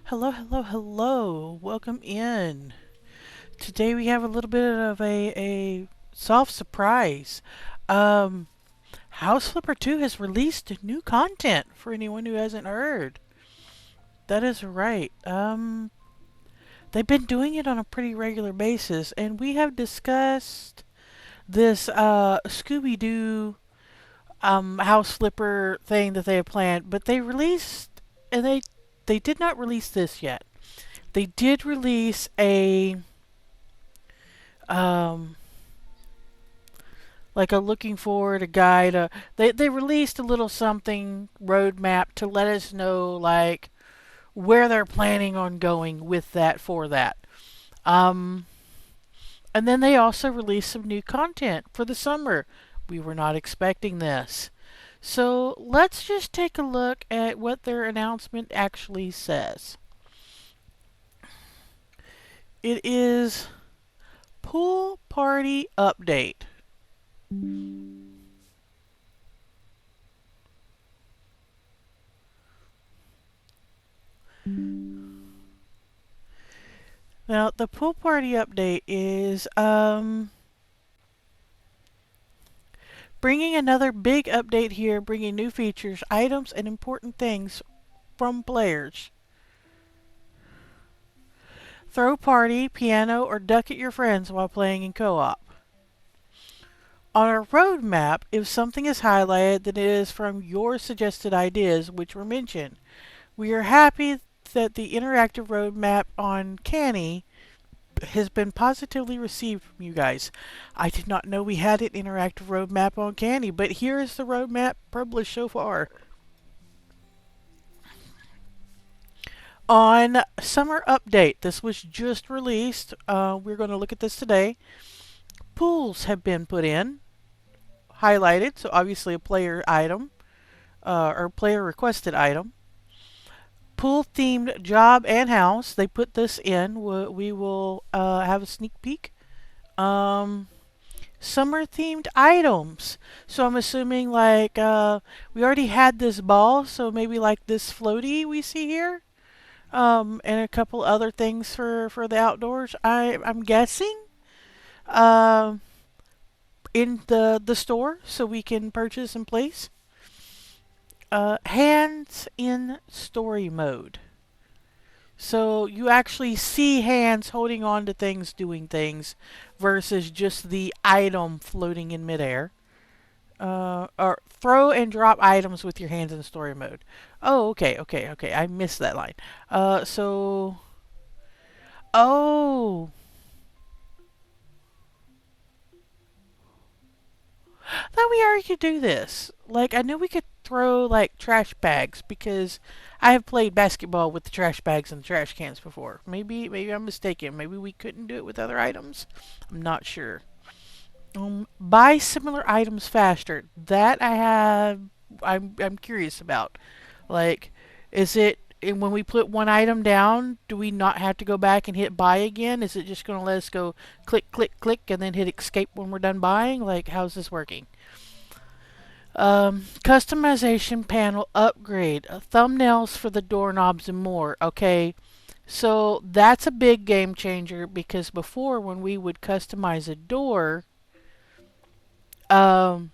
Hello, hello, hello. Welcome in. Today we have a little bit of a soft surprise. Um, House Flipper 2 has released new content for anyone who hasn't heard. That is right. They've been doing it on a pretty regular basis, and we have discussed this Scooby-Doo House Flipper thing that they have planned, but they released, and they did not release this yet. They did release a um, like a looking forward, a guide. They released a little something roadmap to let us know like where they're planning on going with that for that. Um, and then they also released some new content for the summer. We were not expecting this. So let's just take a look at what their announcement actually says. It is Pool Party Update. Now, the Pool Party Update is bringing another big update here, bringing new features, items, and important things from players. Throw party, piano, or duck at your friends while playing in co-op. On our roadmap, if something is highlighted, then it is from your suggested ideas which were mentioned. We are happy that the interactive roadmap on Canny has been positively received from you guys. I did not know we had an interactive roadmap on Canny, but here is the roadmap published so far. On Summer Update, this was just released. We're going to look at this today. Pools have been put in, highlighted, so obviously a player item, or player requested item. Pool themed job and house, they put this in. We will have a sneak peek. Summer themed items. So I'm assuming like we already had this ball, so maybe like this floaty we see here. And a couple other things for the outdoors. I'm guessing. Um, in the store so we can purchase and place. Hands in story mode. So you actually see hands holding on to things, doing things, versus just the item floating in midair. Or throw and drop items with your hands in story mode. Oh, okay. I missed that line. So, oh, thought we already could do this. Like, I knew we could throw, like, trash bags because I have played basketball with the trash bags and the trash cans before. Maybe I'm mistaken. Maybe we couldn't do it with other items. I'm not sure. Buy similar items faster. That I have. I'm curious about. Like, is it and when we put one item down, do we not have to go back and hit buy again? Is it just going to let us go click, click, click, and then hit escape when we're done buying? Like, how's this working? Customization panel upgrade, thumbnails for the doorknobs and more. Okay, so that's a big game changer because before when we would customize a door, um,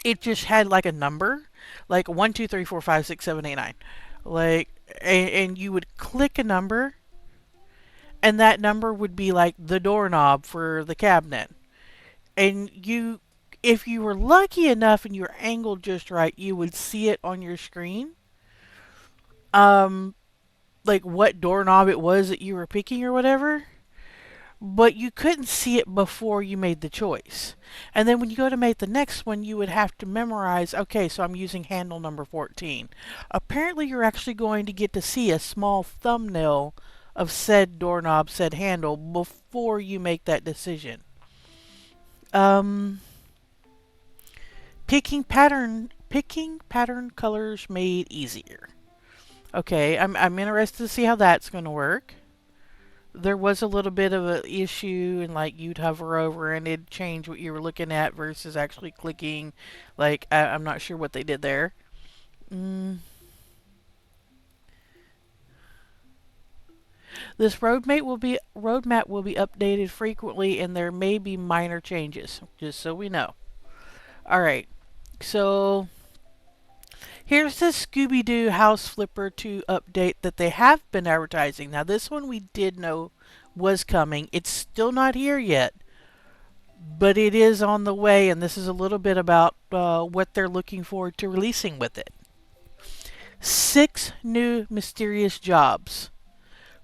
it just had like a number, like 1, 2, 3, 4, 5, 6, 7, 8, 9, like, and you would click a number, and that number would be like the doorknob for the cabinet, and you if you were lucky enough and you were angled just right, you would see it on your screen. Um, like what doorknob it was that you were picking or whatever. But you couldn't see it before you made the choice. And then when you go to make the next one, you would have to memorize, okay, so I'm using handle number 14. Apparently, you're actually going to get to see a small thumbnail of said doorknob, said handle, before you make that decision. Um, picking pattern colors made easier. Okay, I'm interested to see how that's going to work. There was a little bit of an issue, and like you'd hover over and it'd change what you were looking at versus actually clicking. Like I'm not sure what they did there. Mm, This roadmap will be updated frequently, and there may be minor changes, just so we know. All right, so here's the Scooby-Doo House Flipper 2 update that they have been advertising. Now, this one we did know was coming. It's still not here yet, but it is on the way, and this is a little bit about what they're looking forward to releasing with it. 6 new mysterious jobs.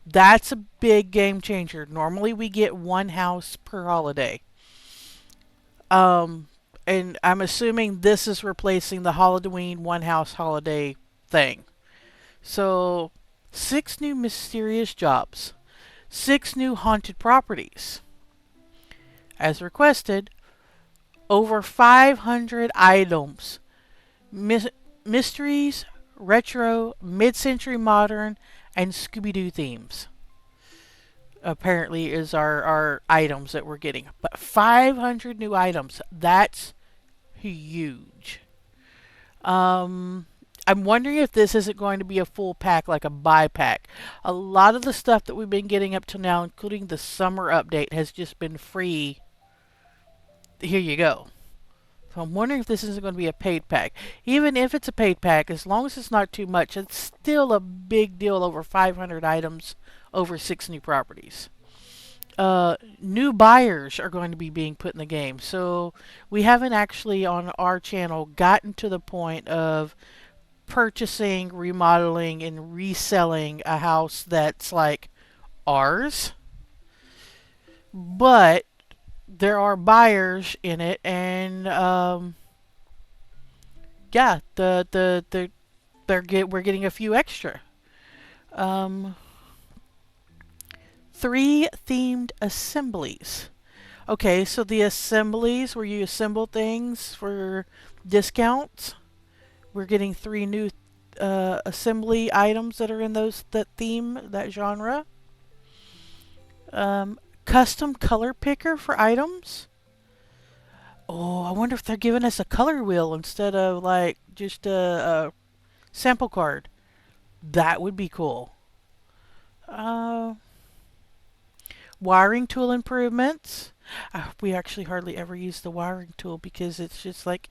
That's a big game changer. Normally we get one house per holiday. Um, and I'm assuming this is replacing the Halloween one house holiday thing. So, 6 new mysterious jobs. 6 new haunted properties. As requested, over 500 items. Mysteries, retro, mid-century modern, and Scooby-Doo themes. Apparently is our items that we're getting. But 500 new items. That's huge. I'm wondering if this isn't going to be a full pack, like a buy pack. A lot of the stuff that we've been getting up to now, including the summer update, has just been free. Here you go. So I'm wondering if this isn't going to be a paid pack. Even if it's a paid pack, as long as it's not too much, it's still a big deal. Over 500 items, over 6 new properties. New buyers are going to be being put in the game. So we haven't actually on our channel gotten to the point of purchasing, remodeling, and reselling a house that's like ours. But there are buyers in it, and yeah, we're getting a few extra. 3 themed assemblies. Okay, so the assemblies where you assemble things for discounts. We're getting 3 new assembly items that are in that theme, that genre. Custom color picker for items. Oh, I wonder if they're giving us a color wheel instead of like just a sample card. That would be cool. Wiring tool improvements. We actually hardly ever use the wiring tool because it's just like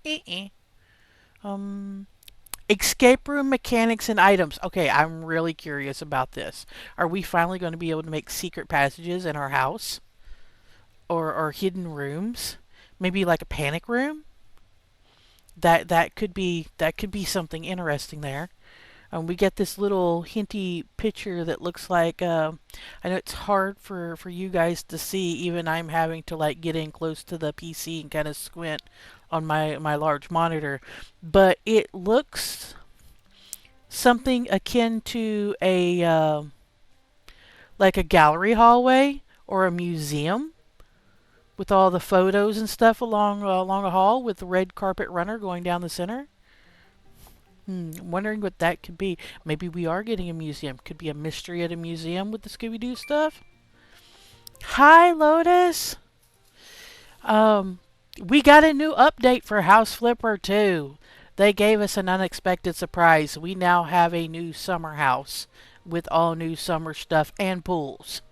escape room mechanics and items. Okay, I'm really curious about this. Are we finally going to be able to make secret passages in our house? Or hidden rooms? Maybe like a panic room? That could be something interesting there. We get this little hinty picture that looks like I know it's hard for you guys to see. Even I'm having to like get in close to the PC and kind of squint on my large monitor, but it looks something akin to a like a gallery hallway or a museum with all the photos and stuff along a hall with the red carpet runner going down the center. I'm wondering what that could be. Maybe we are getting a museum. Could be a mystery at a museum with the Scooby-Doo stuff. Hi, Lotus. We got a new update for House Flipper 2. They gave us an unexpected surprise. We now have a new summer house with all new summer stuff and pools.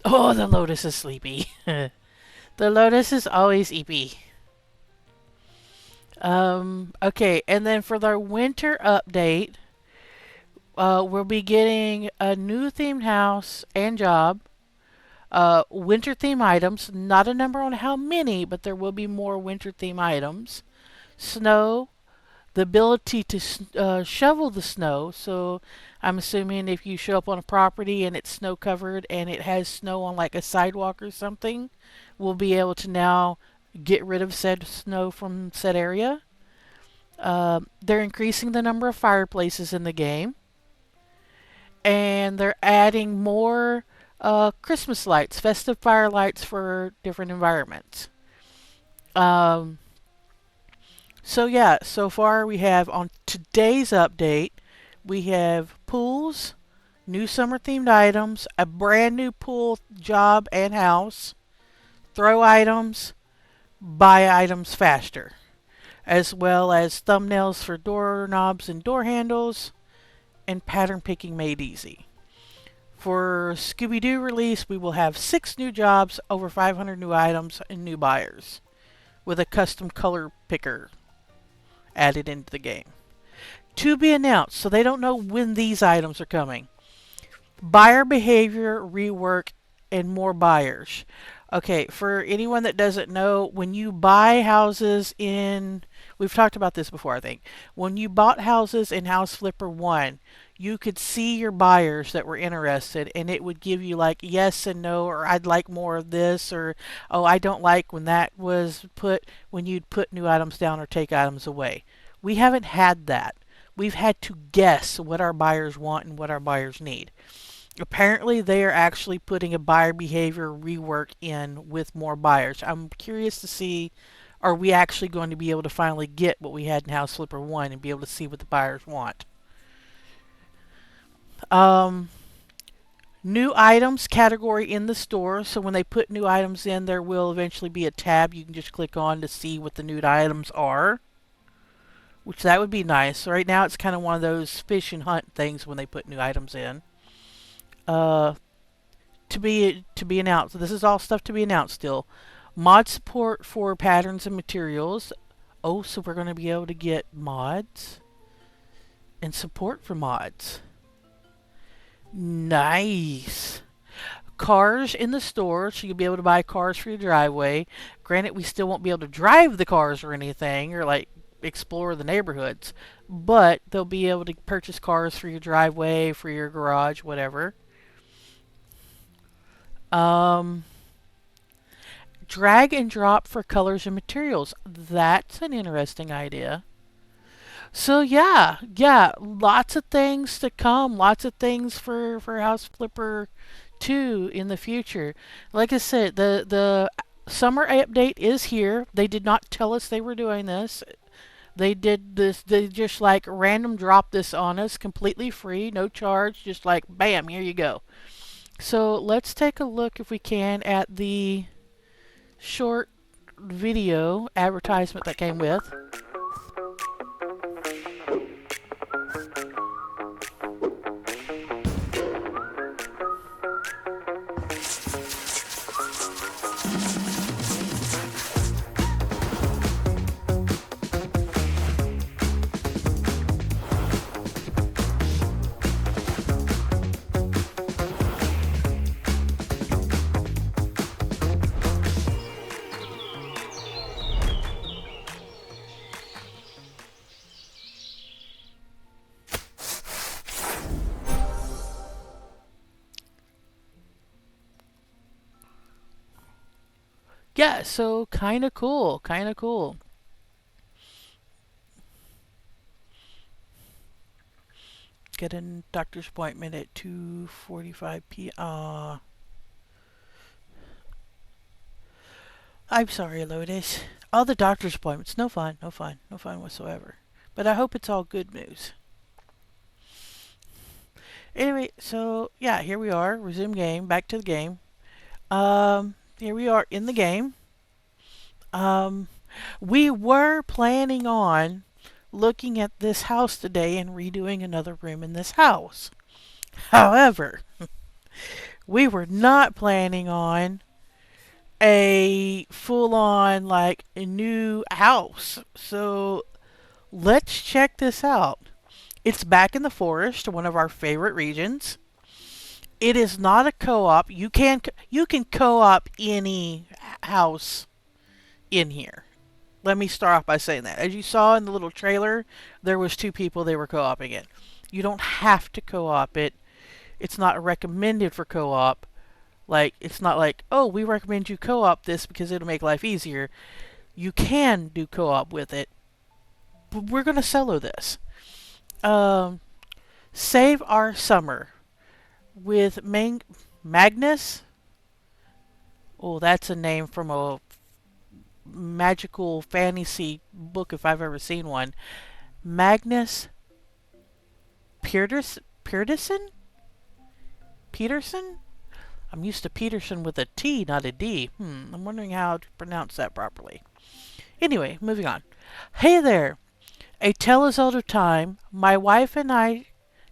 Oh, the Lotus is sleepy. The Lotus is always eepy. Okay, and then for the winter update, we'll be getting a new themed house and job. Winter theme items, not a number on how many, but there will be more winter theme items. Snow, the ability to shovel the snow. So I'm assuming if you show up on a property and it's snow covered and it has snow on like a sidewalk or something, we'll be able to now get rid of said snow from said area. They're increasing the number of fireplaces in the game. And they're adding more Christmas lights, festive fire lights for different environments. So yeah, so far we have on today's update, we have pools, new summer themed items, a brand new pool job and house, throw items, buy items faster, as well as thumbnails for doorknobs and door handles, and pattern picking made easy. For Scooby-Doo release, we will have 6 new jobs, over 500 new items, and new buyers, with a custom color picker added into the game. To be announced, so they don't know when these items are coming. Buyer behavior, rework, and more buyers. Okay, for anyone that doesn't know, when you buy houses in, we've talked about this before, I think. When you bought houses in House Flipper 1, you could see your buyers that were interested, and it would give you like yes and no, or I'd like more of this, or oh, I don't like when that was put, when you'd put new items down or take items away. We haven't had that. We've had to guess what our buyers want and what our buyers need. Apparently, they are actually putting a buyer behavior rework in with more buyers. I'm curious to see, are we actually going to be able to finally get what we had in House Flipper 1 and be able to see what the buyers want? Um, New items category in the store. So when they put new items in, there will eventually be a tab you can just click on to see what the new items are, which that would be nice. Right now, it's kind of one of those fish and hunt things when they put new items in. Uh, to be announced. So this is all stuff to be announced still. Mod support for patterns and materials. Oh, so we're going to be able to get mods and support for mods. Nice. Cars in the store, so you'll be able to buy cars for your driveway. Granted, we still won't be able to drive the cars or anything, or like explore the neighborhoods, but they'll be able to purchase cars for your driveway, for your garage, whatever. Um, Drag and drop for colors and materials. That's an interesting idea. So yeah, lots of things to come. Lots of things for House Flipper 2 in the future. Like I said, the summer update is here. They did not tell us they were doing this. They did this. They just like random drop this on us, completely free, no charge. Just like bam, here you go. So let's take a look if we can at the short video advertisement that came with. Yeah, so kind of cool, kind of cool. Get a doctor's appointment at 2:45 p.m. I'm sorry, Lotus. All the doctor's appointments, no fun, no fun, no fun whatsoever. But I hope it's all good news. Anyway, so yeah, here we are. Resume game. Back to the game. Here we are in the game. Um, we were planning on looking at this house today and redoing another room in this house. However, we were not planning on a full-on like a new house. So let's check this out. It's back in the forest, one of our favorite regions. It is not a co-op. You can co-op any house in here. Let me start off by saying that. As you saw in the little trailer, there was 2 people they were co-oping it. You don't have to co-op it. It's not recommended for co-op. Like, it's not like, oh, we recommend you co-op this because it'll make life easier. You can do co-op with it, but we're going to solo this. Um, Save our summer with Magnus. Oh, that's a name from a magical fantasy book if I've ever seen one. Magnus Peterson? Peterson? I'm used to Peterson with a T, not a D. I'm wondering how to pronounce that properly. Anyway, moving on. Hey there. A tale as old of time. My wife and I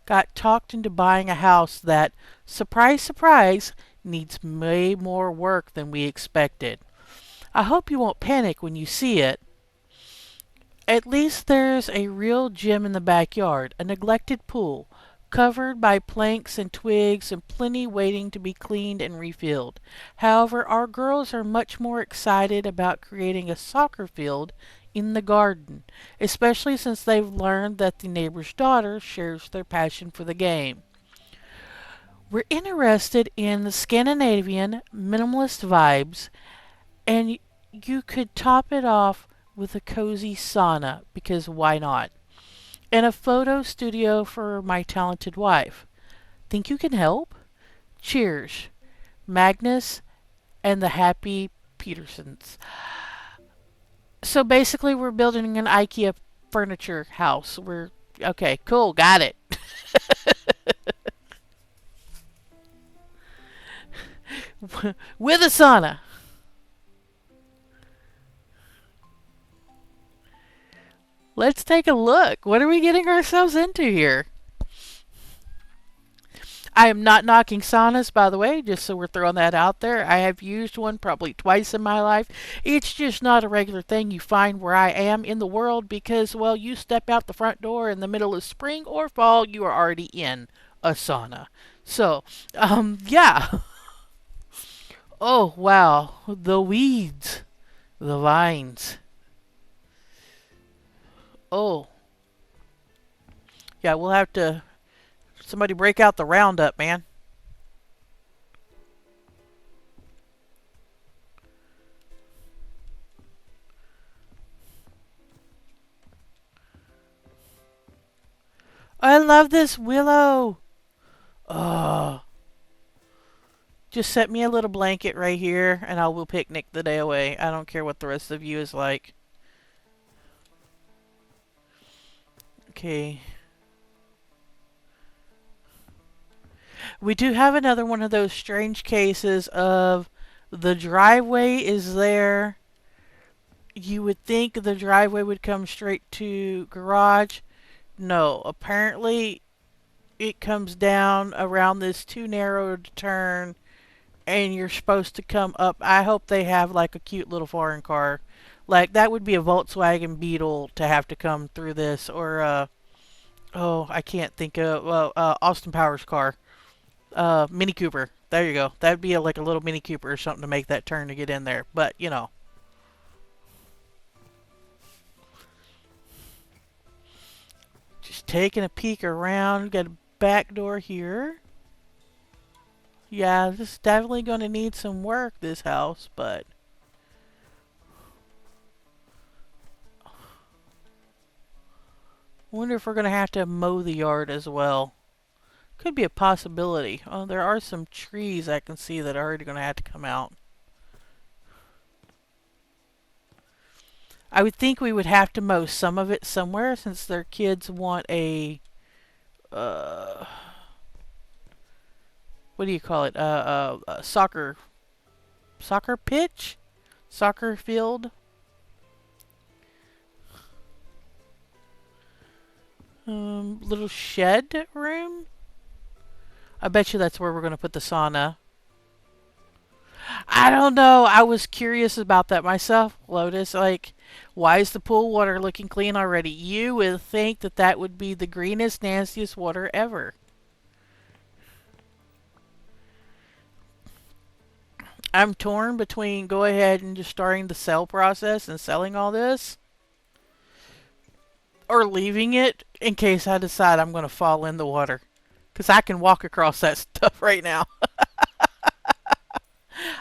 got talked into buying a house that, surprise, surprise, needs way more work than we expected. I hope you won't panic when you see it. At least there's a real gym in the backyard, a neglected pool, covered by planks and twigs and plenty waiting to be cleaned and refilled. However, our girls are much more excited about creating a soccer field in the garden, especially since they've learned that the neighbor's daughter shares their passion for the game. We're interested in the Scandinavian minimalist vibes, and you could top it off with a cozy sauna, because why not? And a photo studio for my talented wife. Think you can help? Cheers, Magnus and the Happy Petersons. So basically, we're building an IKEA furniture house. We're okay, cool, got it. With a sauna. Let's take a look. What are we getting ourselves into here? I am not knocking saunas, by the way, just so we're throwing that out there. I have used one probably twice in my life. It's just not a regular thing you find where I am in the world because, well, you step out the front door in the middle of spring or fall, you are already in a sauna. So, yeah. Oh, wow. The weeds, the vines. Oh, yeah, we'll have to. Somebody break out the Roundup, man. I love this willow. Oh, just set me a little blanket right here and I will picnic the day away. I don't care what the rest of you is like. Okay. We do have another one of those strange cases of the driveway is there. You would think the driveway would come straight to garage. No, apparently it comes down around this too narrow to turn and you're supposed to come up. I hope they have like a cute little foreign car. Like that would be a Volkswagen Beetle to have to come through this or oh, I can't think of Austin Powers car. Mini Cooper. There you go. That'd be like a little Mini Cooper or something to make that turn to get in there. But, you know. Just taking a peek around. Got a back door here. Yeah, this is definitely going to need some work, this house, but wonder if we're going to have to mow the yard as well. Could be a possibility. Oh, there are some trees I can see that are already going to have to come out. I would think we would have to mow some of it somewhere since their kids want a what do you call it? Soccer pitch, soccer field. Little shed room. I bet you that's where we're going to put the sauna. I don't know. I was curious about that myself, Lotus. Like, why is the pool water looking clean already? You would think that that would be the greenest, nastiest water ever. I'm torn between go ahead and just starting the sell process and selling all this, or leaving it in case I decide I'm going to fall in the water. Because I can walk across that stuff right now.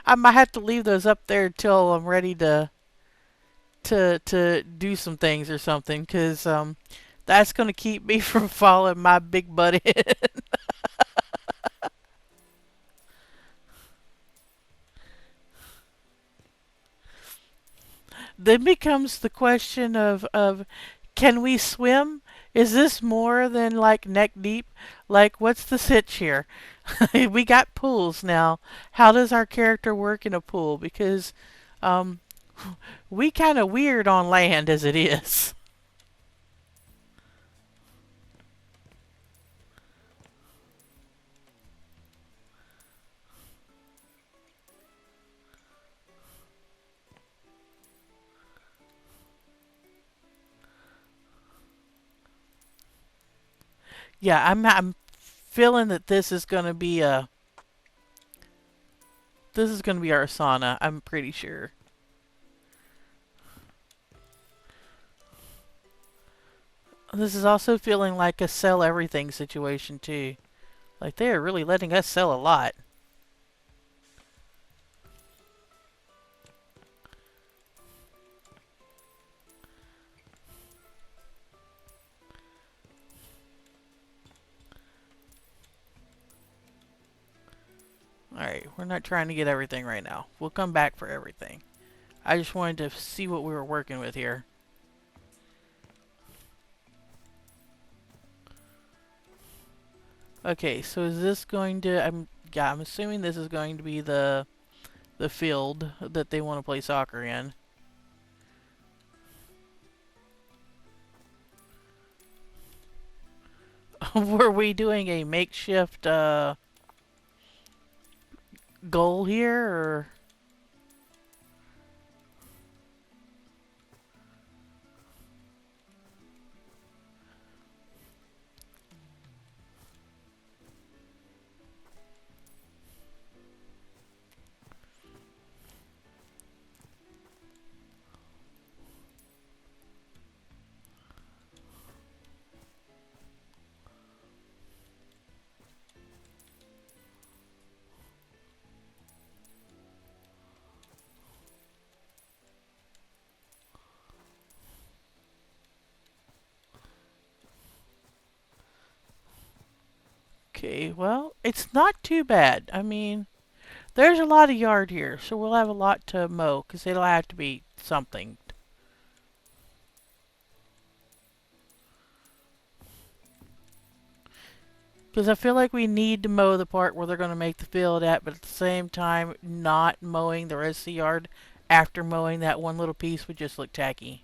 I might have to leave those up there until I'm ready to do some things or something. Because that's going to keep me from falling my big butt in. Then becomes the question of can we swim? Is this more than like neck deep? Like, what's the sitch here? We got pools now. How does our character work in a pool? Because um, we kind of weird on land as it is. Yeah, I'm feeling that this is gonna be our sauna. I'm pretty sure. This is also feeling like a sell everything situation too. Like they are really letting us sell a lot. Alright, we're not trying to get everything right now. We'll come back for everything. I just wanted to see what we were working with here. Okay, so is this going to... I'm assuming this is going to be the field that they want to play soccer in. Were we doing a makeshift goal here, or... Okay, well, it's not too bad. I mean, there's a lot of yard here, so we'll have a lot to mow, because it'll have to be something. Because I feel like we need to mow the part where they're going to make the field at, but at the same time, not mowing the rest of the yard after mowing that one little piece would just look tacky.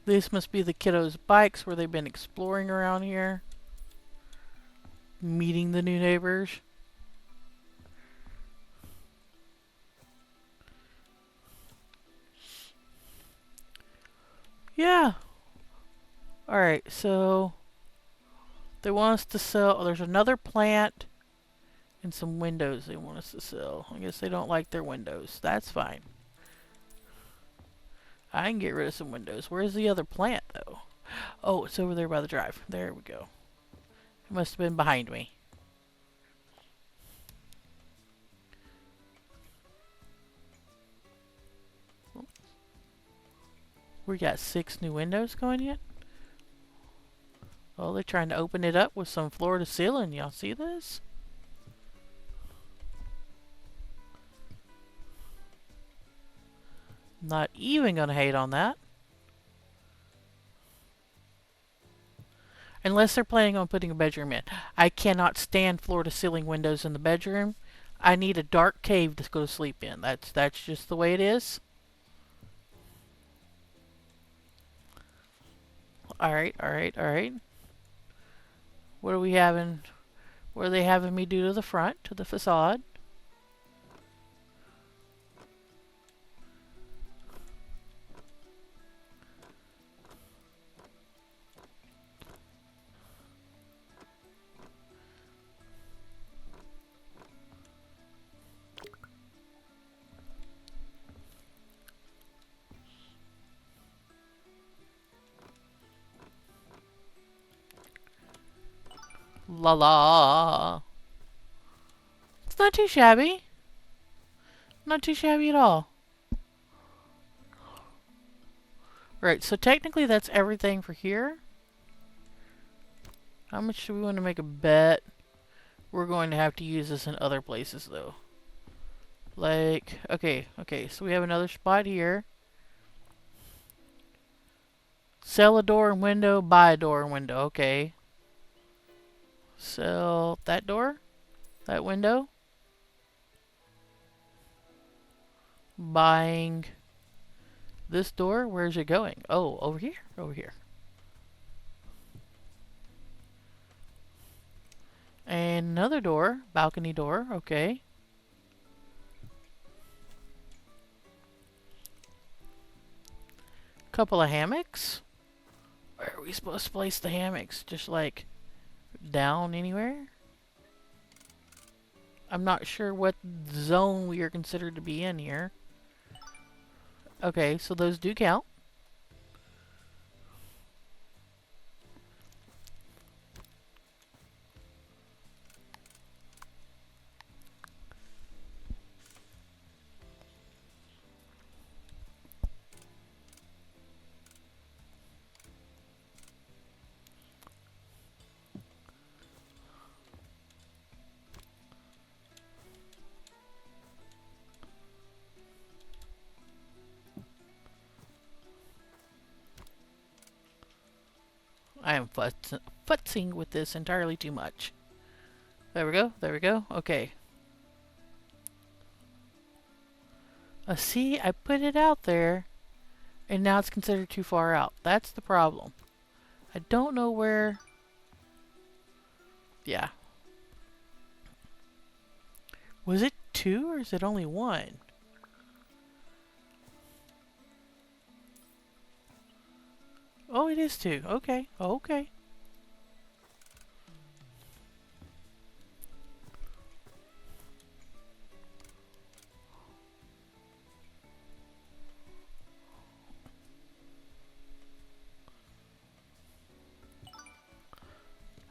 This must be the kiddos' bikes where they've been exploring around here, meeting the new neighbors. Yeah. Alright, so they want us to sell. Oh, there's another plant and some windows they want us to sell. I guess they don't like their windows. That's fine. I can get rid of some windows. Where's the other plant, though? Oh, it's over there by the drive. There we go. It must have been behind me. We got 6 new windows going in. Oh, they're trying to open it up with some floor to ceiling. Y'all see this? Not even gonna hate on that. Unless they're planning on putting a bedroom in. I cannot stand floor to ceiling windows in the bedroom. I need a dark cave to go to sleep in. That's just the way it is. Alright, alright, alright. What are we having? What are they having me do to the front, to the facade? La la. It's not too shabby. Not too shabby at all. Right, so technically that's everything for here. How much do we want to make a bet? We're going to have to use this in other places, though. Like, okay, so we have another spot here. Sell a door and window, buy a door and window, okay. Sell that door, that window. Buying this door, where's it going? Oh, over here, over here. And another door, balcony door, okay. Couple of hammocks. Where are we supposed to place the hammocks? Just like down anywhere? I'm not sure what zone we are considered to be in here. Okay, so those do count. I am futzing with this entirely too much. There we go. There we go. Okay. See, I put it out there, and now it's considered too far out. That's the problem. I don't know where... Yeah. Was it 2 or is it only 1? Oh, it is 2. Okay. Okay.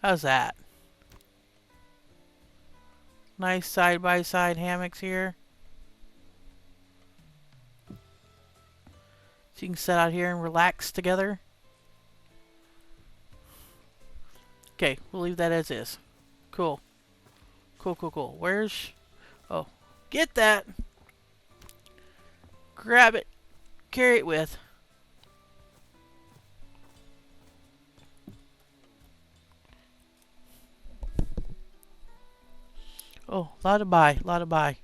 How's that? Nice side-by-side hammocks here. So you can sit out here and relax together. Okay, we'll leave that as is. Cool. Cool, cool, cool. Where's... Oh. Get that! Grab it. Carry it with. Oh, lot of buy. Lot of buy.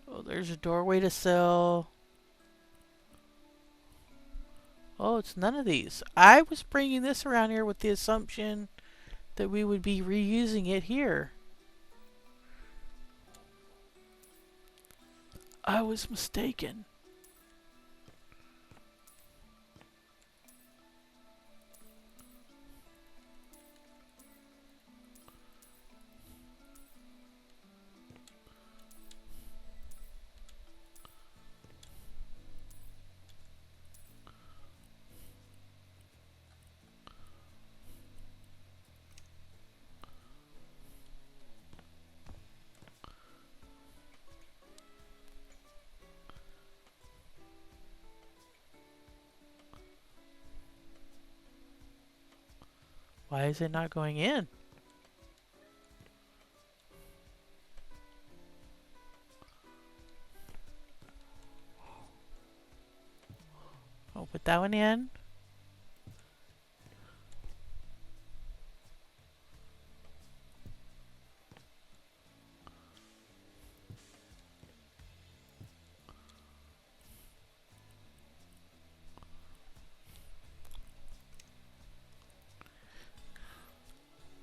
Oh, there's a doorway to sell. Oh, it's none of these. I was bringing this around here with the assumption that we would be reusing it here. I was mistaken. Why is it not going in? I'll put that one in.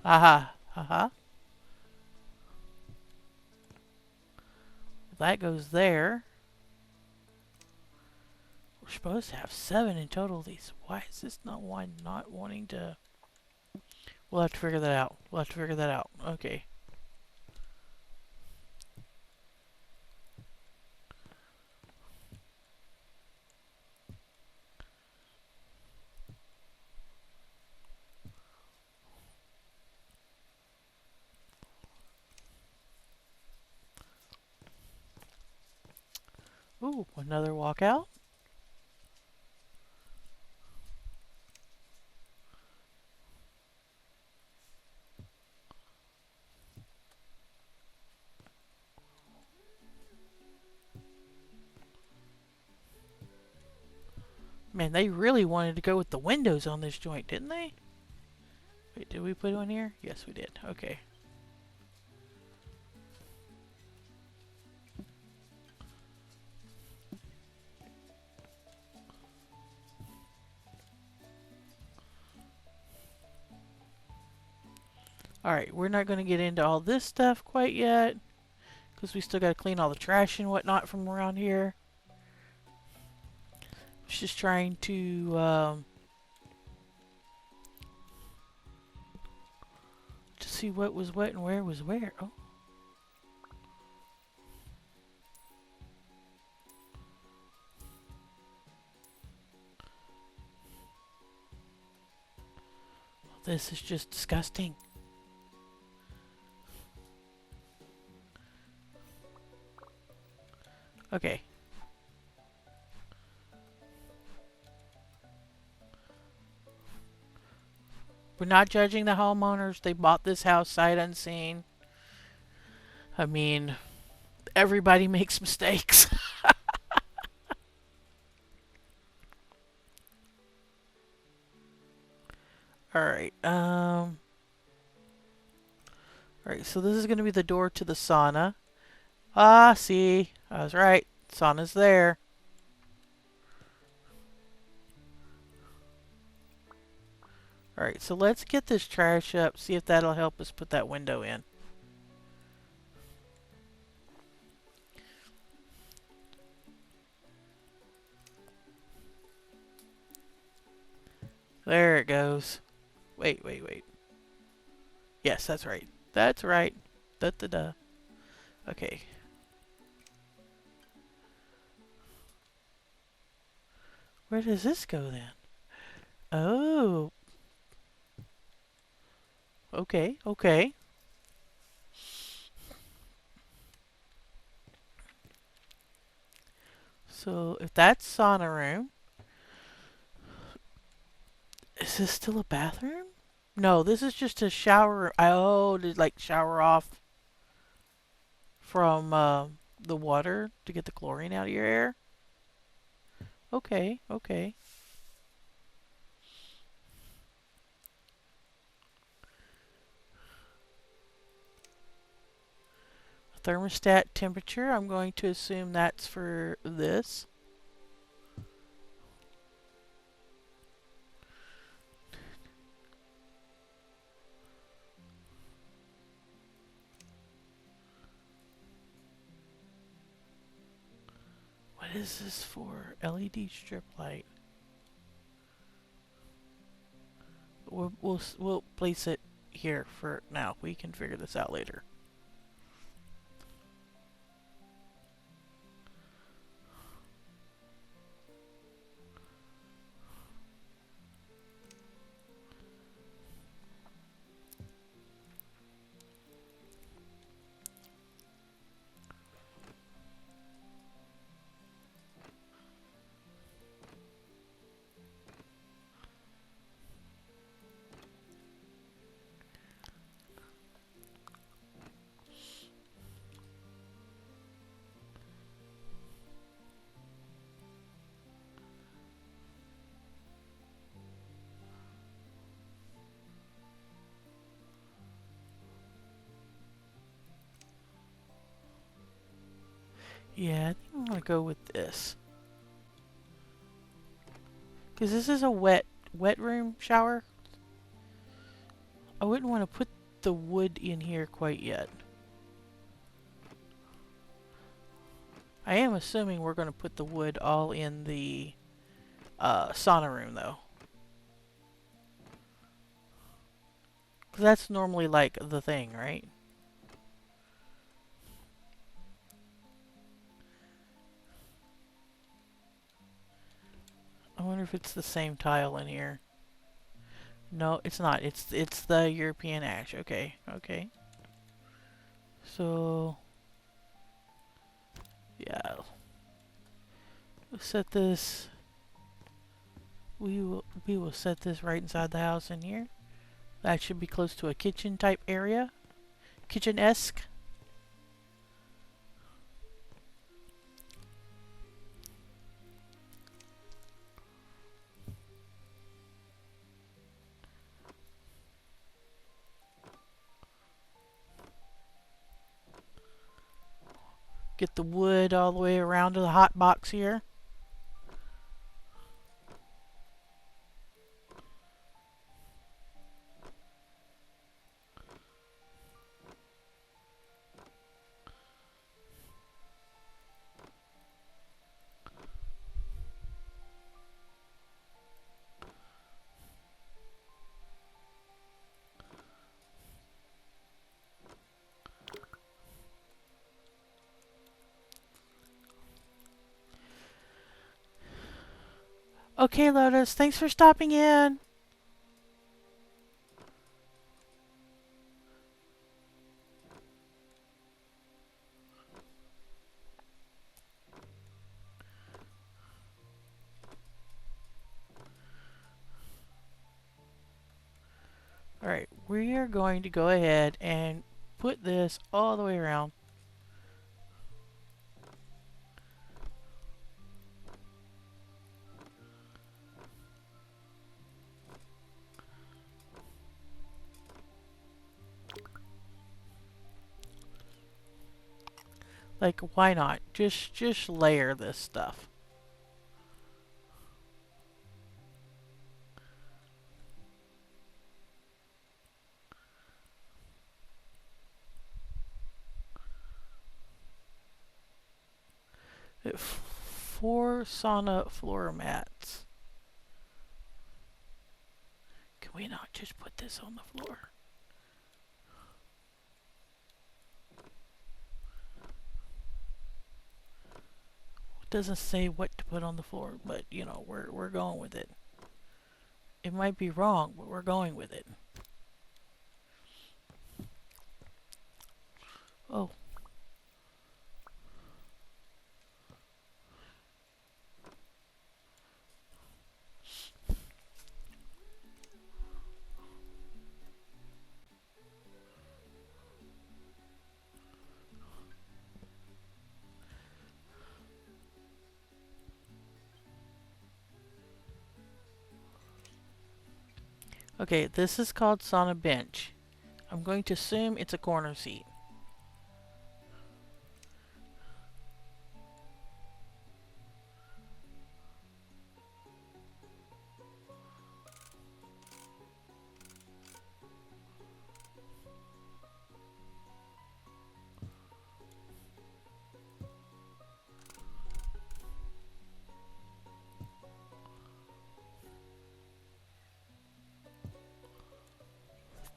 Aha. Aha. That goes there. We're supposed to have 7 in total of these. Why is this not one not wanting to... We'll have to figure that out. We'll have to figure that out. Okay. Ooh, another walkout. Man, they really wanted to go with the windows on this joint, didn't they? Wait, did we put one here? Yes, we did. Okay. Alright, we're not going to get into all this stuff quite yet, Because we still got to clean all the trash and whatnot from around here. Just trying to see what was what and where was where. Oh. This is just disgusting. Okay. We're not judging the homeowners. They bought this house sight unseen. I mean, everybody makes mistakes. Alright, alright, so this is going to be the door to the sauna. Ah, see, I was right. Sauna's there. Alright, so let's get this trash up, see if that'll help us put that window in. There it goes. Wait, wait, wait. Yes, that's right. That's right. Da-da-da. Okay. Where does this go then? Oh. Okay, okay. So, if that's sauna room, is this still a bathroom? No, this is just a shower. Oh, to like shower off from the water to get the chlorine out of your hair. Okay, okay. Thermostat temperature, I'm going to assume that's for this. What is this for? LED strip light. We'll place it here for now. We can figure this out later. Yeah, I think I'm gonna go with this. Because this is a wet room shower. I wouldn't want to put the wood in here quite yet. I am assuming we're going to put the wood all in the sauna room though. Because that's normally like the thing, right? I wonder if it's the same tile in here. No, it's not. It's the European ash. Okay, okay. So yeah, we'll set this. We will set this right inside the house in here. That should be close to a kitchen type area, kitchen-esque. Get the wood all the way around to the hot box here. Okay, Lotus, thanks for stopping in. Alright, we are going to go ahead and put this all the way around. Like, why not? Just layer this stuff. Four sauna floor mats. Can we not just put this on the floor? It doesn't say what to put on the floor, but you know, we're going with it. It might be wrong, but we're going with it. Oh. Okay, this is called sauna bench. I'm going to assume it's a corner seat.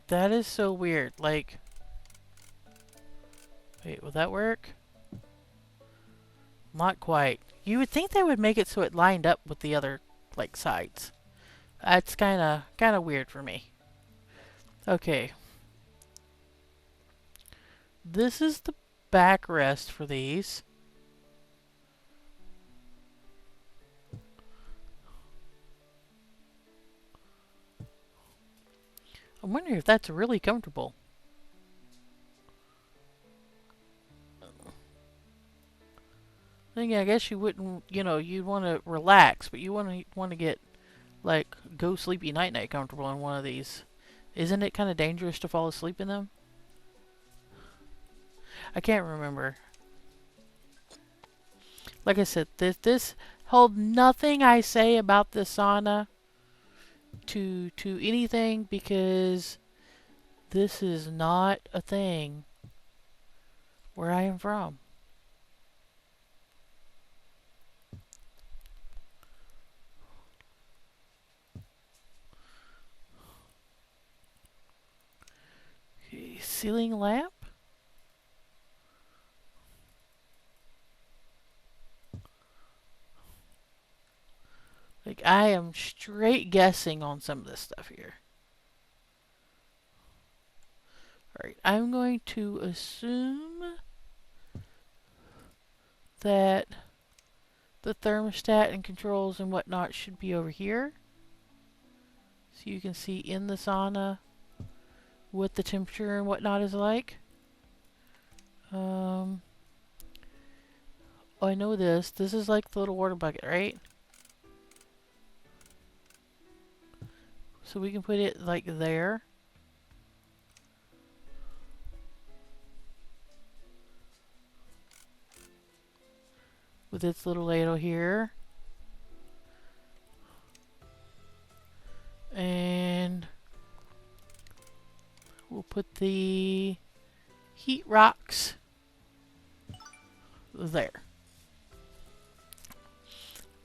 That is so weird. Like, wait, will that work? Not quite. You would think they would make it so it lined up with the other, like, sides. That's kinda weird for me. Okay. This is the backrest for these. I'm wondering if that's really comfortable. I guess you wouldn't, you know, you'd want to relax, but you want to get like go sleepy night night comfortable in one of these. Isn't it kind of dangerous to fall asleep in them? I can't remember. Like I said, this hold nothing I say about this sauna to anything because this is not a thing where I am from. Okay, ceiling lamp. Like I am straight guessing on some of this stuff here. Alright, I'm going to assume that the thermostat and controls and whatnot should be over here. So you can see in the sauna what the temperature and whatnot is like. Oh, I know this. This is like the little water bucket, right? So we can put it like there. With its little ladle here. And we'll put the heat rocks there.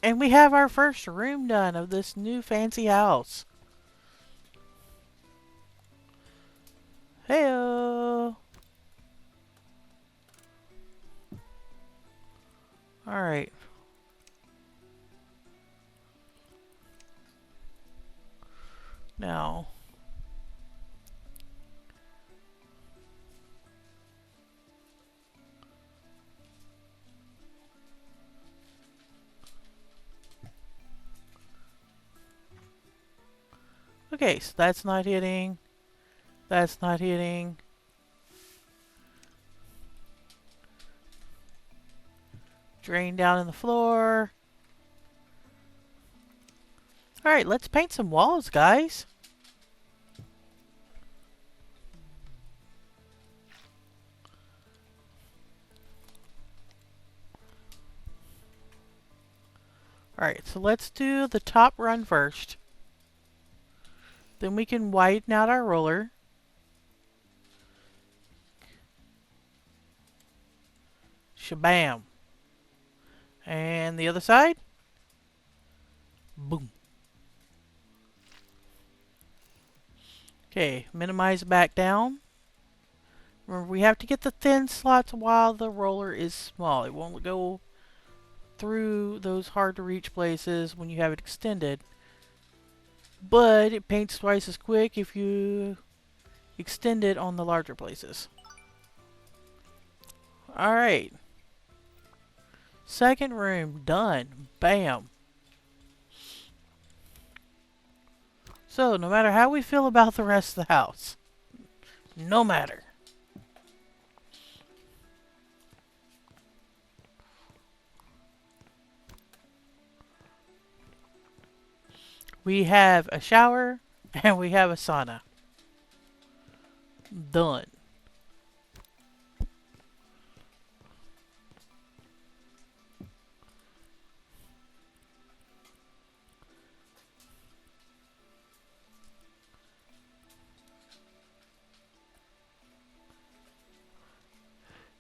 And we have our first room done of this new fancy house. Heyo! Alright. Now, okay, so that's not hitting. That's not hitting. Drain down in the floor. Alright, let's paint some walls, guys. Alright, so let's do the top run first. Then we can widen out our roller. Shabam. And the other side. Boom. Okay, minimize back down. Remember, we have to get the thin slots while the roller is small. It won't go through those hard to reach places when you have it extended. But it paints twice as quick if you extend it on the larger places. Alright. Second room, done. Bam. So, no matter how we feel about the rest of the house, no matter. We have a shower and we have a sauna. Done.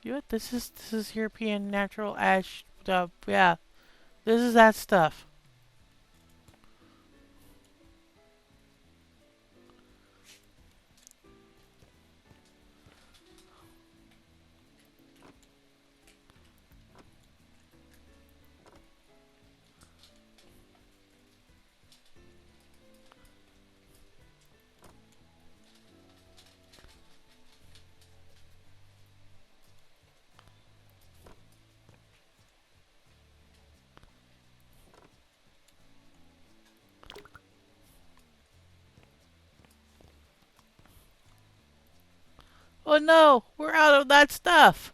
You know what? This is European natural ash. Yeah, this is that stuff. Oh no, we're out of that stuff.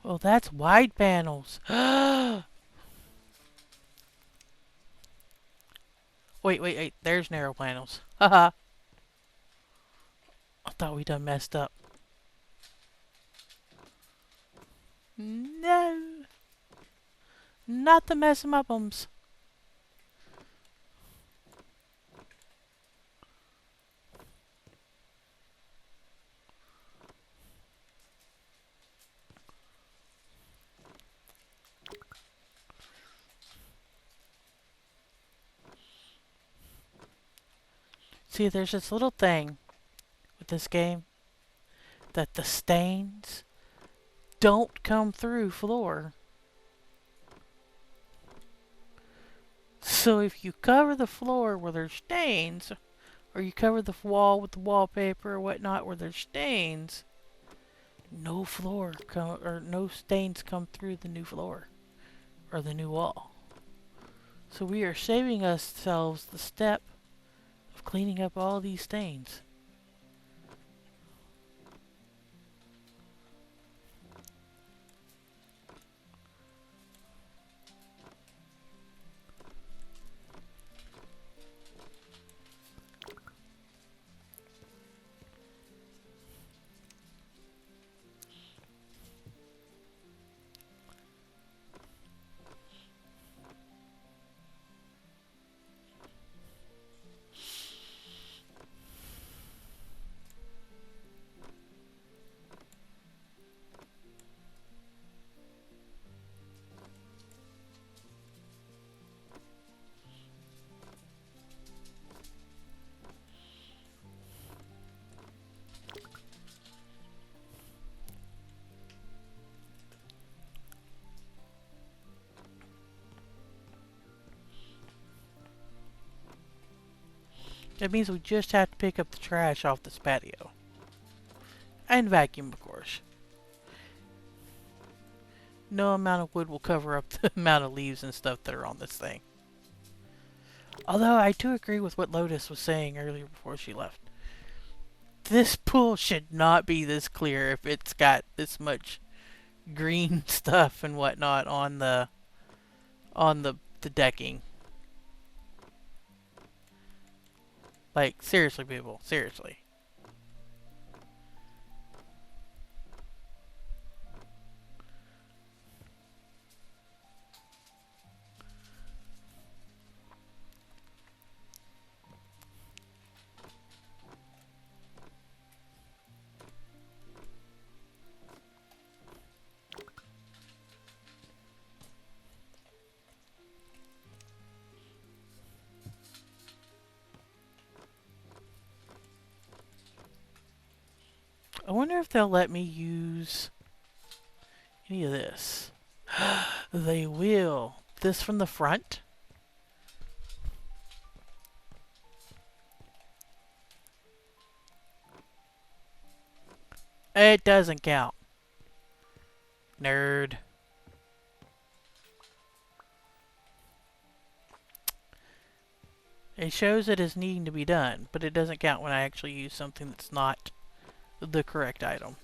Oh, that's wide panels. Wait. There's narrow panels. Haha. I thought we done messed up. No. Not the mess em up'ems. See, there's this little thing with this game that the stains don't come through floor. So if you cover the floor where there's stains, or you cover the wall with the wallpaper or whatnot where there's stains, no no stains come through the new floor or the new wall. So we are saving ourselves the step of cleaning up all these stains. That means we just have to pick up the trash off this patio. And vacuum, of course. No amount of wood will cover up the amount of leaves and stuff that are on this thing. Although I do agree with what Lotus was saying earlier before she left. This pool should not be this clear if it's got this much green stuff and whatnot on the decking. Like, seriously, people. Seriously. I wonder if they'll let me use any of this. They will. This from the front? It doesn't count. Nerd. It shows it is needing to be done, but it doesn't count when I actually use something that's not the correct item.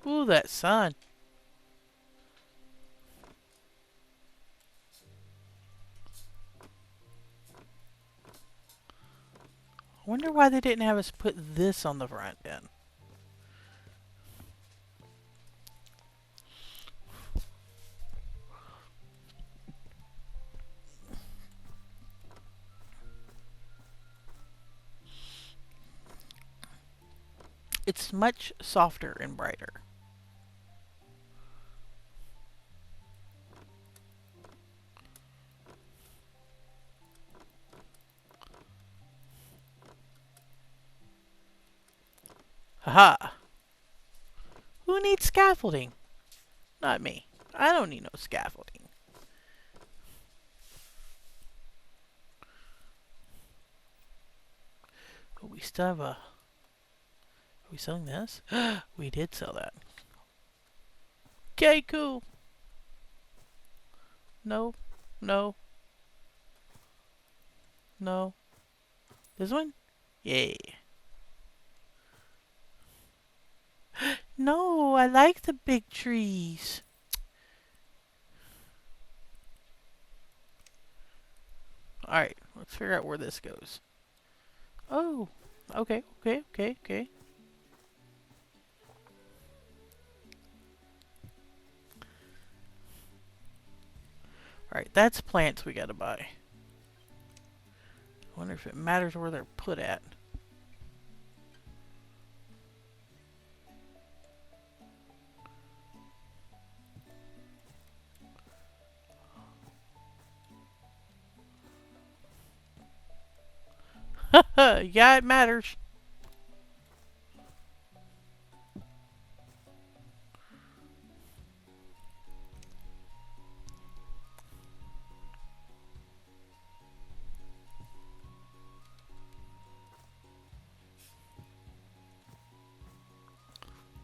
Ooh, that sun. I wonder why they didn't have us put this on the front end. It's much softer and brighter. Haha. Who needs scaffolding? Not me. I don't need no scaffolding. But we still have a... Are we selling this? We did sell that. Okay, cool. No. No. No. This one? Yay. No, I like the big trees. Alright, let's figure out where this goes. Oh, okay. Alright, that's plants we gotta buy. I wonder if it matters where they're put at. Yeah, it matters.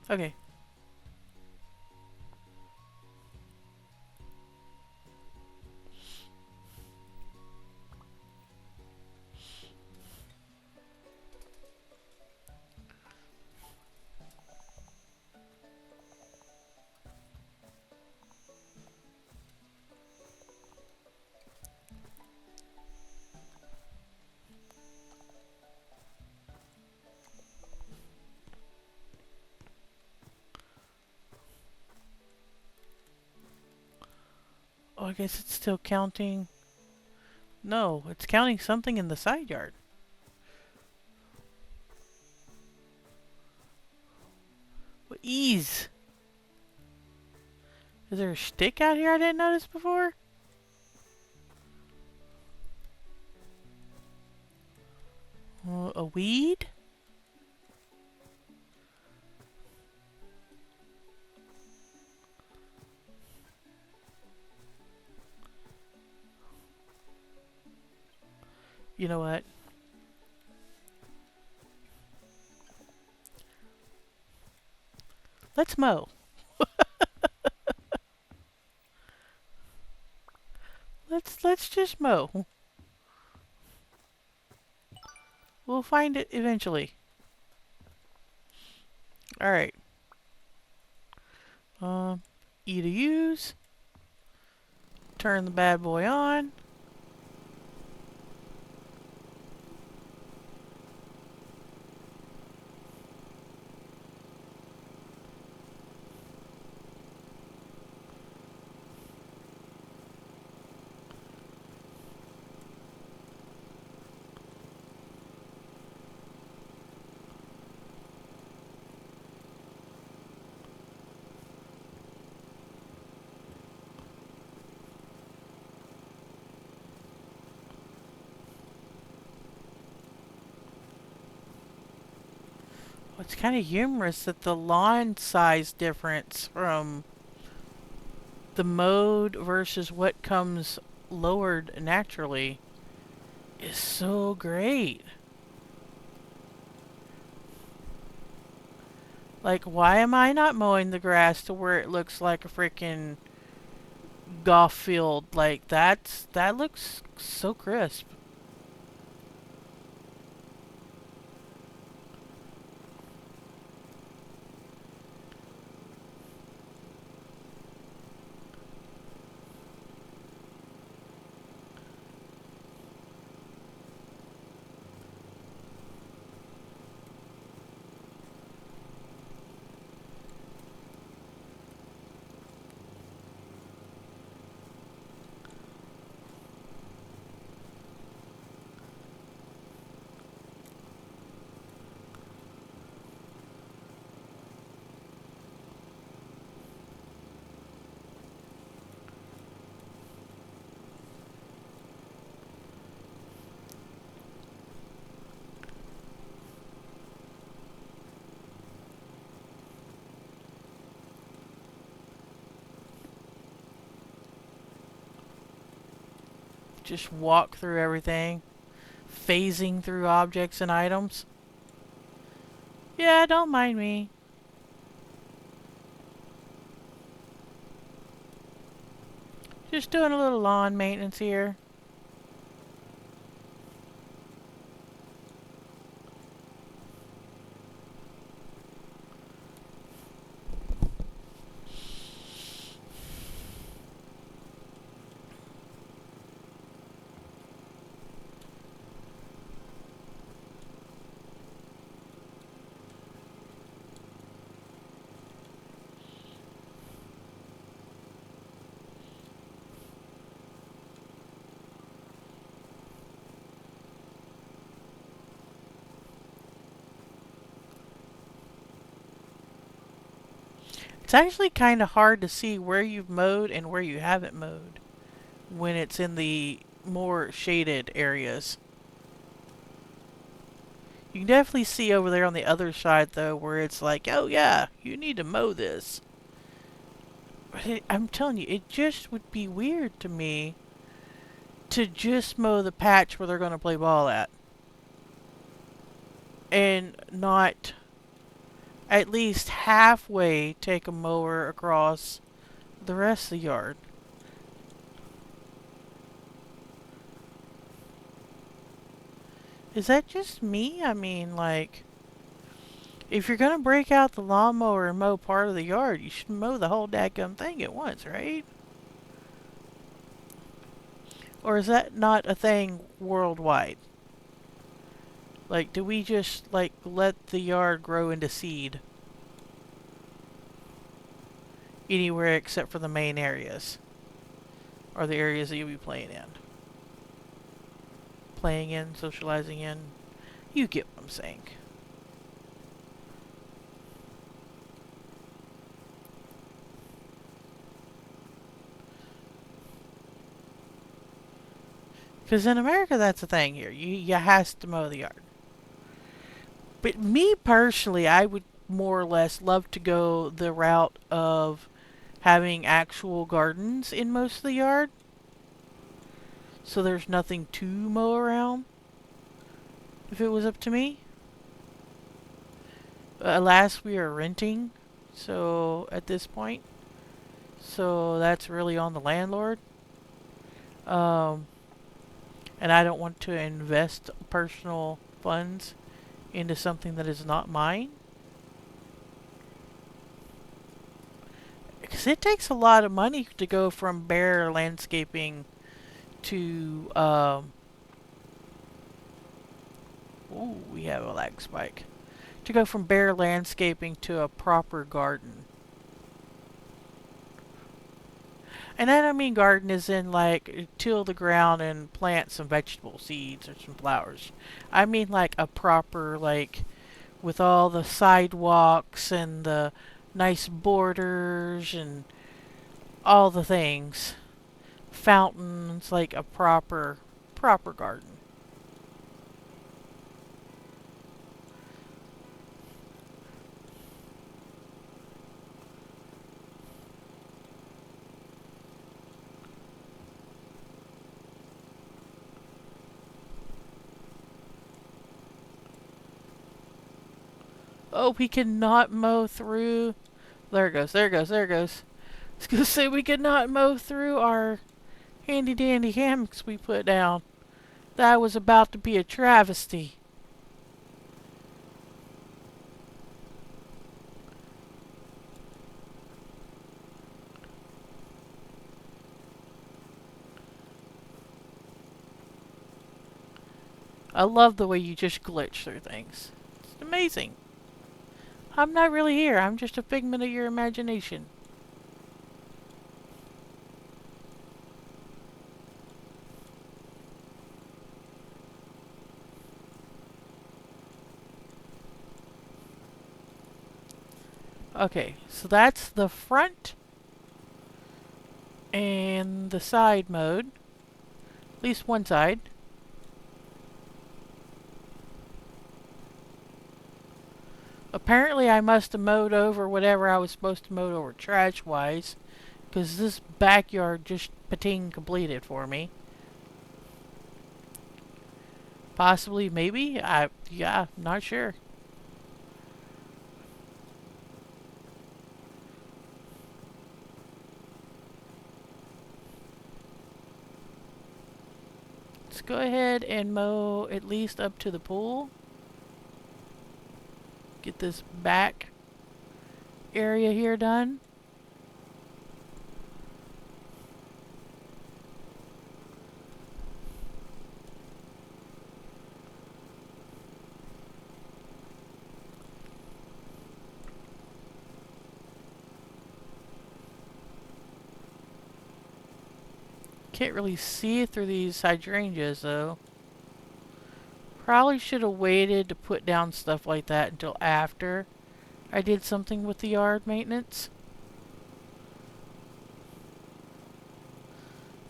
Okay. Oh, I guess it's still counting. No, it's counting something in the side yard. What ease? Is there a stick out here I didn't notice before? A weed? You know what? Let's mow. Let's just mow. We'll find it eventually. All right. Um, E to use. Turn the bad boy on. It's kind of humorous that the lawn size difference from the mode versus what comes lowered naturally is so great. Like, why am I not mowing the grass to where it looks like a freaking golf field? Like, that looks so crisp. Just walk through everything, phasing through objects and items. Yeah, don't mind me. Just doing a little lawn maintenance here. It's actually kind of hard to see where you've mowed and where you haven't mowed when it's in the more shaded areas. You can definitely see over there on the other side, though, where it's like, oh yeah, you need to mow this. But I'm telling you, it just would be weird to me to just mow the patch where they're going to play ball at. And not at least halfway take a mower across the rest of the yard. Is that just me? I mean, like, if you're gonna break out the lawnmower and mow part of the yard, you should mow the whole dadgum thing at once, right? Or is that not a thing worldwide? Like, do we just, like, let the yard grow into seed? Anywhere except for the main areas. Or the areas that you'll be playing in. Playing in, socializing in. You get what I'm saying. Because in America, that's the thing here. You has to mow the yard. But me personally, I would more or less love to go the route of having actual gardens in most of the yard, so there's nothing to mow around if it was up to me. Alas, we are renting, so at this point, so that's really on the landlord. Um, and I don't want to invest personal funds into something that is not mine. Because it takes a lot of money to go from bare landscaping to, ooh, we have a lag spike. To go from bare landscaping to a proper garden. And I don't mean garden as in like till the ground and plant some vegetable seeds or some flowers. I mean like a proper, like, with all the sidewalks and the nice borders and all the things. Fountains, like a proper garden. Oh, we cannot mow through. There it goes, there it goes, there it goes. I was gonna say we could not mow through our handy dandy hammocks we put down. That was about to be a travesty. I love the way you just glitch through things. It's amazing. I'm not really here. I'm just a figment of your imagination. Okay, so that's the front and the side mode. At least one side. Apparently I must have mowed over whatever I was supposed to mow over trash-wise, because this backyard just pating completed for me. Possibly, maybe? Yeah, not sure. Let's go ahead and mow at least up to the pool. Get this back area here done. Can't really see through these hydrangeas though. Probably should have waited to put down stuff like that until after I did something with the yard maintenance.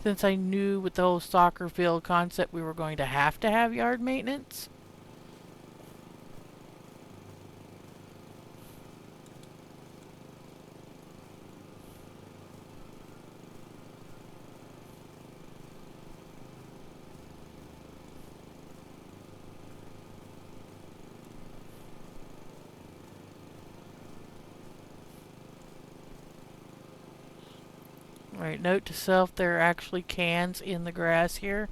Since I knew with the whole soccer field concept we were going to have yard maintenance. Alright, note to self, there are actually cans in the grass here.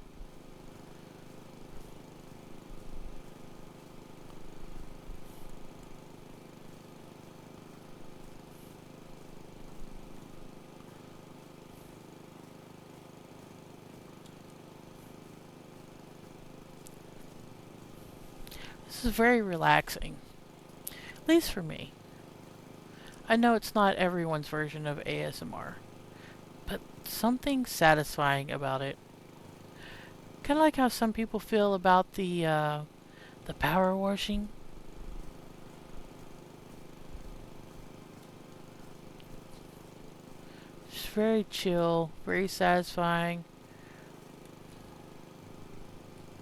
This is very relaxing. At least for me. I know it's not everyone's version of ASMR, but something satisfying about it. Kind of like how some people feel about the power washing. Just very chill, very satisfying.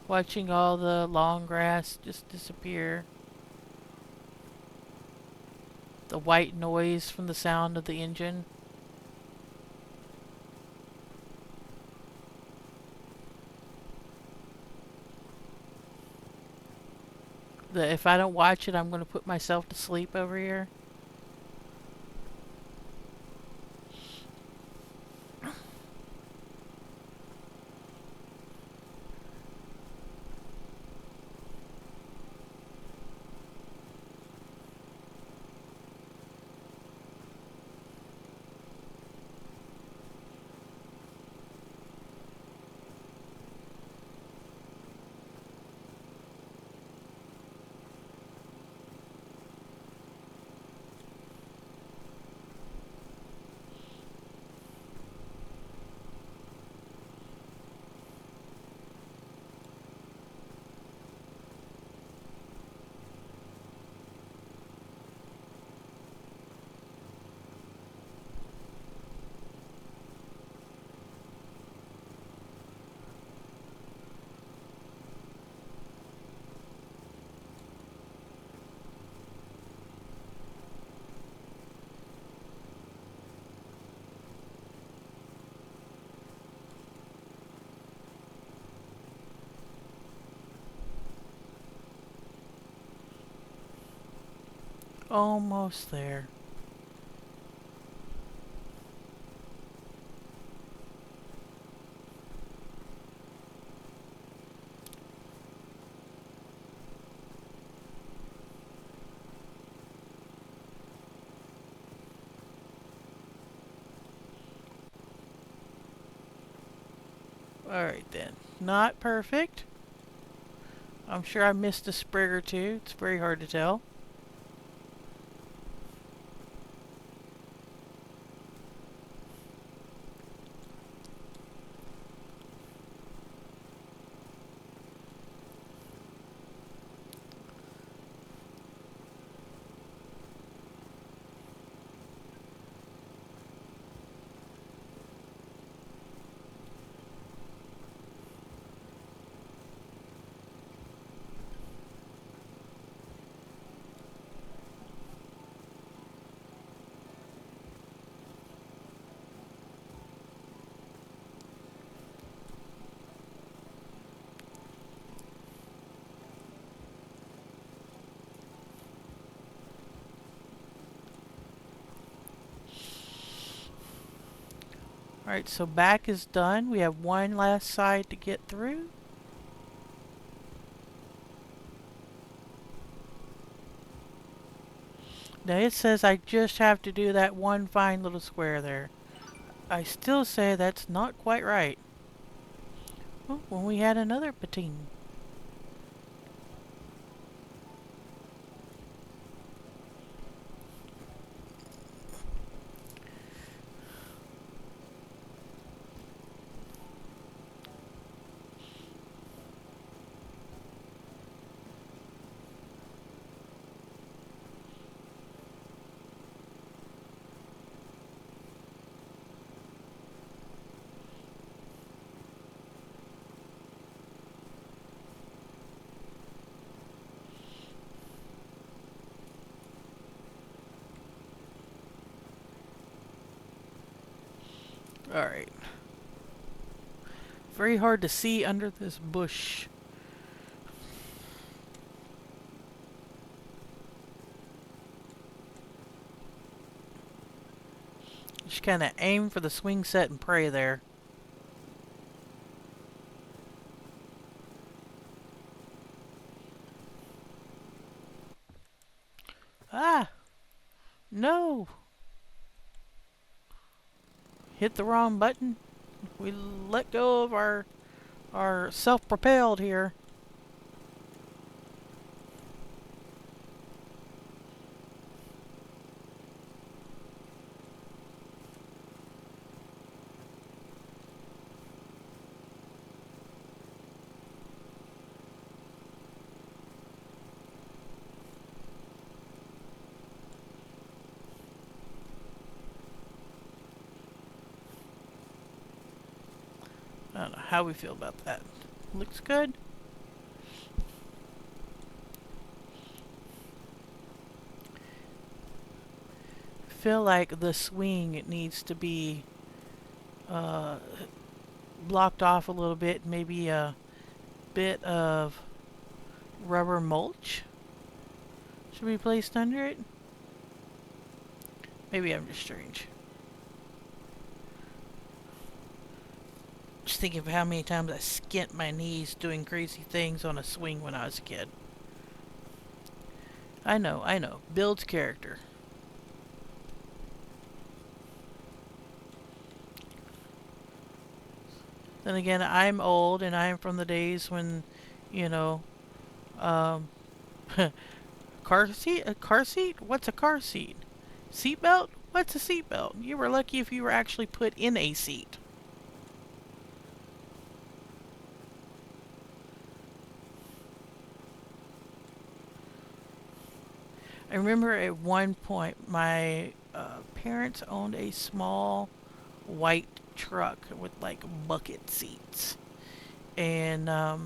Watching all the long grass just disappear. The white noise from the sound of the engine. That if I don't watch it, I'm going to put myself to sleep over here. Almost there. Alright then. Not perfect. I'm sure I missed a sprig or two. It's very hard to tell. Alright, so back is done. We have one last side to get through. Now it says I just have to do that one fine little square there. I still say that's not quite right. Oh, when we had another patine. Alright. Very hard to see under this bush. Just kind of aim for the swing set and pray there. Ah! No! Hit the wrong button. We let go of our self-propelled here. I don't know how we feel about that. Looks good. feel like the swing needs to be uh, blocked off a little bit. Maybe a bit of rubber mulch should be placed under it. Maybe I'm just strange. Just thinking of how many times I skint my knees doing crazy things on a swing when I was a kid. I know. Builds character. Then again, I'm old and I'm from the days when, you know, um, car seat? A car seat? What's a car seat? Seatbelt? What's a seatbelt? You were lucky if you were actually put in a seat. I remember at one point my parents owned a small white truck with like bucket seats. And I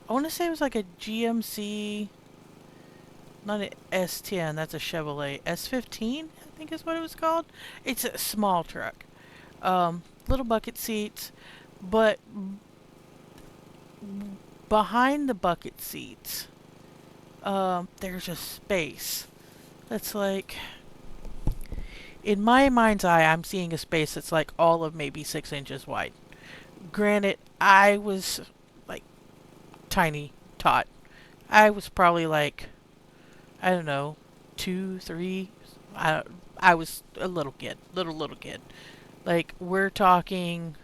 want to say it was like a GMC, not an S10, that's a Chevrolet. S15, I think is what it was called. It's a small truck. Little bucket seats, but behind the bucket seats, there's a space that's like, in my mind's eye, I'm seeing a space that's like all of maybe 6 inches wide. Granted, I was like tiny tot. I was probably like, I don't know, 2, 3. I was a little kid, little kid. Like we're talking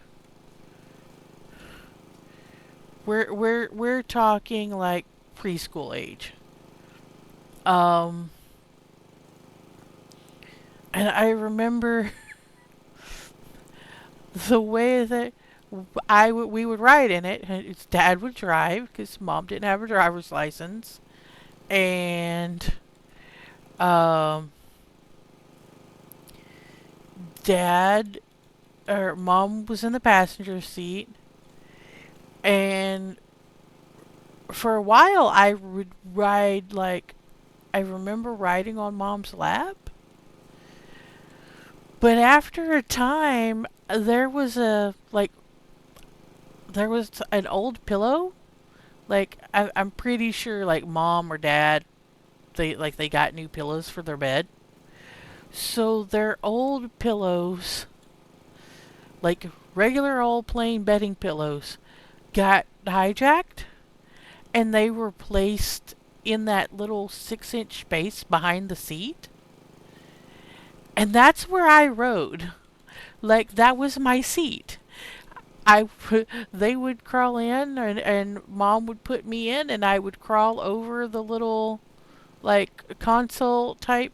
like preschool age. Um, and I remember the way that we would ride in it. His dad would drive because mom didn't have a driver's license, and um, dad or mom was in the passenger seat, and for a while I would ride like, I remember riding on mom's lap. But after a time, there was a like there was an old pillow. Like I'm pretty sure like mom or dad, they got new pillows for their bed. So their old pillows, like regular old plain bedding pillows, got hijacked, and they were placed in that little 6 inch space behind the seat. And that's where I rode. Like that was my seat. They would crawl in, and mom would put me in, and I would crawl over the little like console type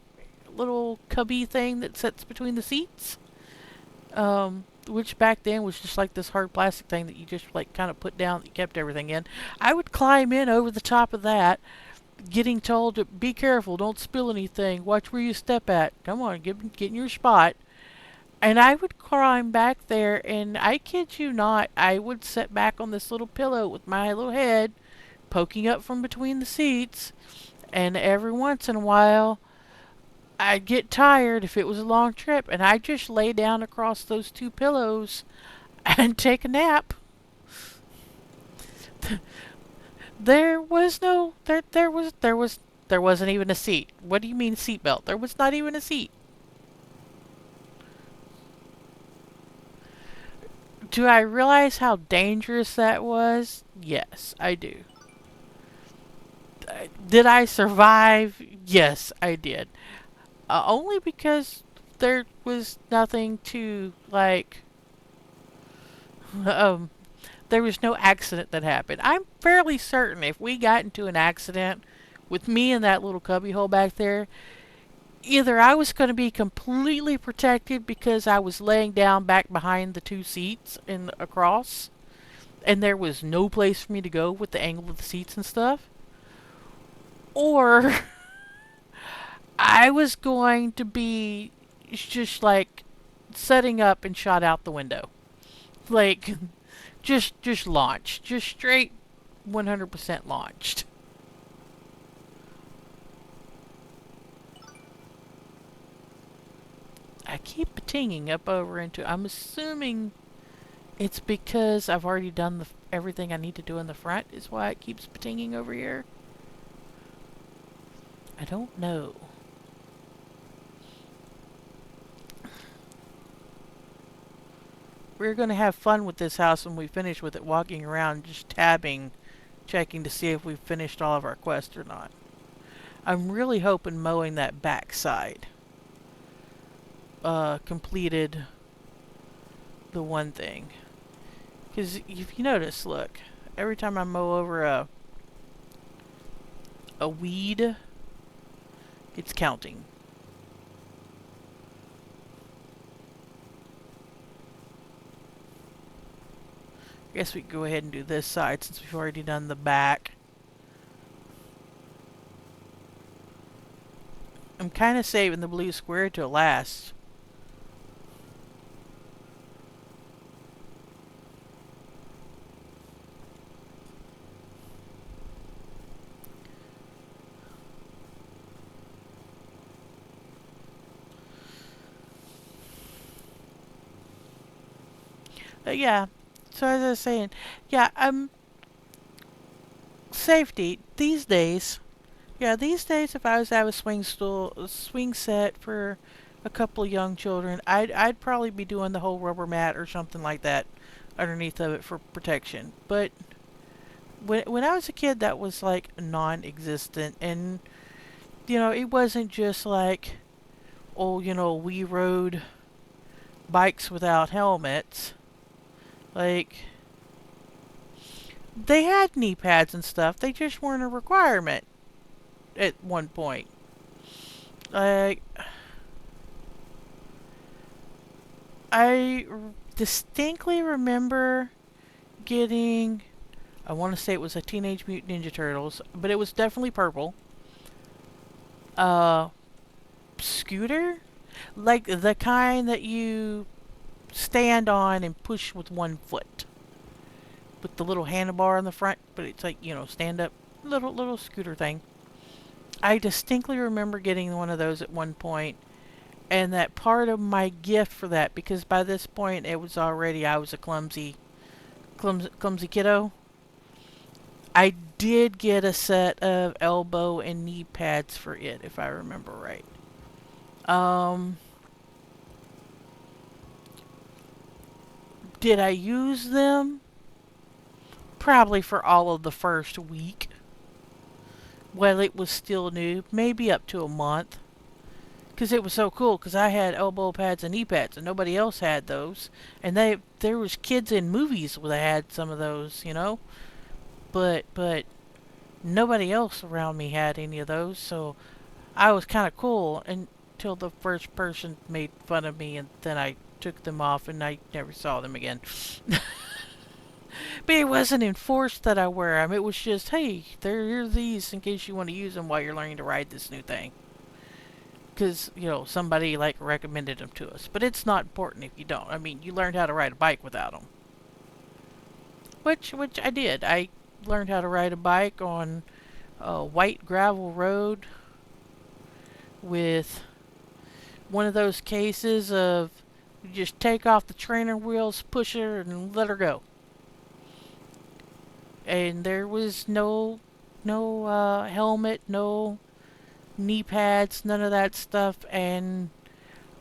little cubby thing that sits between the seats. Which back then was just like this hard plastic thing that you just like kind of put down that you kept everything in. I would climb in over the top of that, getting told to be careful, don't spill anything, watch where you step at. Come on, get in your spot. And I would climb back there, and I kid you not, I would sit back on this little pillow with my little head poking up from between the seats. And every once in a while, I'd get tired if it was a long trip, and I'd just lay down across those two pillows and take a nap. There was no there wasn't even a seat. What do you mean seatbelt? There was not even a seat. Do I realize how dangerous that was? Yes, I do. Did I survive? Yes, I did. Only because there was nothing to, like, um, there was no accident that happened. I'm fairly certain if we got into an accident with me in that little cubbyhole back there, either I was going to be completely protected because I was laying down back behind the two seats and across, and there was no place for me to go with the angle of the seats and stuff, or I was going to be just like setting up and shot out the window. Like just launched. Just straight 100% launched. I keep pinging up over into. I'm assuming it's because I've already done everything I need to do in the front is why it keeps pinging over here. I don't know. We're going to have fun with this house when we finish with it, walking around just tabbing, checking to see if we've finished all of our quests or not. I'm really hoping mowing that back side completed the one thing. Because if you notice, look, every time I mow over a weed, it's counting. I guess we can go ahead and do this side since we've already done the back. I'm kind of saving the blue square till last. But yeah, so as I was saying, yeah, safety these days. Yeah, these days, if I was to have a swing set for a couple of young children, I'd probably be doing the whole rubber mat or something like that underneath of it for protection. But when I was a kid, that was like non-existent, and it wasn't just like, oh, we rode bikes without helmets. Like, they had knee pads and stuff. They just weren't a requirement at one point. Like, I distinctly remember getting, I want to say it was a Teenage Mutant Ninja Turtles, but it was definitely purple. Scooter? Like the kind that you stand on and push with one foot. With the little handlebar on the front, but it's like, stand up little scooter thing. I distinctly remember getting one of those at one point, and that part of my gift for that, because by this point I was a clumsy kiddo. I did get a set of elbow and knee pads for it, if I remember right. Did I use them? Probably for all of the first week. While it was still new, maybe up to a month. Because it was so cool, because I had elbow pads and knee pads, and nobody else had those. And there was kids in movies that had some of those, But nobody else around me had any of those, so I was kind of cool until the first person made fun of me, and then I took them off, and I never saw them again. But it wasn't enforced that I wear them. It was just, hey, here's these in case you want to use them while you're learning to ride this new thing. Because, somebody like recommended them to us. But it's not important if you don't. I mean, you learned how to ride a bike without them. Which I did. I learned how to ride a bike on a white gravel road with one of those cases of you just take off the trainer wheels, push her, and let her go. And there was no helmet, no knee pads, none of that stuff, and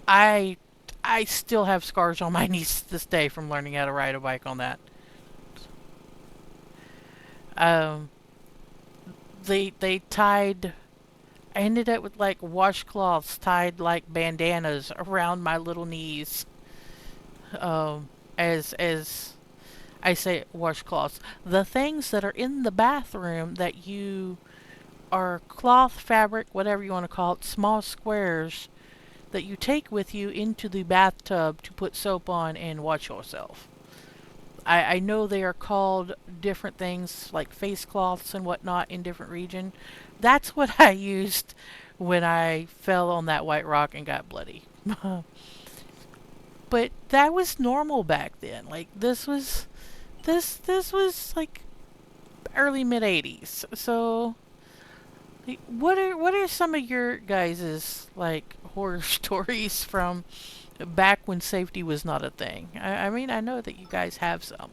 I still have scars on my knees to this day from learning how to ride a bike on that. Um, they tied. I ended up with like washcloths tied like bandanas around my little knees. As I say washcloths, the things that are in the bathroom that you are cloth, fabric, whatever you want to call it, small squares that you take with you into the bathtub to put soap on and wash yourself. I know they are called different things like face cloths and whatnot in different region. That's what I used when I fell on that white rock and got bloody. But that was normal back then. Like this was like early mid 80s. So what are some of your guys's like horror stories from Back when safety was not a thing. I mean, I know that you guys have some.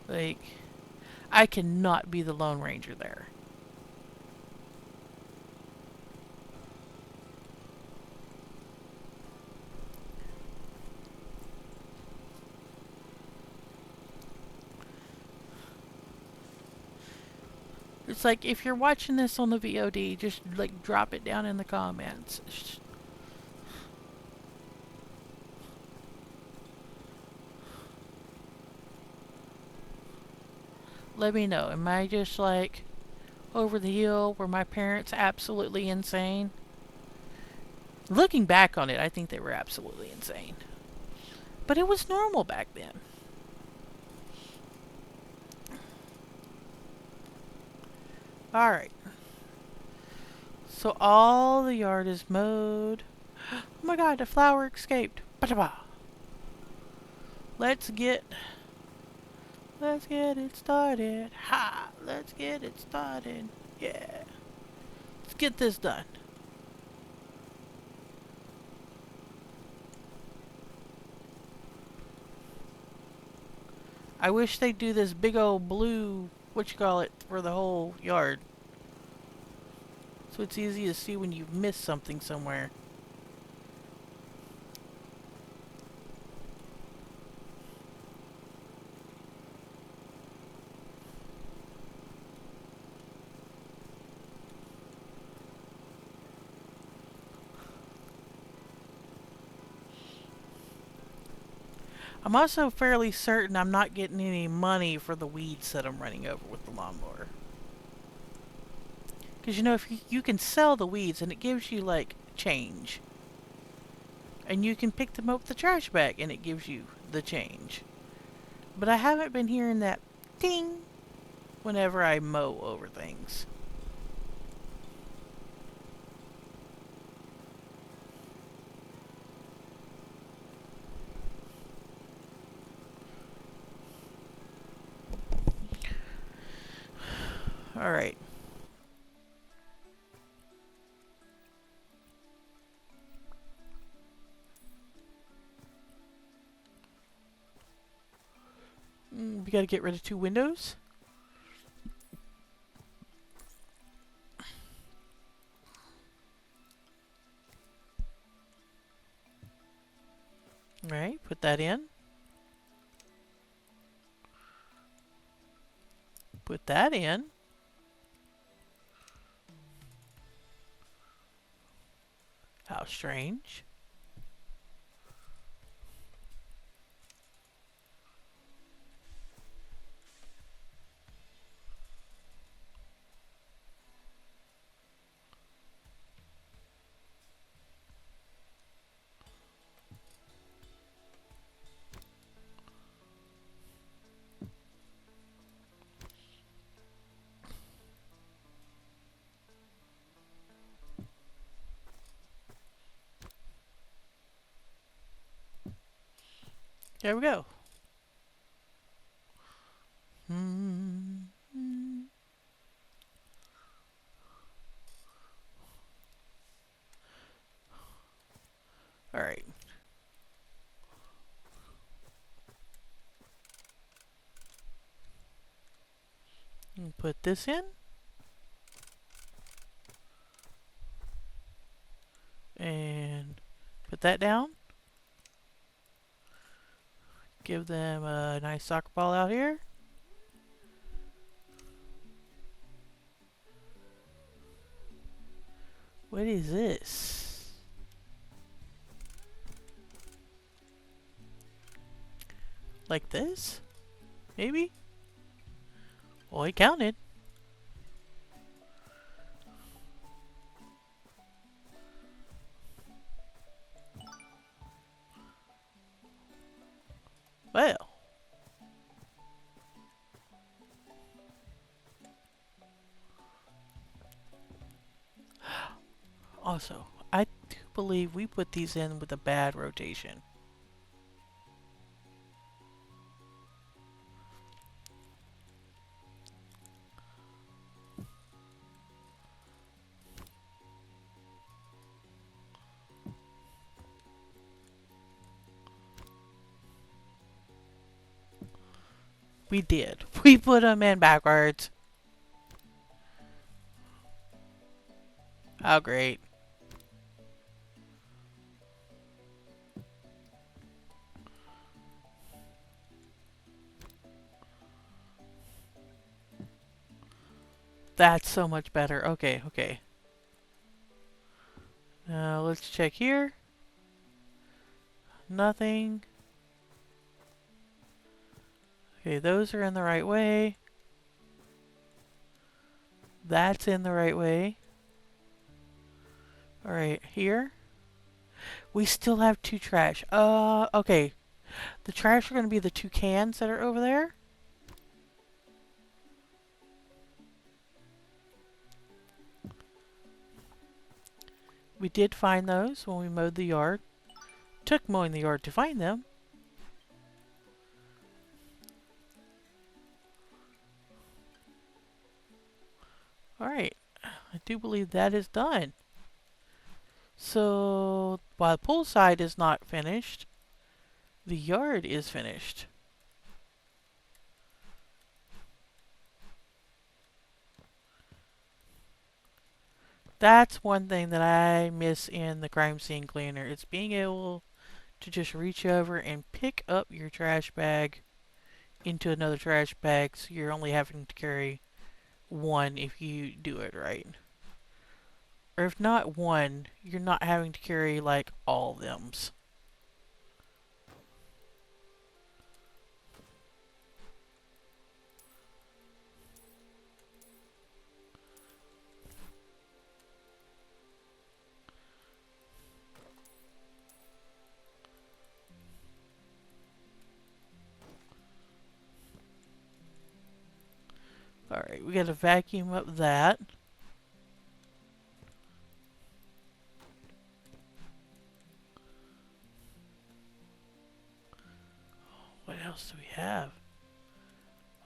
Like, I cannot be the Lone Ranger there. It's like, if you're watching this on the VOD, just like drop it down in the comments. Let me know. Am I just like over the hill? Were my parents absolutely insane? Looking back on it, I think they were absolutely insane. But it was normal back then. Alright. So all the yard is mowed. Oh my god, the flower escaped. Ba-da-ba. Let's get it started. Ha! Let's get it started. Yeah. Let's get this done. I wish they'd do this big old blue, what you call it, for the whole yard. So it's easy to see when you've missed something somewhere. I'm also fairly certain I'm not getting any money for the weeds that I'm running over with the lawnmower. Because, you know, if you can sell the weeds and it gives you, like, change. And you can pick them up with the trash bag and it gives you the change. But I haven't been hearing that ding whenever I mow over things. Alright. We gotta get rid of 2 windows. Alright, put that in. Put that in. How strange. There we go. Alright. Put this in. And put that down. Give them a nice soccer ball out here. What is this? Like this? Maybe? Well, he counted. Well. Also, I do believe we put these in with a bad rotation. We did. We put them in backwards. How great. That's so much better. Okay, okay. Now let's check here. Nothing. Okay, those are in the right way. That's in the right way. Alright, here. We still have 2 trash. Okay. The trash are going to be the 2 cans that are over there. We did find those when we mowed the yard. Took mowing the yard to find them. Alright. I do believe that is done. So, while the pool side is not finished, the yard is finished. That's one thing that I miss in the crime scene cleaner. It's being able to just reach over and pick up your trash bag into another trash bag, so you're only having to carry one if you do it right. Or if not one, you're not having to carry like all of them. Alright, we gotta vacuum up that. What else do we have?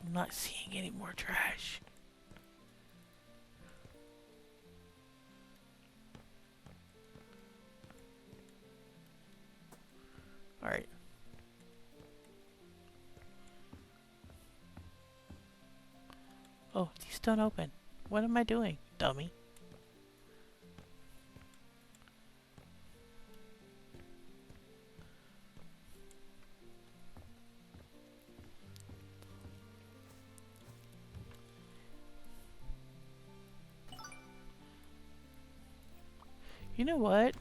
I'm not seeing any more trash. Alright. Oh, these don't open. What am I doing, dummy? You know what?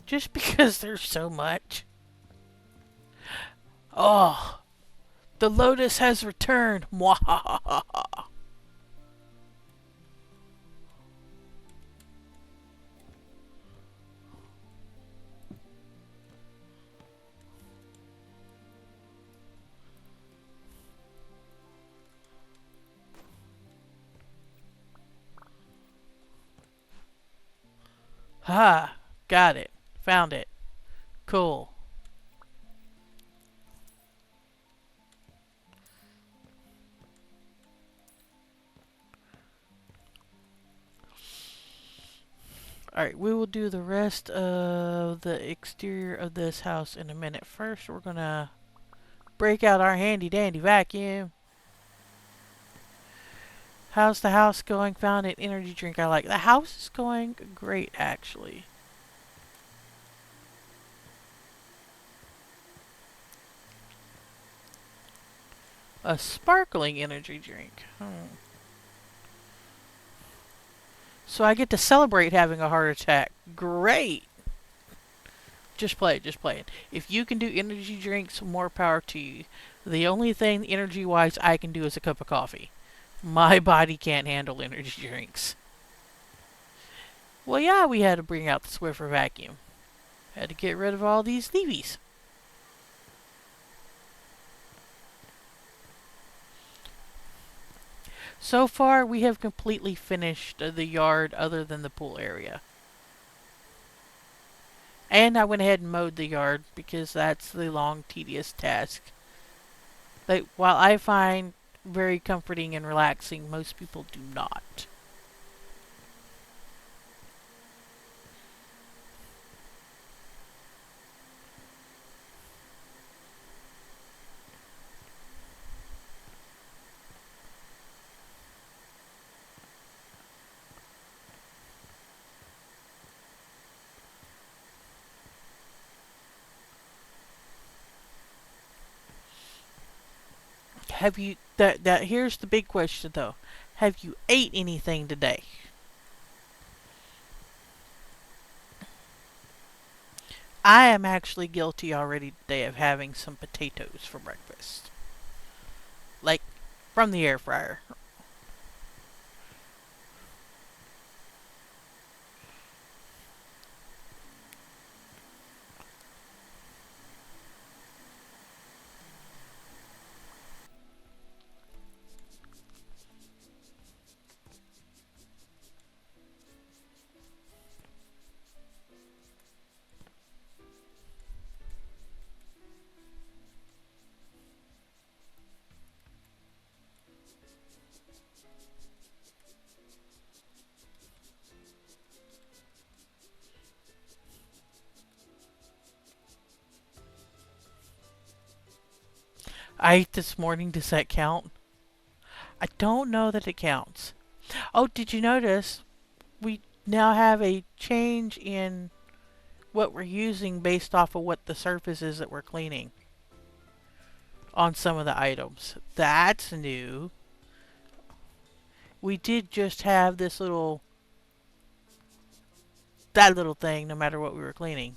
Just because there's so much. Oh, the Lotus has returned. Mwahaha. Ha! Got it. Found it. Cool. Alright, we will do the rest of the exterior of this house in a minute. First, we're gonna break out our handy dandy vacuum. How's the house going? Found an energy drink I like. The house is going great, actually. A sparkling energy drink. So I get to celebrate having a heart attack. Great! Just play it, just play it. If you can do energy drinks, more power to you. The only thing energy-wise I can do is a cup of coffee. My body can't handle energy drinks. Well, yeah, we had to bring out the Swiffer vacuum. Had to get rid of all these leavies. So far, we have completely finished the yard other than the pool area. And I went ahead and mowed the yard because that's the long, tedious task. That while I find very comforting and relaxing, most people do not. have you that here's the big question though. Have you ate anything today? I am actually guilty already today of having some potatoes for breakfast. Like from the air fryer. I ate this morning. Does that count? I don't know that it counts. Oh, did you notice we now have a change in what we're using based off of what the surface is that we're cleaning on some of the items? That's new. We did just have this that little thing no matter what we were cleaning.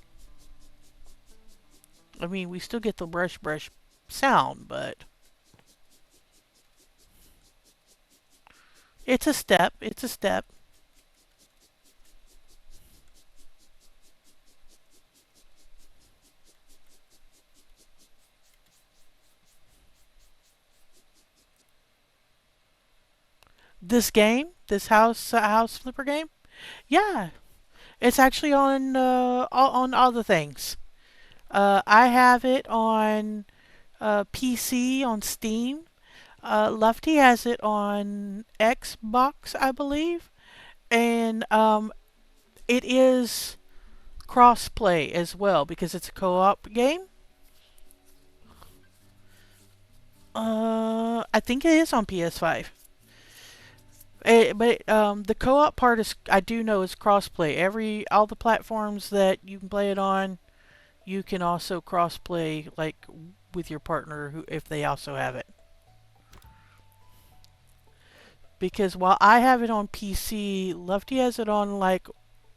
I mean, we still get the brush sound, but it's a step. It's a step. This game, this house flipper game, yeah, it's actually on on other things. I have it on PC on Steam. Lefty has it on Xbox, I believe, and it is cross-play as well because it's a co-op game. I think it is on PS5. But the co-op part is I do know is cross-play. All the platforms that you can play it on, you can also cross-play like with your partner who if they also have it. Because while I have it on PC, Lefty has it on like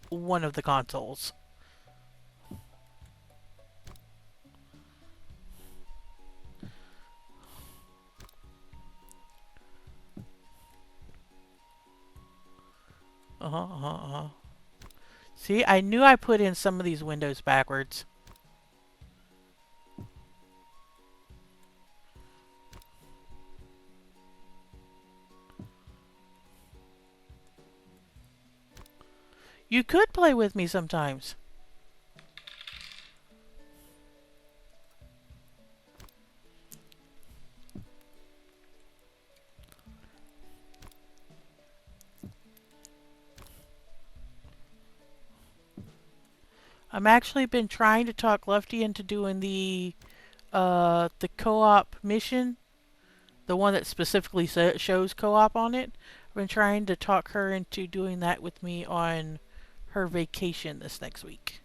one of the consoles. Uh huh. Uh huh. Uh-huh. See, I knew I put in some of these windows backwards. You could play with me sometimes. I'm actually been trying to talk Lefty into doing the co-op mission, the one that specifically shows co-op on it. I've been trying to talk her into doing that with me on her vacation this next week.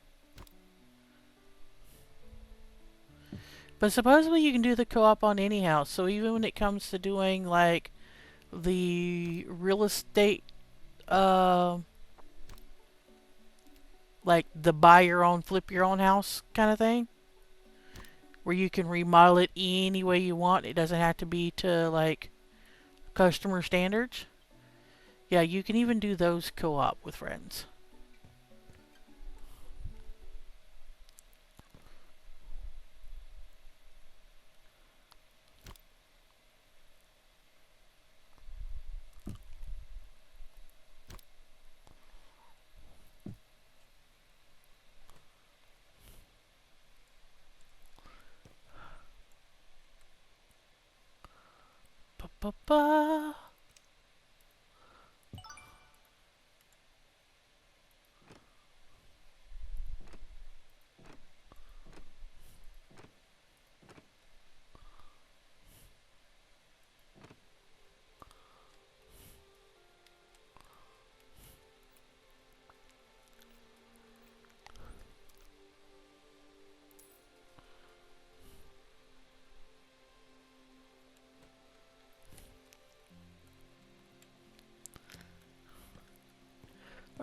But supposedly you can do the co-op on any house. So even when it comes to doing like the real estate, uh, like the buy your own, flip your own house kind of thing, where you can remodel it any way you want. It doesn't have to be to like customer standards. Yeah, you can even do those co-op with friends. Ba ba ba.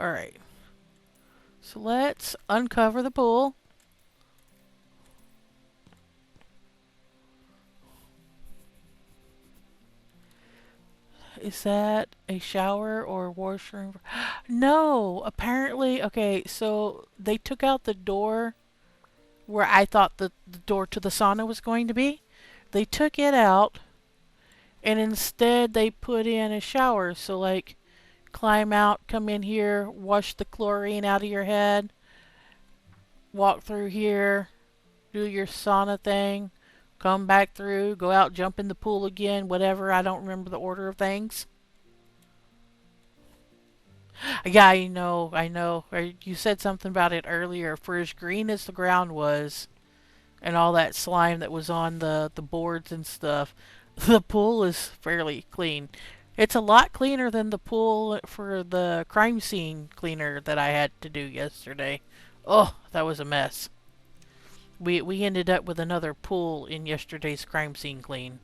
Alright. So let's uncover the pool. Is that a shower or washroom? No, apparently, okay, so they took out the door where I thought the door to the sauna was going to be. They took it out and instead they put in a shower. So, like, climb out, come in here, wash the chlorine out of your head, walk through here, do your sauna thing, come back through, go out, jump in the pool again, whatever. I don't remember the order of things. Yeah, I know. You said something about it earlier. For as green as the ground was, and all that slime that was on the boards and stuff, the pool is fairly clean. It's a lot cleaner than the pool for the crime scene cleaner that I had to do yesterday. Oh, that was a mess. We ended up with another pool in yesterday's crime scene clean.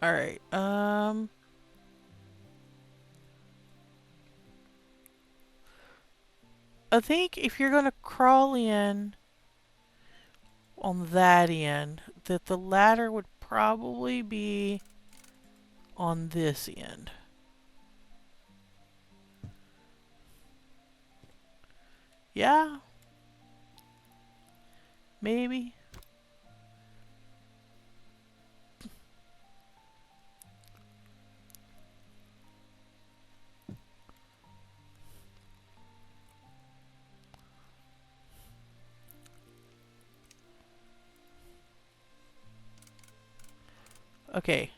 All right. I think if you're gonna crawl in on that end, that the ladder would probably be on this end. Yeah, maybe. Okay.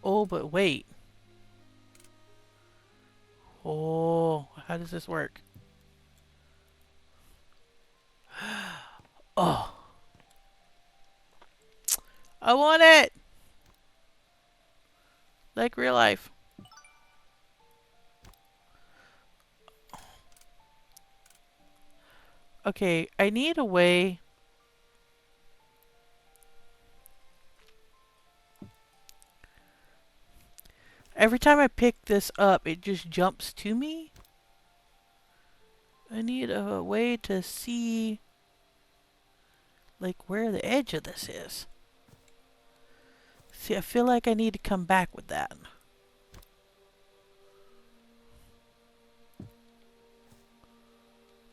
Oh, but wait. Oh, how does this work? Oh, I want it! Like real life. Okay, I need a way. Every time I pick this up, it just jumps to me. I need a way to see, like, where the edge of this is. See, I feel like I need to come back with that.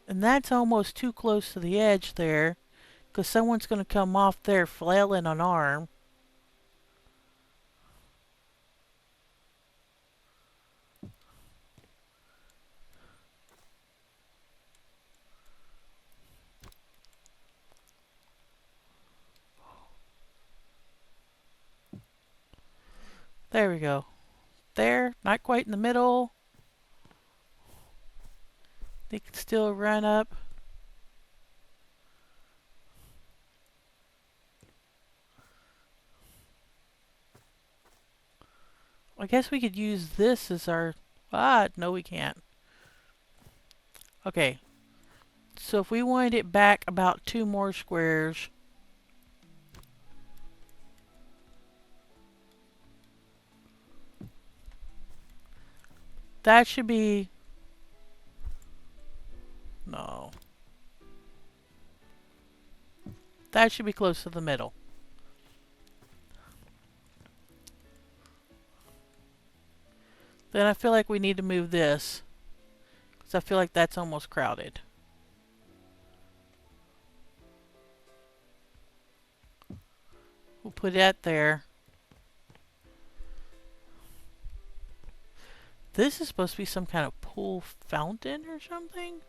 And that's almost too close to the edge there, because someone's going to come off there flailing an arm. There we go. There, not quite in the middle. They can still run up. I guess we could use this as our... Ah, no we can't. Okay. So if we wind it back about 2 more squares... That should be... No. That should be close to the middle. Then I feel like we need to move this, because I feel like that's almost crowded. We'll put that there. This is supposed to be some kind of pool fountain or something?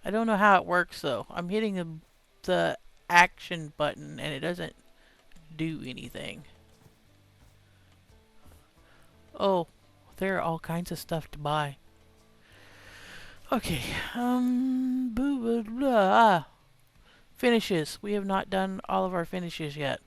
I don't know how it works though. I'm hitting the action button and it doesn't do anything. Oh, there are all kinds of stuff to buy. Okay, blah, blah, blah. Finishes. We have not done all of our finishes yet.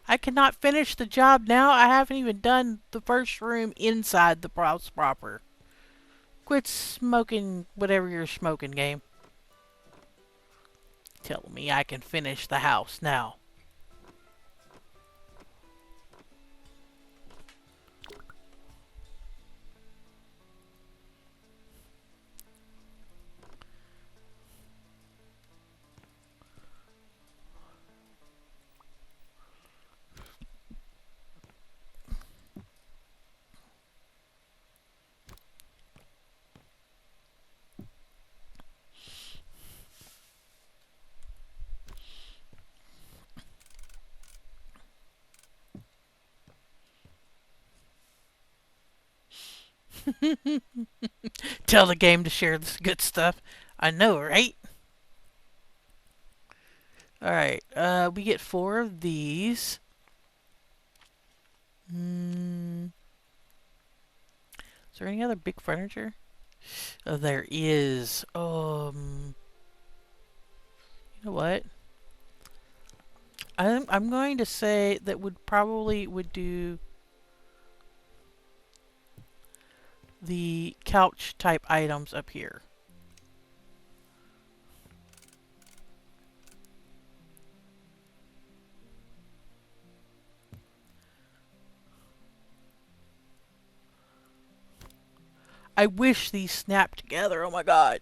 I cannot finish the job now. I haven't even done the first room inside the house proper. Quit smoking whatever you're smoking, game. Tell me I can finish the house now. Tell the game to share this good stuff. I know, right? Alright, we get 4 of these. Is there any other big furniture? Oh, there is. You know what? I'm going to say that would do the couch type items up here. I wish these snapped together. Oh my god.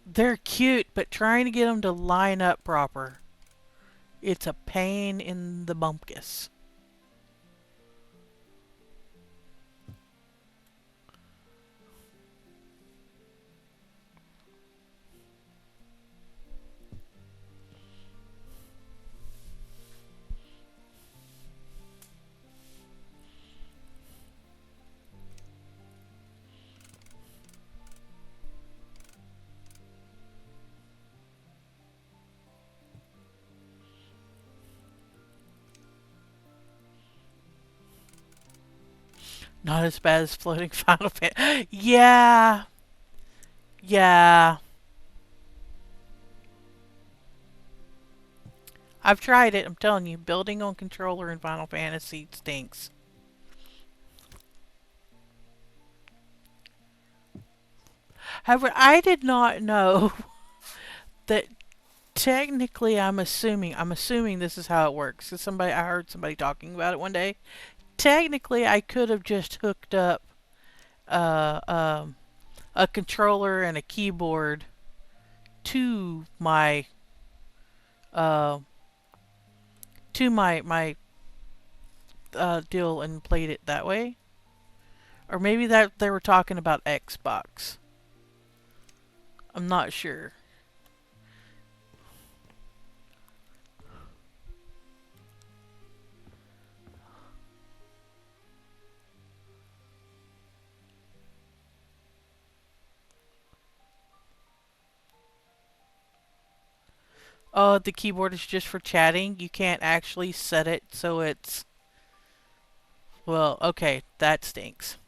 They're cute, but trying to get them to line up proper, it's a pain in the bumpkus. Not as bad as floating Final Fantasy. Yeah. Yeah. I've tried it. I'm telling you, building on controller in Final Fantasy stinks. However, I did not know that technically I'm assuming this is how it works. 'Cause I heard somebody talking about it one day. Technically, I could have just hooked up uh, um, a controller and a keyboard to my uh, deal and played it that way. Or maybe that they were talking about Xbox. I'm not sure. Oh, the keyboard is just for chatting. You can't actually set it so it's... Well, okay, that stinks.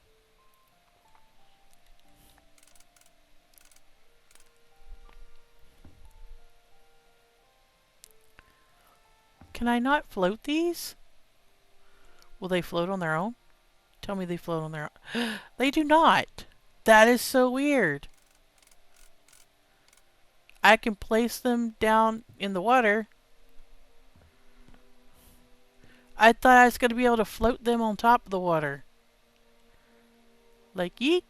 Can I not float these? Will they float on their own? Tell me they float on their own. They do not. That is so weird. I can place them down in the water. I thought I was going to be able to float them on top of the water. Like, yeet.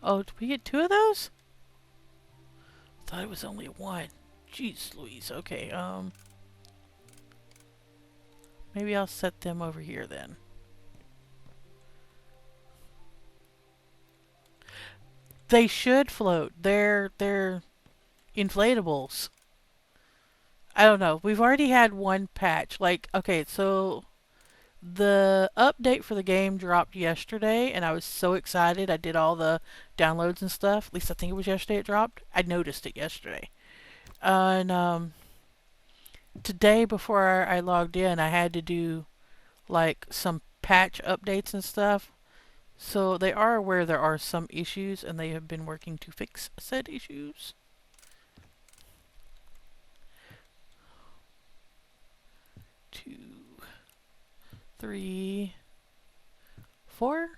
Oh, did we get 2 of those? Thought it was only 1. Jeez Louise. Okay, maybe I'll set them over here then. They should float. They're inflatables. I don't know. We've already had one patch. Like, okay, so the update for the game dropped yesterday, and I was so excited. I did all the downloads and stuff. At least I think it was yesterday it dropped. I noticed it yesterday. And today, before I logged in, I had to do like some patch updates and stuff. So they are aware there are some issues, and they have been working to fix said issues. 2, 3, 4.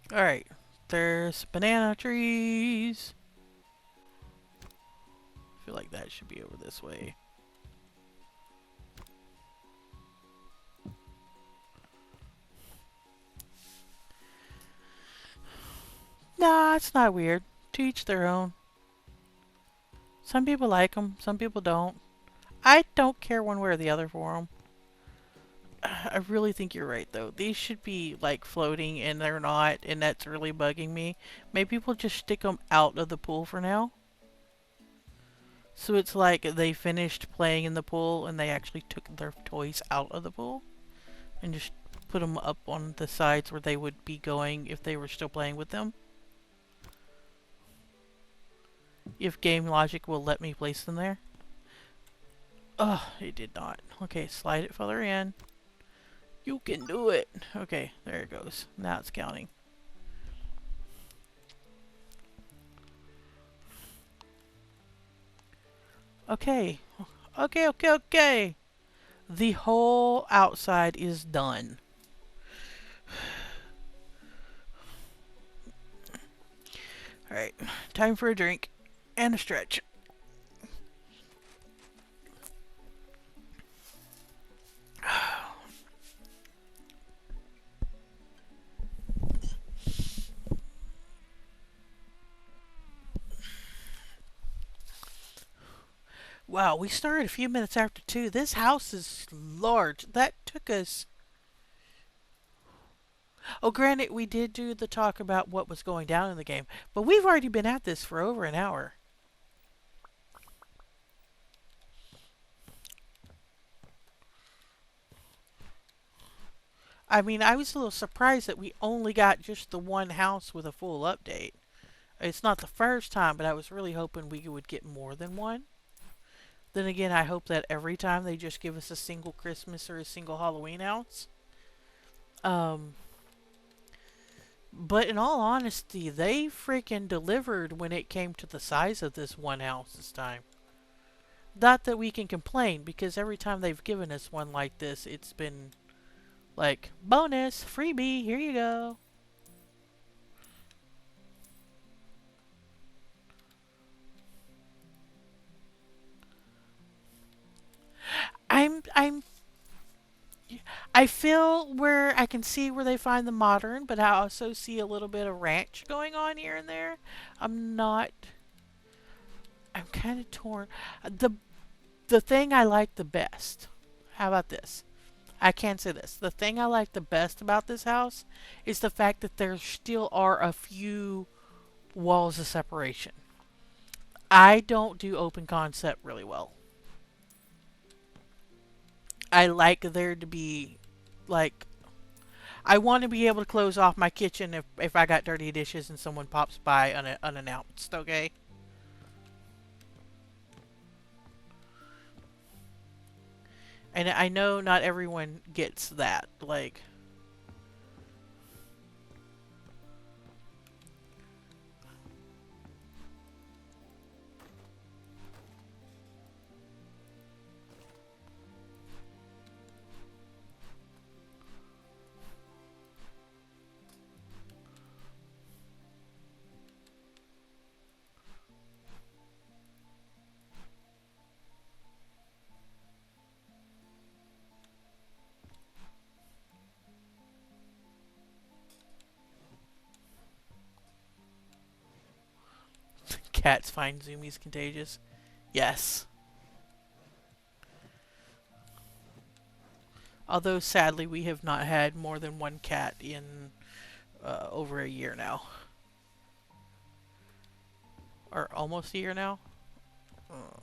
Alright, there's banana trees. I feel like that should be over this way. Nah, it's not weird. To each their own. Some people like them, some people don't. I don't care one way or the other for them. I really think you're right, though. These should be, like, floating, and they're not, and that's really bugging me. Maybe people just stick them out of the pool for now. So it's like they finished playing in the pool, and they actually took their toys out of the pool. And just put them up on the sides where they would be going if they were still playing with them. If game logic will let me place them there. Ugh, it did not. Okay, slide it further in. You can do it. Okay, there it goes. Now it's counting. Okay. Okay. The whole outside is done. Alright, time for a drink and a stretch. Wow, we started a few minutes after 2. This house is large. That took us... Oh, granted, we did do the talk about what was going down in the game, but we've already been at this for over an hour. I mean, I was a little surprised that we only got just the one house with a full update. It's not the first time, but I was really hoping we would get more than one. Then again, I hope that every time they just give us a single Christmas or a single Halloween house. But in all honesty, they freaking delivered when it came to the size of this one house this time. Not that we can complain, because every time they've given us one like this, it's been like, bonus, freebie, here you go. I'm I feel where I can see where they find the modern, but I also see a little bit of ranch going on here and there. I'm not. I'm kind of torn. The thing I like the best. How about this? I can say this. The thing I like the best about this house is the fact that there still are a few walls of separation. I don't do open concept really well. I like there to be like I want to be able to close off my kitchen if I got dirty dishes and someone pops by unannounced, okay? And I know not everyone gets that. Like, cats find zoomies contagious. Yes. Although sadly we have not had more than one cat in over a year now. Or almost a year now. Uh,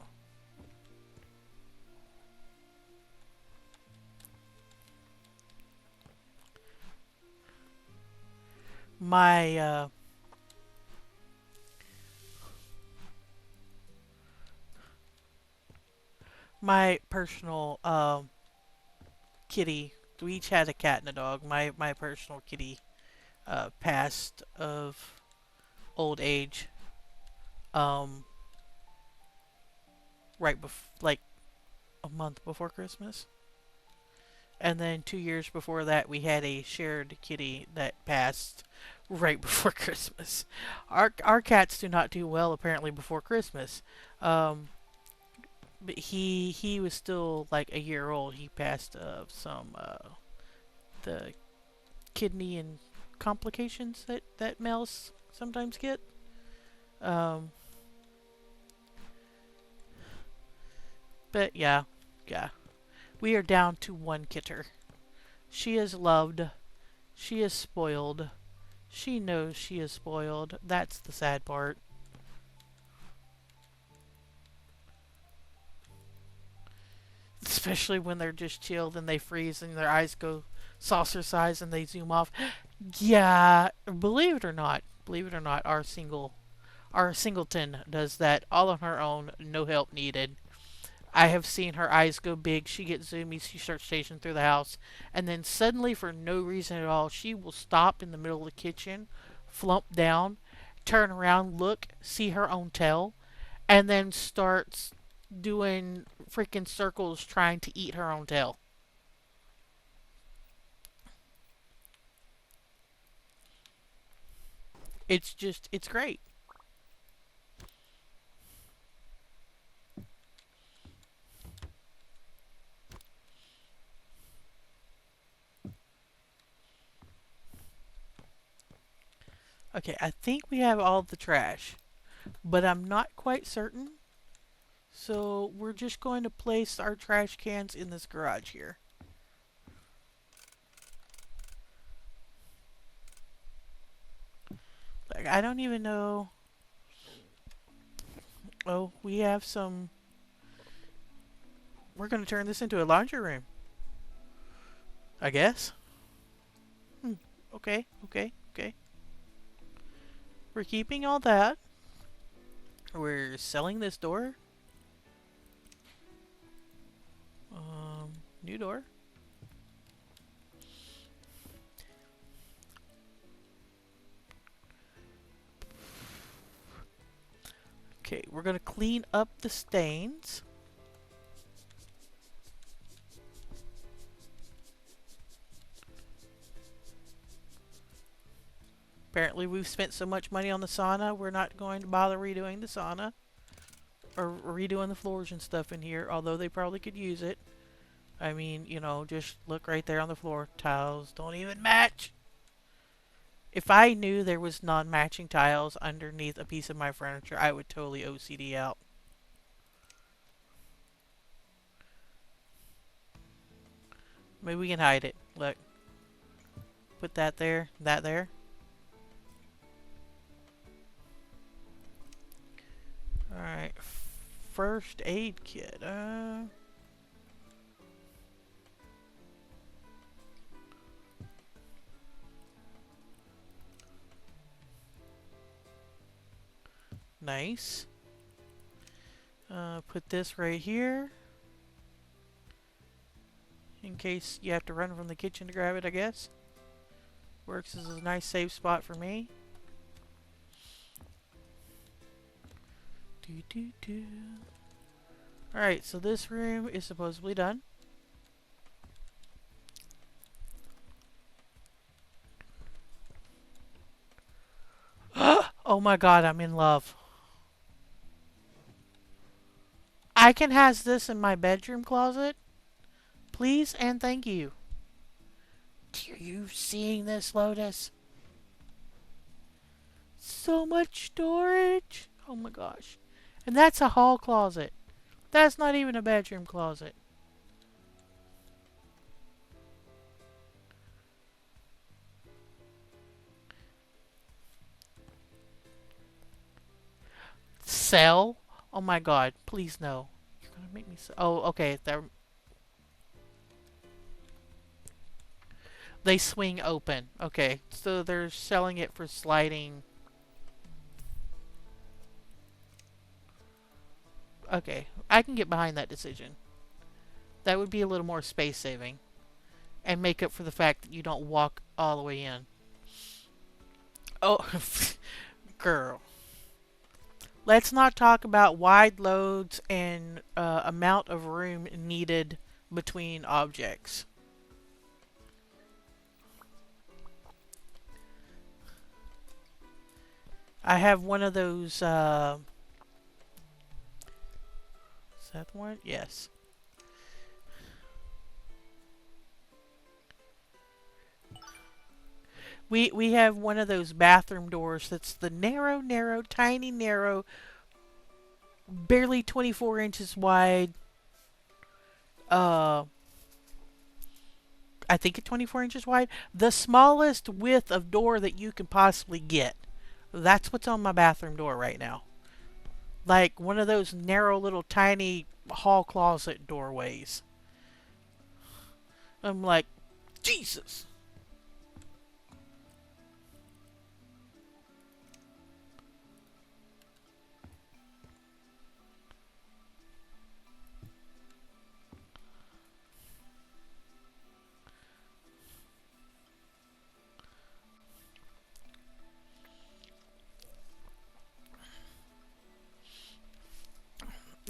my my personal kitty. We each had a cat and a dog. My personal kitty passed of old age. Um, right like a month before Christmas. And then 2 years before that, we had a shared kitty that passed right before Christmas. Our cats do not do well apparently before Christmas. Um, but he was still like a year old. He passed of some the kidney and complications that males sometimes get. Um, but yeah, we are down to one kitter. She is loved. She is spoiled. She knows she is spoiled. That's the sad part. Especially when they're just chilled and they freeze and their eyes go saucer size and they zoom off. Yeah, believe it or not, our singleton does that all on her own, no help needed. I have seen her eyes go big. She gets zoomy. She starts chasing through the house. And then suddenly, for no reason at all, she will stop in the middle of the kitchen, flump down, turn around, look, see her own tail, and then starts doing freaking circles trying to eat her own tail. It's great. Okay, I think we have all the trash, but I'm not quite certain. So we're just going to place our trash cans in this garage here. Like, I don't even know. Oh, we have some. We're going to turn this into a laundry room, I guess. Hmm. Okay, okay, okay. We're keeping all that. We're selling this door. New door. Okay, we're going to clean up the stains. Apparently we've spent so much money on the sauna, we're not going to bother redoing the sauna. Or redoing the floors and stuff in here, although they probably could use it. I mean, just look right there on the floor. Tiles don't even match. If I knew there was non-matching tiles underneath a piece of my furniture, I would totally OCD out. Maybe we can hide it. Look. Put that there. That there. Alright. First aid kit. Nice. Put this right here. In case you have to run from the kitchen to grab it, I guess. Works as a nice safe spot for me. Alright, so this room is supposedly done. Oh my god, I'm in love. I can have this in my bedroom closet. Please and thank you. Are you seeing this, Lotus? So much storage. Oh my gosh. And that's a hall closet. That's not even a bedroom closet. Sell? Oh my god. Please no. You're gonna make me sell. Oh, okay. They swing open. Okay. So they're selling it for sliding. Okay. I can get behind that decision. That would be a little more space saving. And make up for the fact that you don't walk all the way in. Oh, girl. Let's not talk about wide loads and amount of room needed between objects. I have one of those. Is that the one? Yes. We have one of those bathroom doors that's the narrow, tiny, narrow, barely 24 inches wide. Uh, I think it's 24 inches wide. The smallest width of door that you can possibly get. That's what's on my bathroom door right now. Like one of those narrow little tiny hall closet doorways. I'm like, Jesus.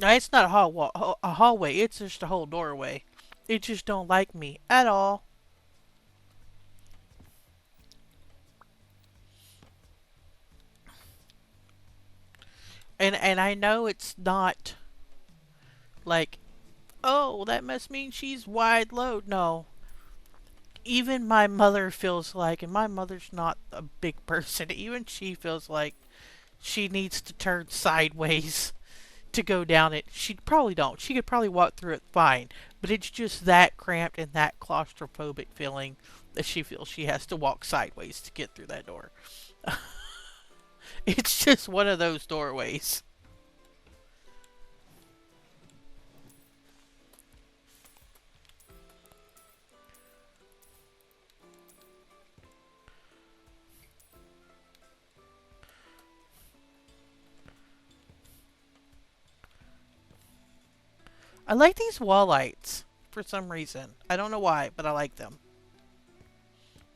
No, it's not a hallway. It's just a whole doorway. It just don't like me at all. And I know it's not like, oh, that must mean she's wide load. No. Even my mother feels like, and my mother's not a big person, even she feels like she needs to turn sideways to go down it. She probably don't. She could probably walk through it fine, but it's just that cramped and that claustrophobic feeling that she feels she has to walk sideways to get through that door. It's just one of those doorways. I like these wall lights for some reason. I don't know why, but I like them.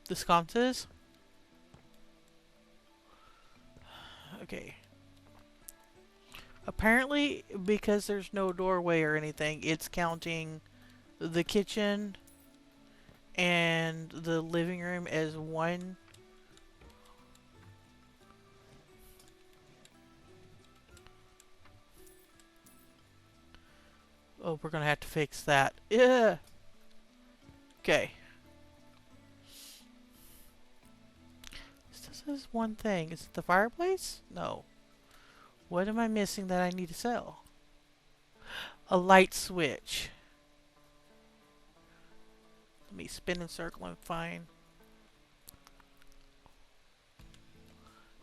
The sconces. Okay. Apparently, because there's no doorway or anything, it's counting the kitchen and the living room as one. Oh, we're gonna have to fix that. Yeah. Okay. This is one thing. Is it the fireplace? No. What am I missing that I need to sell? A light switch. Let me spin and circle and find.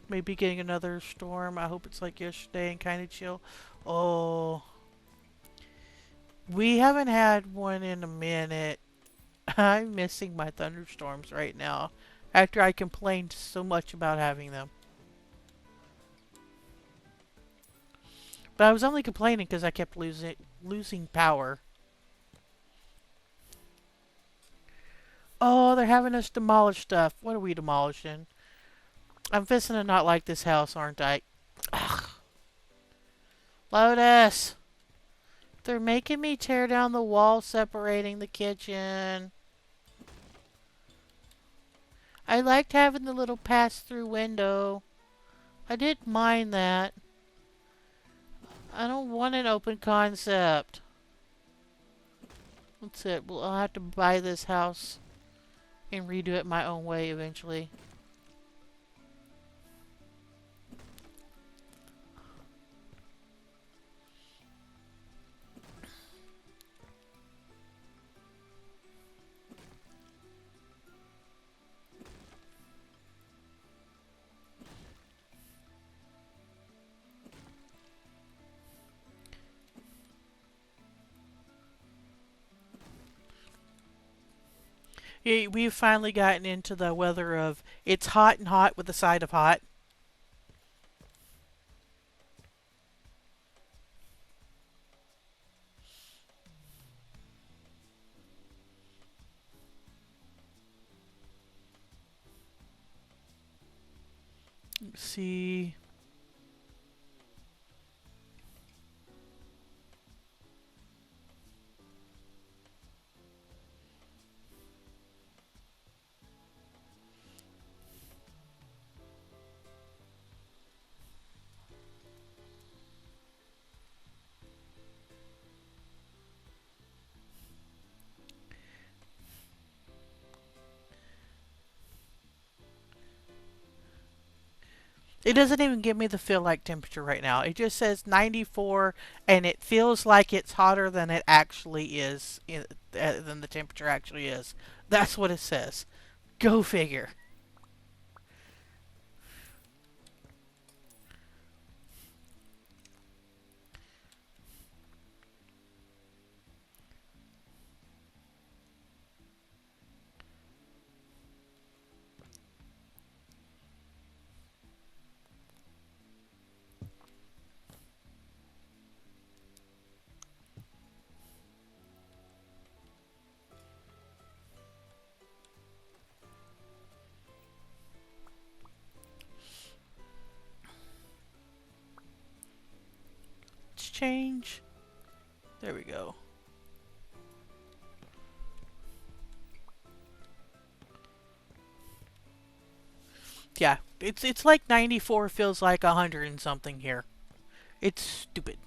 Maybe getting another storm. I hope it's like yesterday and kind of chill. Oh. We haven't had one in a minute. I'm missing my thunderstorms right now. After I complained so much about having them. But I was only complaining because I kept losing power. Oh, they're having us demolish stuff. What are we demolishing? I'm fixing to not like this house, aren't I? Ugh. Lotus! They're making me tear down the wall separating the kitchen. I liked having the little pass-through window. I didn't mind that. I don't want an open concept. That's it. Well, I'll have to buy this house and redo it my own way eventually. We've finally gotten into the weather of it's hot and hot with the side of hot. Let's see. It doesn't even give me the feel like temperature right now. It just says 94 and it feels like it's hotter than it actually is, than the temperature actually is. That's what it says. Go figure. Let's change. There we go. Yeah, it's like 94 feels like 100 and something here. It's stupid.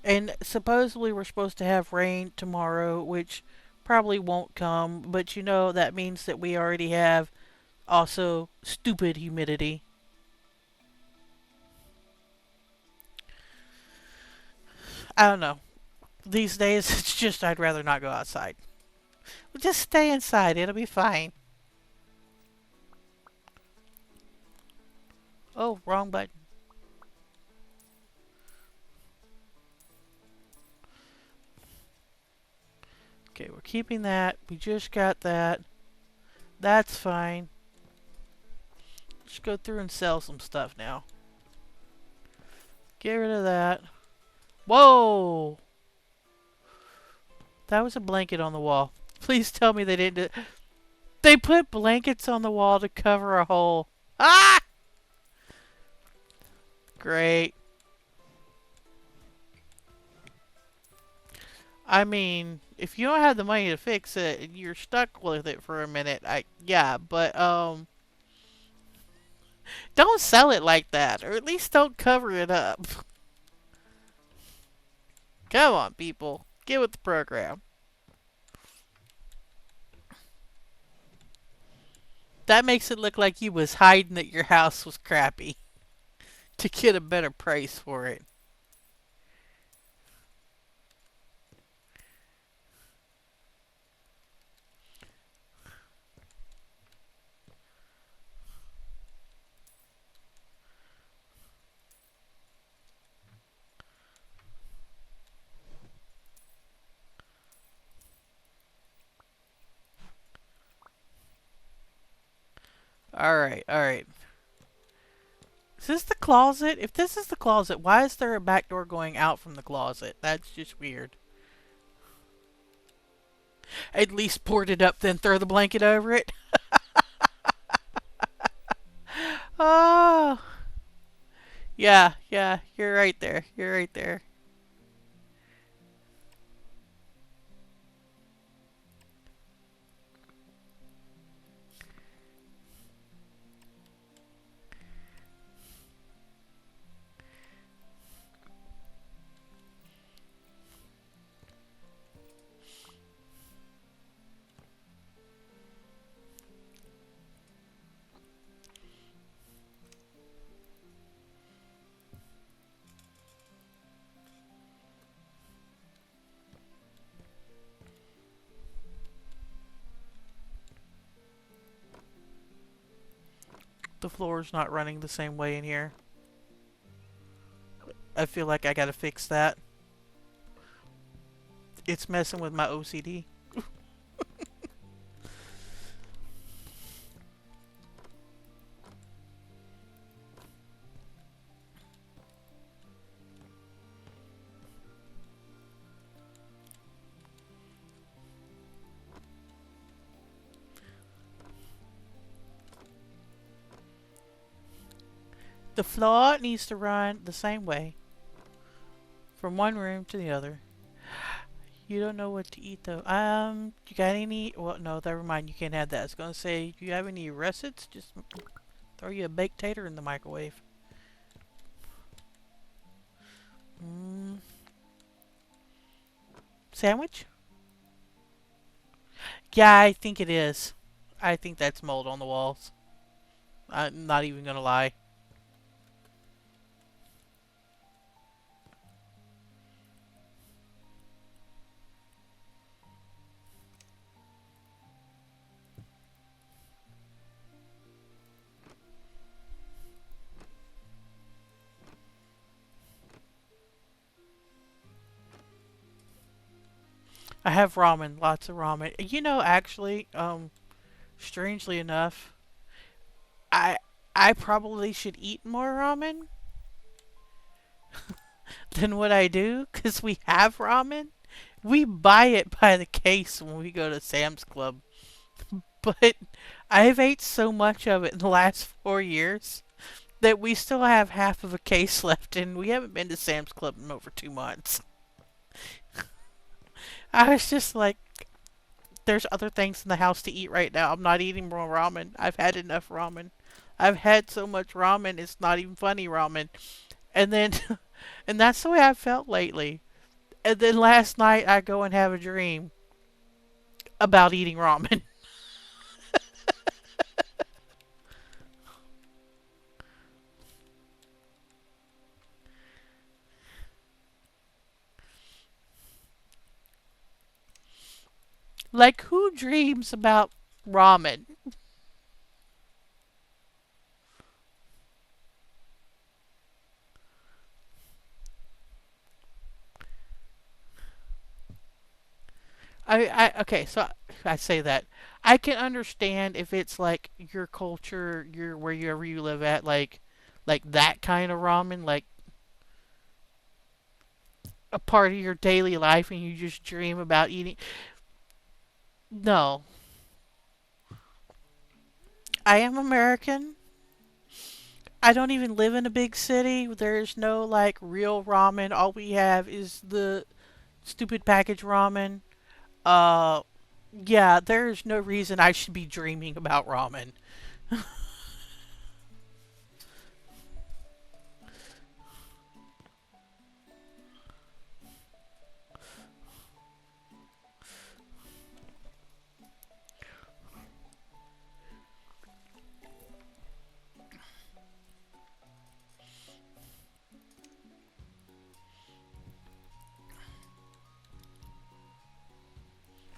And supposedly we're supposed to have rain tomorrow, which probably won't come, but you know that means that we already have also stupid humidity. I don't know. These days it's just I'd rather not go outside. Just stay inside, it'll be fine. Oh, wrong button. Okay, we're keeping that. We just got that. That's fine. Let's go through and sell some stuff now. Get rid of that. Whoa! That was a blanket on the wall. Please tell me they didn't. They put blankets on the wall to cover a hole. Ah! Great. I mean, if you don't have the money to fix it, and you're stuck with it for a minute. Yeah, but don't sell it like that, or at least don't cover it up. Come on, people, get with the program. That makes it look like you was hiding that your house was crappy to get a better price for it. All right, all right. Is this the closet? If this is the closet, why is there a back door going out from the closet? That's just weird. At least board it up, then throw the blanket over it. Oh, yeah, yeah, you're right there. You're right there. The floor's not running the same way in here. I feel like I gotta fix that. It's messing with my OCD. The floor needs to run the same way from one room to the other. You don't know what to eat though. You got any? Well, no, never mind. You can't have that. I was gonna say, do you have any russets? Just throw you a baked tater in the microwave. Mm. Sandwich? Yeah, I think it is. I think that's mold on the walls. I'm not even gonna lie. I have ramen, lots of ramen. You know, actually, strangely enough, I I probably should eat more ramen than what I do because we have ramen. We buy it by the case when we go to Sam's Club. But I've ate so much of it in the last 4 years that we still have half of a case left, and we haven't been to Sam's Club in over 2 months. I was just like, there's other things in the house to eat right now. I'm not eating more ramen. I've had enough ramen. I've had so much ramen, it's not even funny ramen. And then, and that's the way I've felt lately. And then last night, I go and have a dream about eating ramen. Like, who dreams about ramen? Okay, so I say that. I can understand if it's like your culture, your wherever you live at, like that kind of ramen, like a part of your daily life, and you just dream about eating. No, I am American. I don't even live in a big city. There's no like real ramen. All we have is the stupid packaged ramen. Uh, yeah, there's no reason I should be dreaming about ramen.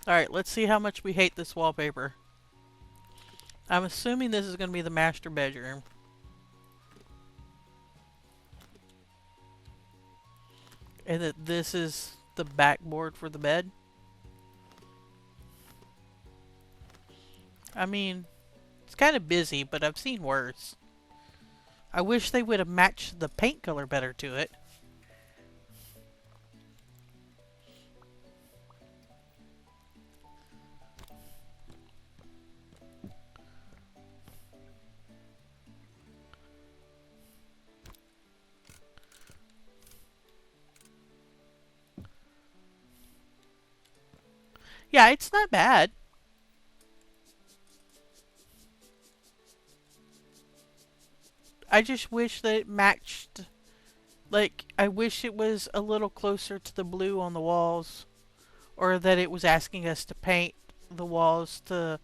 Alright, let's see how much we hate this wallpaper. I'm assuming this is going to be the master bedroom. And that this is the backboard for the bed. I mean, it's kind of busy, but I've seen worse. I wish they would have matched the paint color better to it. Yeah, it's not bad. I just wish that it matched. Like, I wish it was a little closer to the blue on the walls. Or that it was asking us to paint the walls to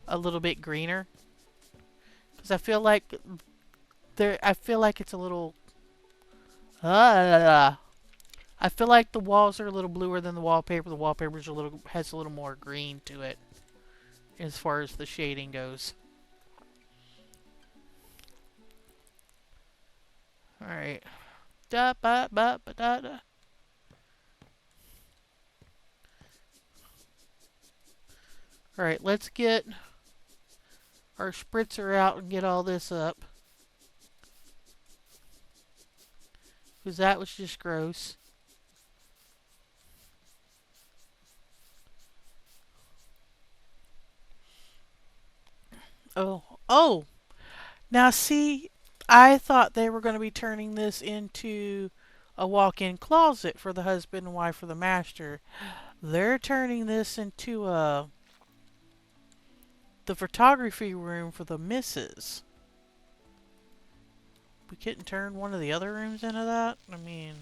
a little bit greener. Because I feel like it's a little. I feel like the walls are a little bluer than the wallpaper. The wallpaper's has a little more green to it as far as the shading goes. Alright. Da ba ba ba da da. Alright, let's get our spritzer out and get all this up. Because that was just gross. Oh, oh! Now see, I thought they were going to be turning this into a walk-in closet for the husband and wife for the master. They're turning this into the photography room for the missus. We couldn't turn one of the other rooms into that? I mean...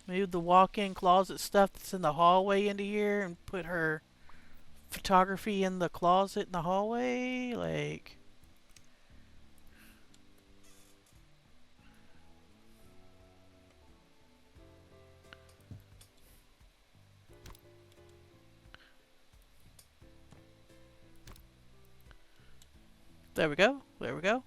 Move the walk-in closet stuff that's in the hallway into here and put her photography in the closet in the hallway? Like... There we go. There we go.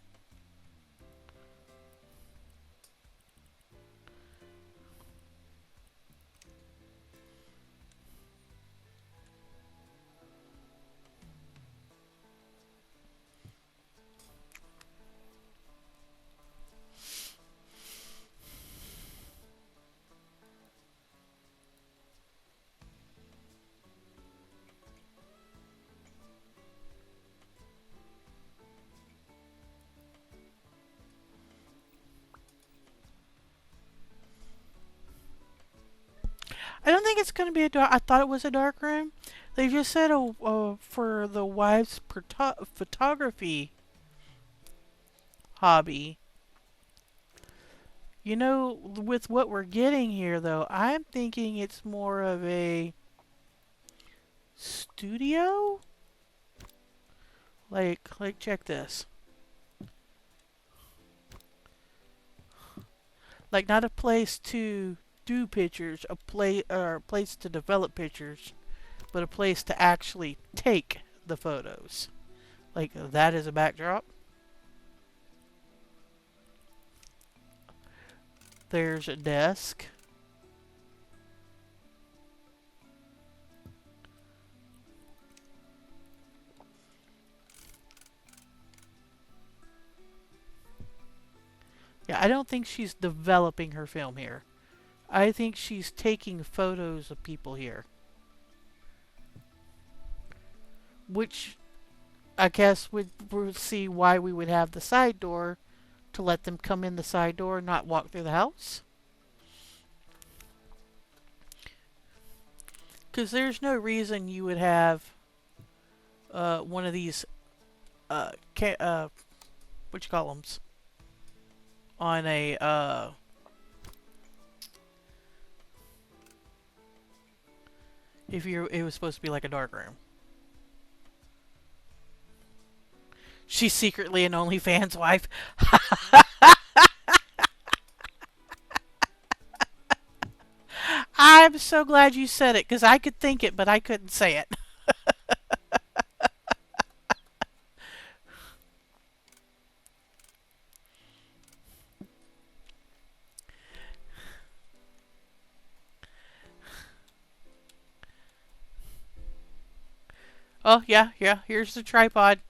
I don't think it's going to be a dark... I thought it was a dark room. They just said for the wife's photography hobby. You know, with what we're getting here, though, I'm thinking it's more of a studio? Like, check this. Like, not a place to do pictures, a place to develop pictures, but a place to actually take the photos. Like, that is a backdrop. There's a desk. Yeah, I don't think she's developing her film here. I think she's taking photos of people here. Which I guess would see why we would have the side door to let them come in the side door and not walk through the house. Because there's no reason you would have one of these what you call them, on a if it was supposed to be like a dark room. She's secretly an OnlyFans wife. I'm so glad you said it, because I could think it, but I couldn't say it. Oh, yeah, yeah, here's the tripod.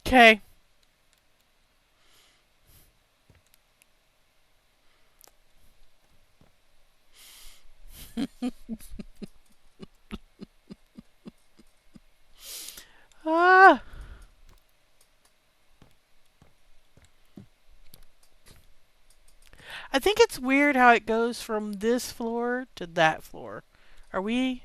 Okay. Ah. I think it's weird how it goes from this floor to that floor. Are we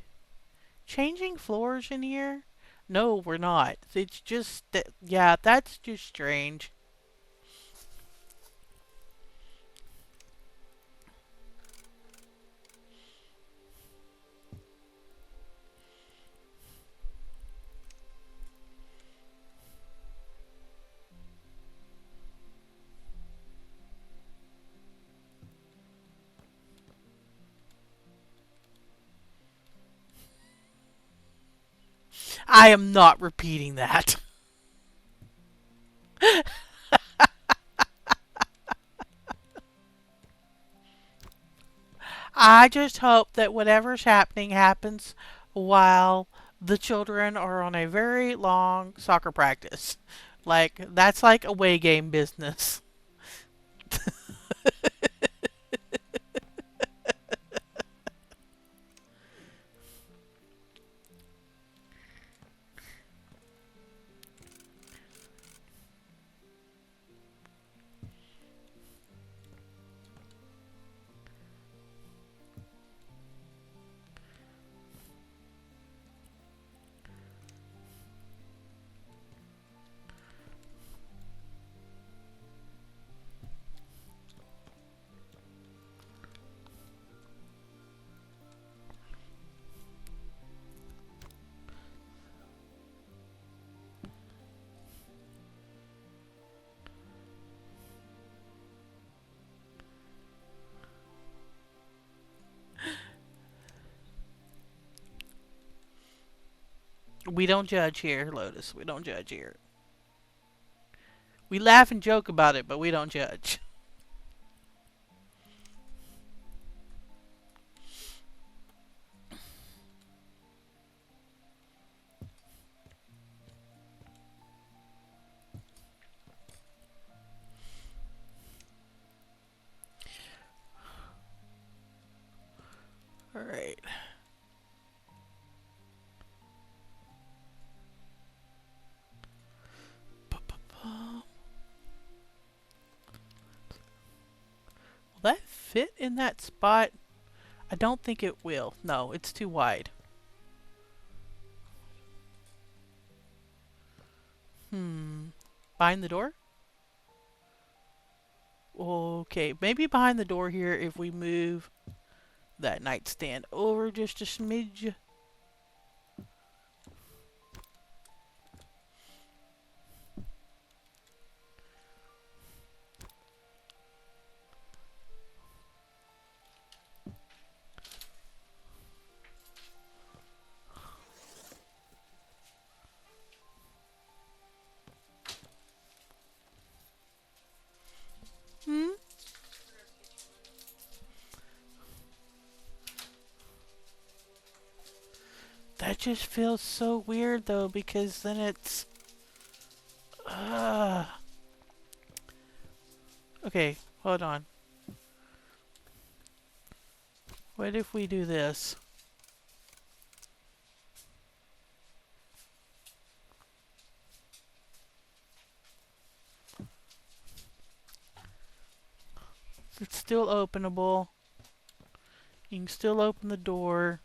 changing floors in here? No, we're not. It's just that, yeah, that's just strange. I am not repeating that. I just hope that whatever's happening happens while the children are on a very long soccer practice. Like, that's like away game business. We don't judge here, Lotus. We don't judge here. We laugh and joke about it, but we don't judge. All right. Will that fit in that spot? I don't think it will. No, it's too wide. Behind the door? Okay, maybe behind the door here if we move that nightstand over just a smidge. Hmm? That just feels so weird though because then it's... Uh, okay, hold on. What if we do this? It's still openable. You can still open the door.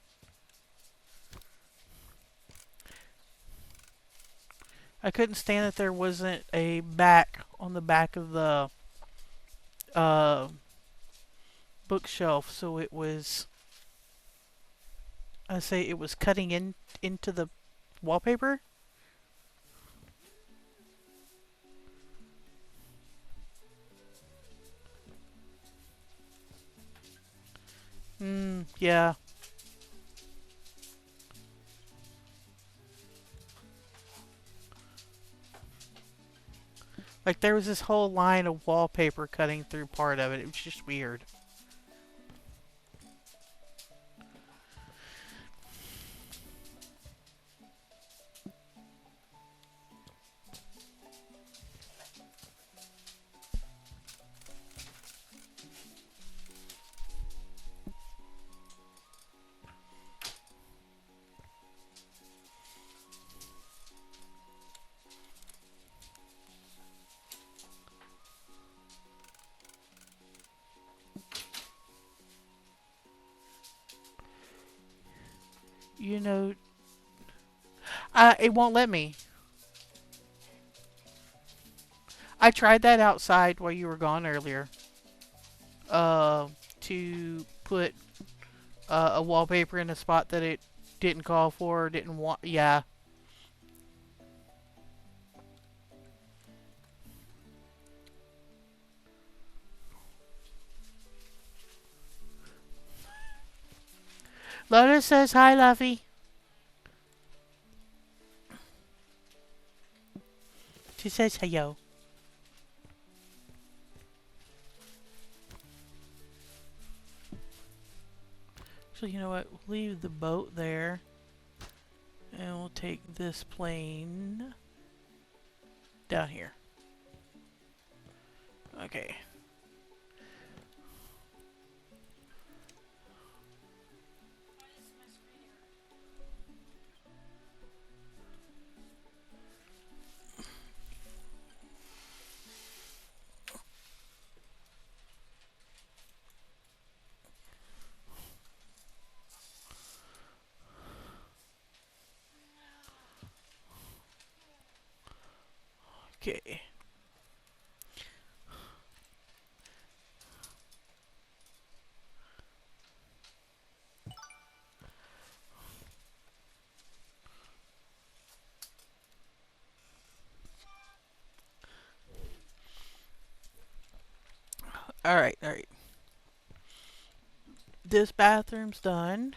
I couldn't stand that there wasn't a back on the back of the uh, bookshelf, so it was... I say it was cutting in into the wallpaper. Yeah. Like there was this whole line of wallpaper cutting through part of it. It was just weird. You know, it won't let me. I tried that outside while you were gone earlier. Uh, to put a wallpaper in a spot that it didn't call for, or didn't want. Yeah. Lotus says hi, Luffy. She says hello. So you know what? We'll leave the boat there. And we'll take this plane down here. Okay. Okay. Alright, alright. This bathroom's done.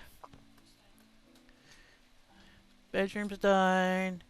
Bedroom's done.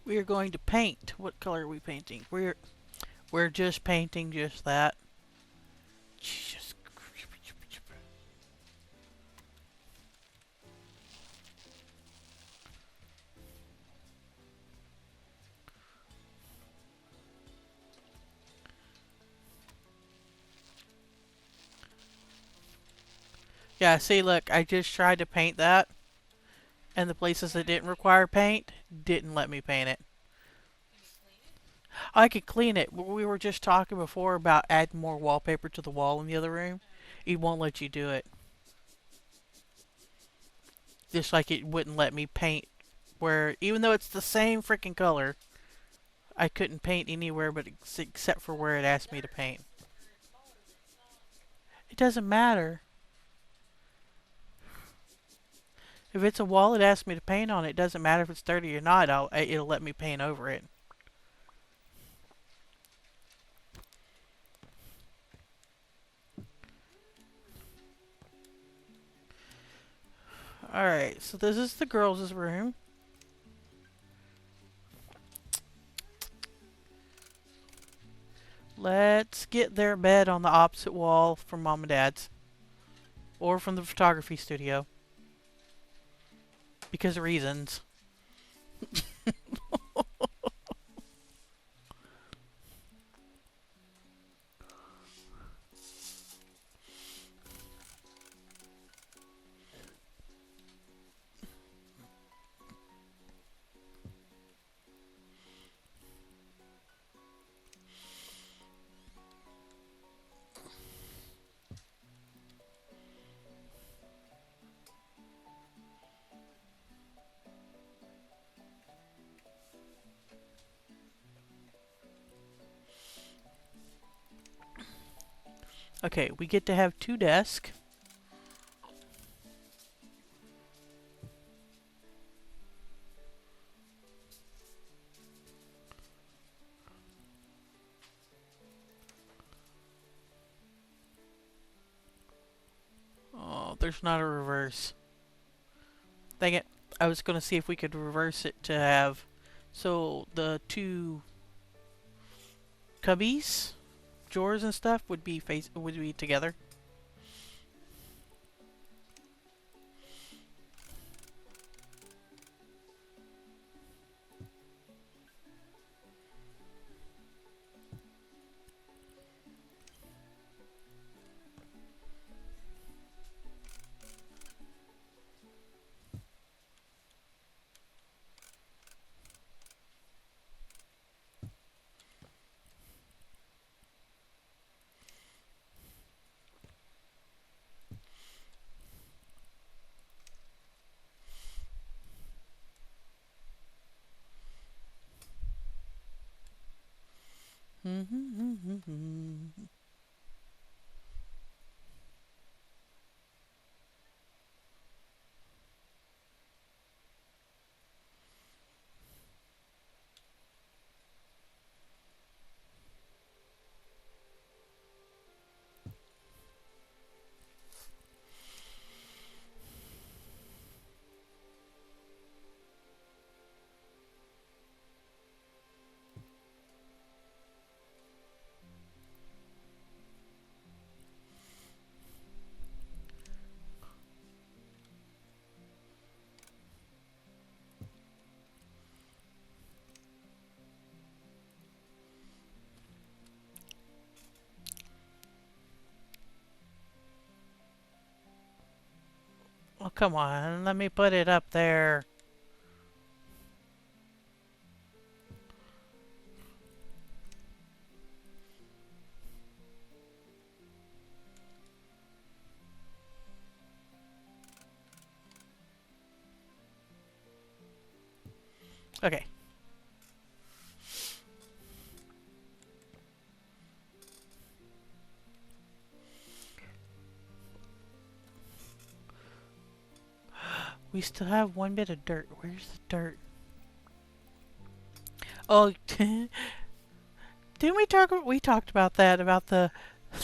We are going to paint. What color are we painting? We're just painting just that. Jesus. Yeah, see, look, I just tried to paint that, and the places that didn't require paint didn't let me paint it. I could clean it. We were just talking before about adding more wallpaper to the wall in the other room. It won't let you do it. Just like it wouldn't let me paint where, even though it's the same freaking color, I couldn't paint anywhere but except for where it asked me to paint. It doesn't matter. If it's a wall it asks me to paint on, it doesn't matter if it's dirty or not. It'll let me paint over it. Alright, so this is the girls' room. Let's get their bed on the opposite wall from Mom and Dad's. Or from the photography studio. Because of reasons. Okay, we get to have 2 desks. Oh, there's not a reverse. Dang it. I was going to see if we could reverse it to have... So, the 2 cubbies, drawers and stuff would be together. Oh, come on. Let me put it up there. Okay. We still have one bit of dirt. Where's the dirt? Oh, didn't we talk? We talked about that, about the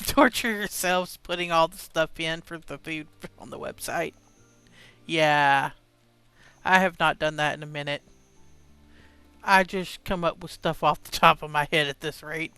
torture yourselves putting all the stuff in for the food on the website. Yeah, I have not done that in a minute. I just come up with stuff off the top of my head at this rate.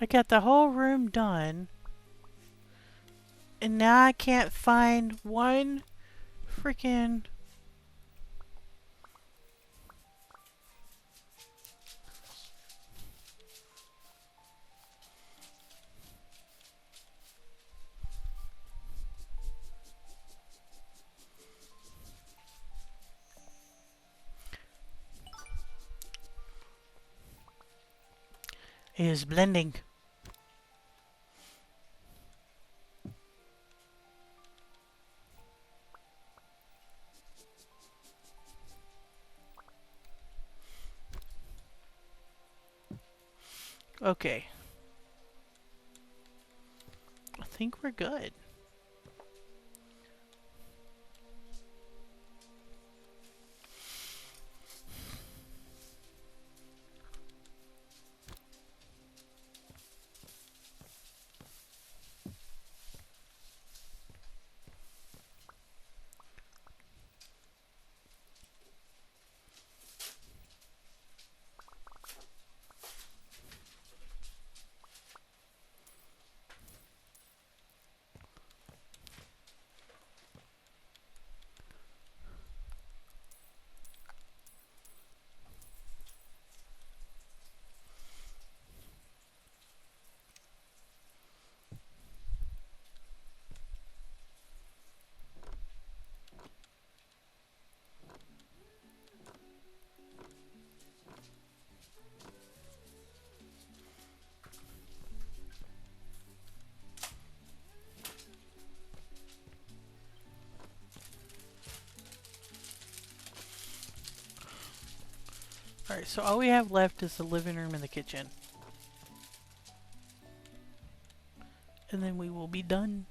I got the whole room done, and now I can't find one freaking. It is blending. Okay. I think we're good. Alright, so all we have left is the living room and the kitchen. And then we will be done.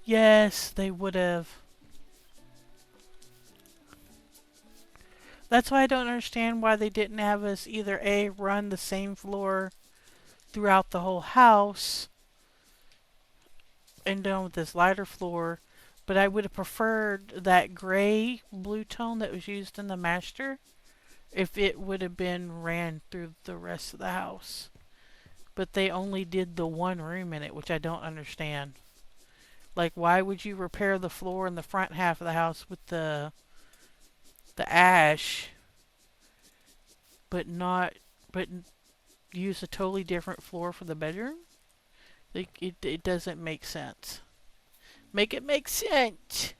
Yes, they would have. That's why I don't understand why they didn't have us either A, run the same floor throughout the whole house and done with this lighter floor, but I would have preferred that gray blue tone that was used in the master if it would have been ran through the rest of the house. But they only did the one room in it, which I don't understand. Like, why would you repair the floor in the front half of the house with the ash, but not but use a totally different floor for the bedroom? Like, it doesn't make sense. Make it make sense.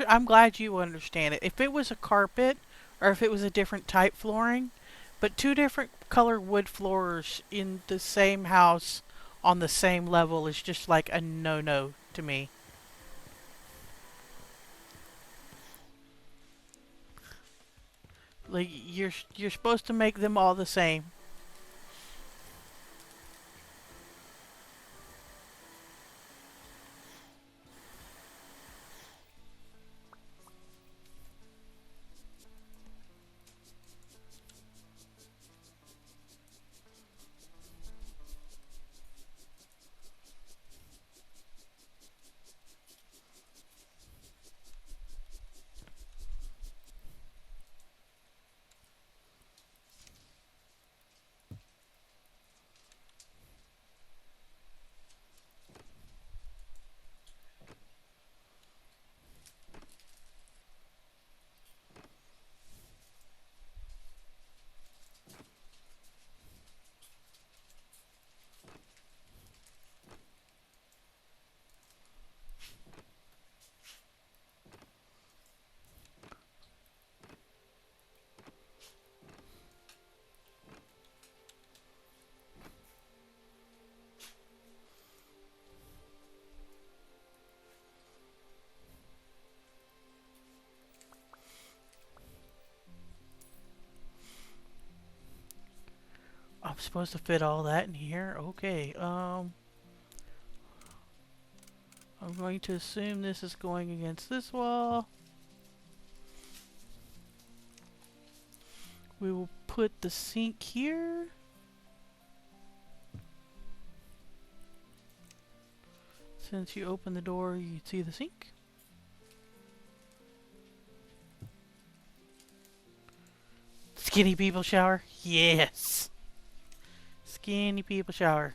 I'm glad you understand it. If it was a carpet or if it was a different type flooring, but two different color wood floors in the same house on the same level is just like a no-no to me. Like, you're supposed to make them all the same. I'm supposed to fit all that in here. Okay. I'm going to assume this is going against this wall. We will put the sink here. Since you open the door, you can see the sink. Skinny people shower? Yes! Skinny people shower.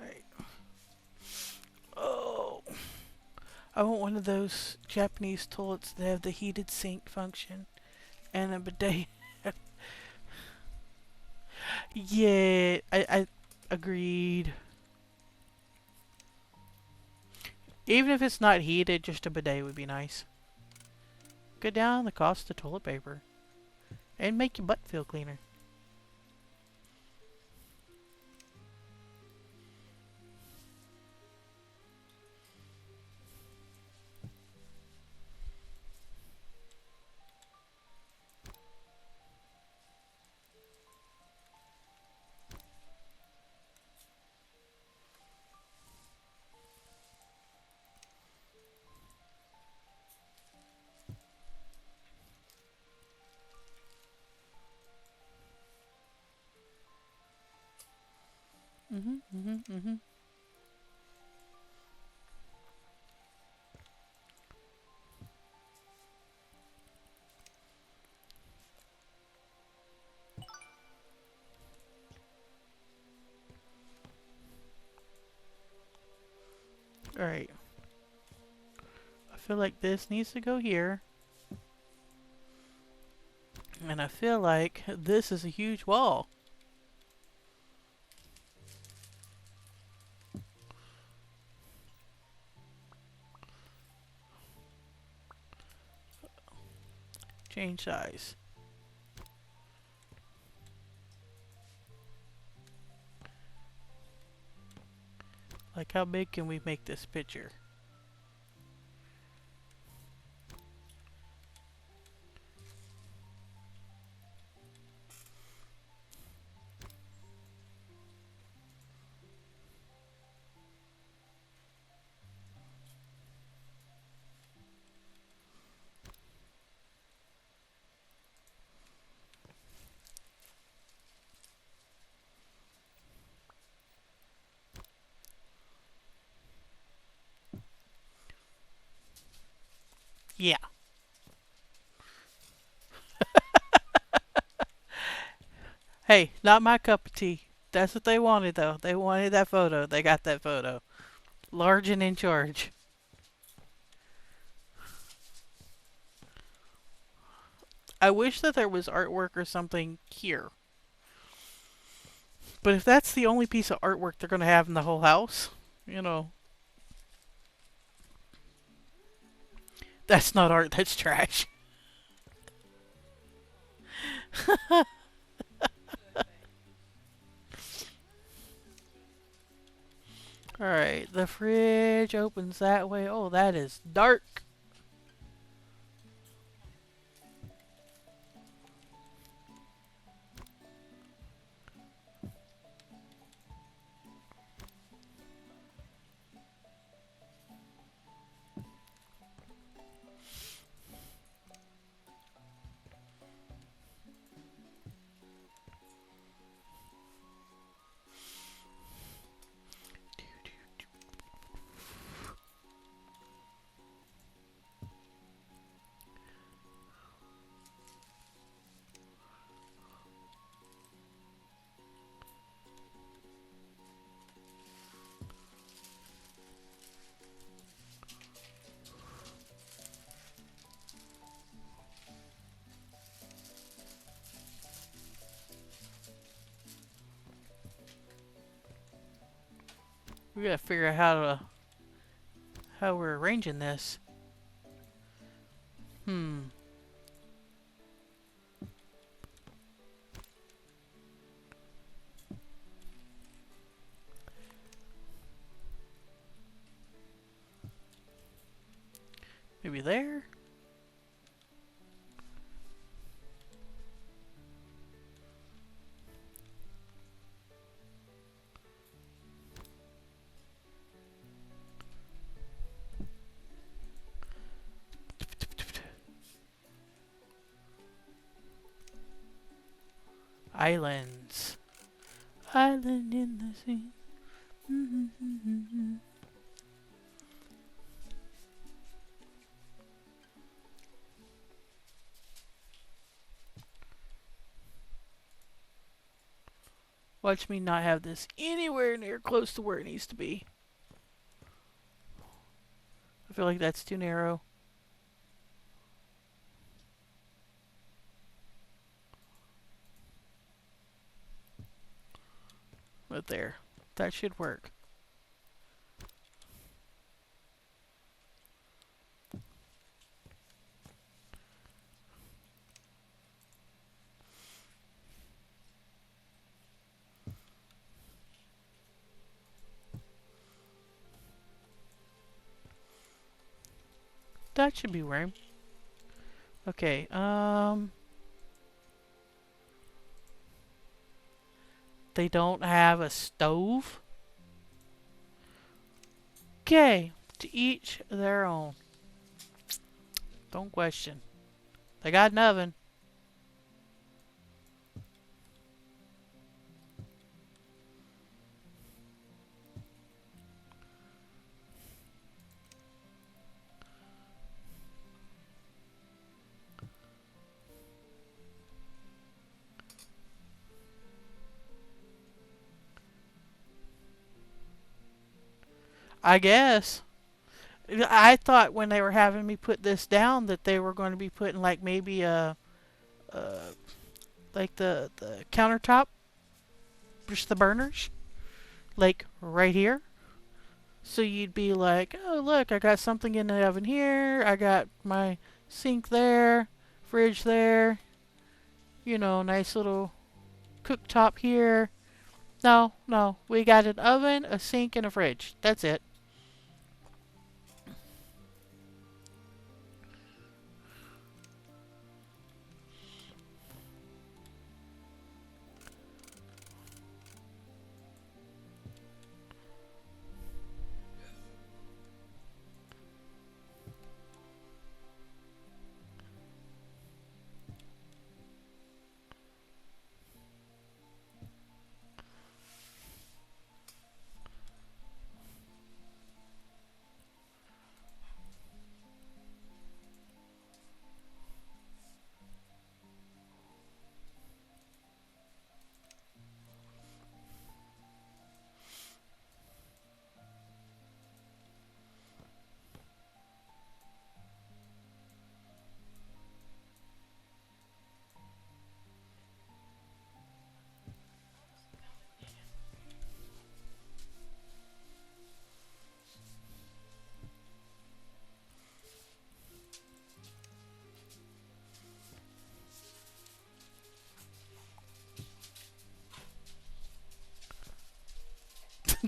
Right. Oh. I want one of those Japanese toilets that have the heated sink function and a bidet. Yeah, I agreed. Even if it's not heated, just a bidet would be nice. Go down the cost of toilet paper and make your butt feel cleaner. Mm-hmm. All right. I feel like this needs to go here. And I feel like this is a huge wall. Change size. Like, how big can we make this picture? Yeah. Hey, not my cup of tea. That's what they wanted, though. They wanted that photo. They got that photo. Large and in charge. I wish that there was artwork or something here. But if that's the only piece of artwork they're going to have in the whole house, you know, that's not art, that's trash. Alright, the fridge opens that way. Oh, that is dark. We gotta figure out how we're arranging this. Hmm. Maybe there? Islands. Island in the sea. Watch me not have this anywhere near close to where it needs to be. I feel like that's too narrow. But there. That should work. That should be room. Okay, they don't have a stove? Okay, to each their own. Don't question. They got an oven. I guess. I thought when they were having me put this down that they were going to be putting like maybe uh like the countertop, just the burners, like right here. So you'd be like, oh look, I got something in the oven here. I got my sink there, fridge there. You know, nice little cooktop here. No, no, we got an oven, a sink, and a fridge. That's it.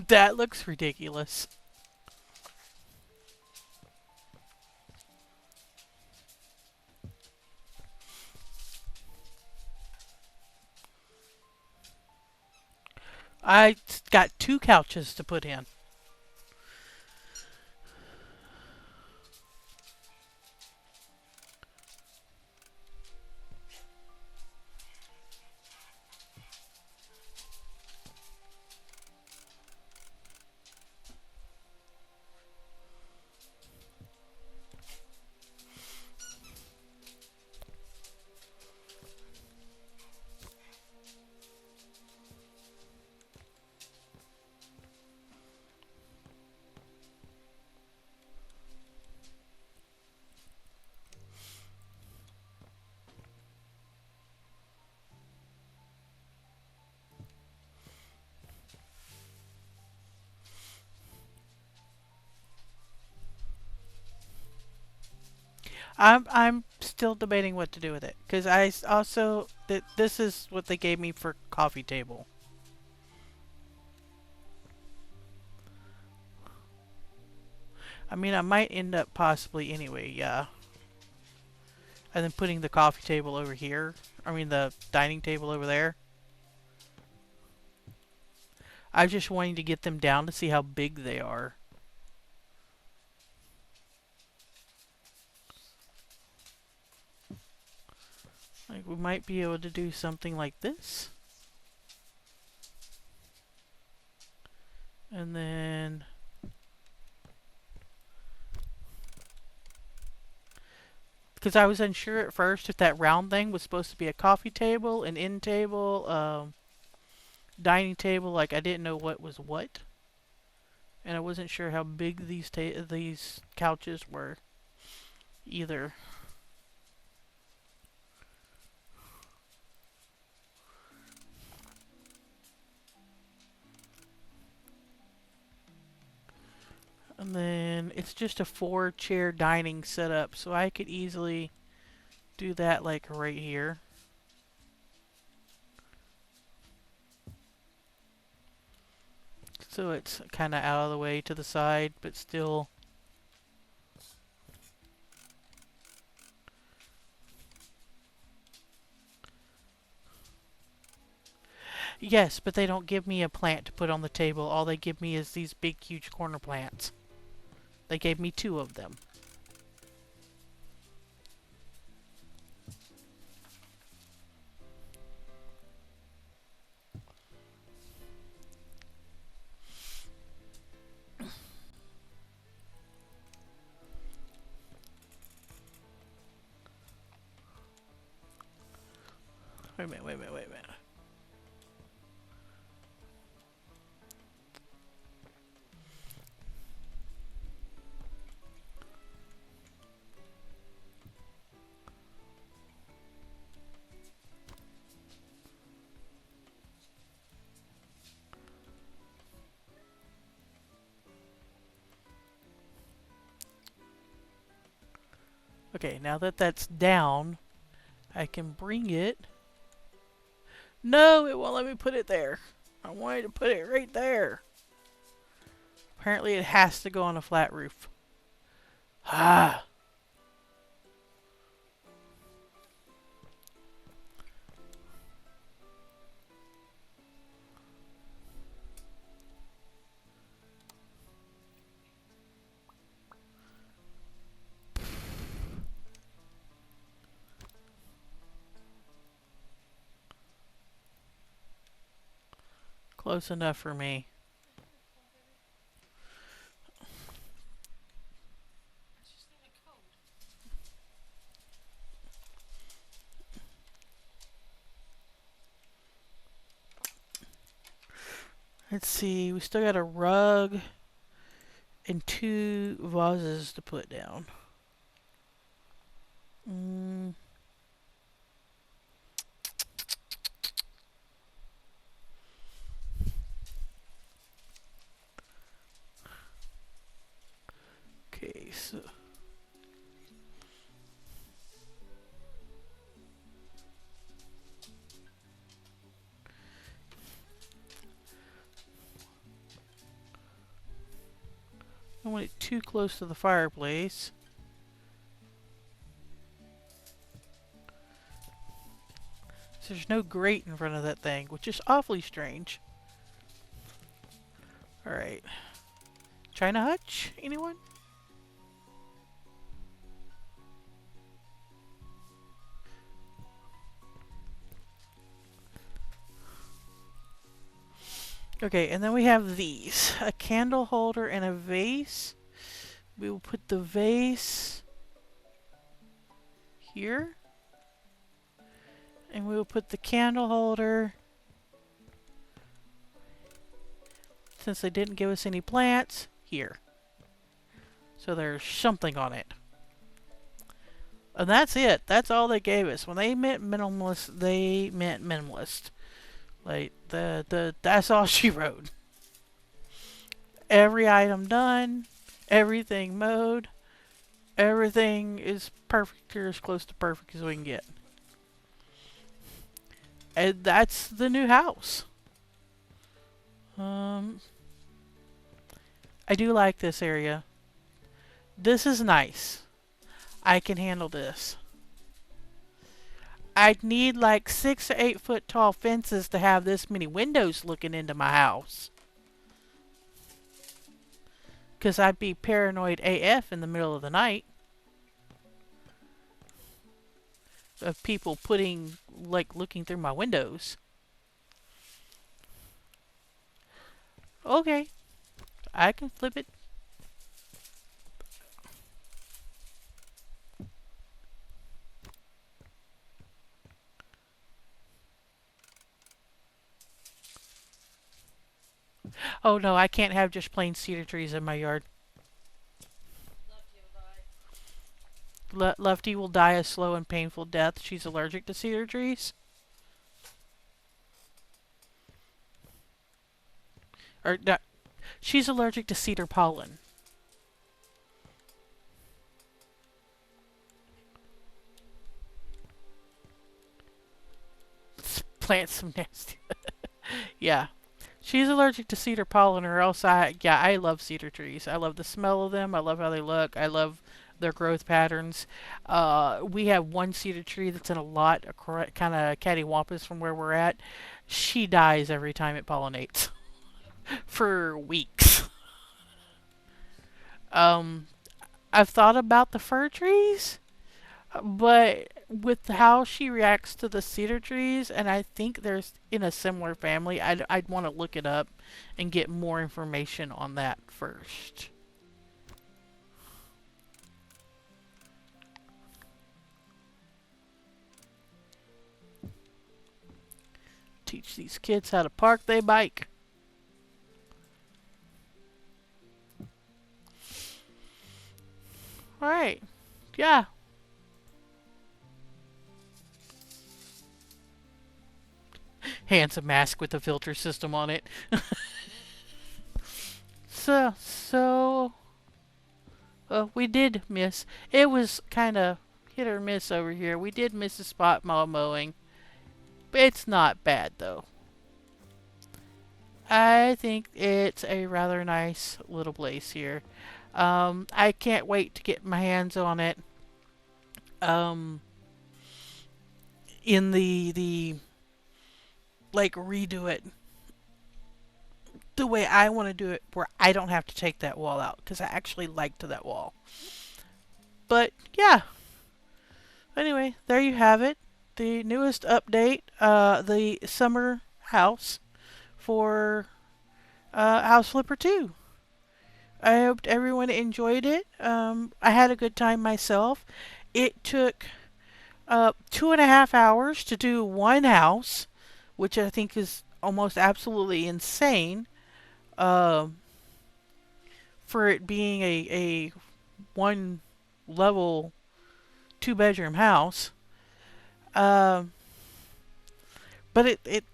That looks ridiculous. I got two couches to put in. I'm still debating what to do with it because also that this is what they gave me for coffee table. I mean, I might end up possibly anyway, yeah. And then putting the coffee table over here. I mean, the dining table over there. I'm just wanting to get them down to see how big they are. Like, we might be able to do something like this. And then... because I was unsure at first if that round thing was supposed to be a coffee table, an end table, dining table. Like, I didn't know what was what. And I wasn't sure how big these couches were either. And then it's just a 4-chair dining setup, so I could easily do that like right here. So it's kind of out of the way to the side, but still. Yes, but they don't give me a plant to put on the table. All they give me is these big, huge corner plants. They gave me 2 of them. Wait a minute, wait a minute, wait a minute. Okay, now that that's down, I can bring it. No, it won't let me put it there. I wanted to put it right there. Apparently it has to go on a flat roof. Ah. Close enough for me. Let's see, we still got a rug and 2 vases to put down. Okay, so I don't want it too close to the fireplace. So there's no grate in front of that thing, which is awfully strange. Alright. China hutch? Anyone? Okay, and then we have these. A candle holder and a vase. We will put the vase here. And we will put the candle holder, since they didn't give us any plants, here. So there's something on it. And that's it. That's all they gave us. When they meant minimalist, they meant minimalist. Like, that's all she wrote. Every item done, everything mowed, everything is perfect or as close to perfect as we can get. And that's the new house. I do like this area. This is nice. I can handle this. I'd need like 6 or 8 foot tall fences to have this many windows looking into my house. Because I'd be paranoid AF in the middle of the night. Of people looking through my windows. Okay. I can flip it. Oh no, I can't have just plain cedar trees in my yard. Lefty will die a slow and painful death. She's allergic to cedar trees. Or, no, she's allergic to cedar pollen. Plant some nasty. Yeah. She's allergic to cedar pollen, or else I love cedar trees. I love the smell of them. I love how they look. I love their growth patterns. We have one cedar tree that's in a lot, kind of cattywampus from where we're at. She dies every time it pollinates. For weeks. I've thought about the fir trees, but with how she reacts to the cedar trees, and I think there's in a similar family, I'd want to look it up and get more information on that first. Teach these kids how to park their bike. Alright. Yeah. Handsome mask with a filter system on it. So we did miss. It was kind of hit or miss over here. We did miss a spot while mowing. But it's not bad though. I think it's a rather nice little place here. I can't wait to get my hands on it. Um, in the like redo it the way I want to do it, where I don't have to take that wall out because I actually liked that wall. But yeah, anyway, there you have it. The newest update, the summer house for House Flipper 2. I hoped everyone enjoyed it. I had a good time myself. It took 2.5 hours to do one house, which I think is almost absolutely insane um, for it being a one level 2 bedroom house. Um, but it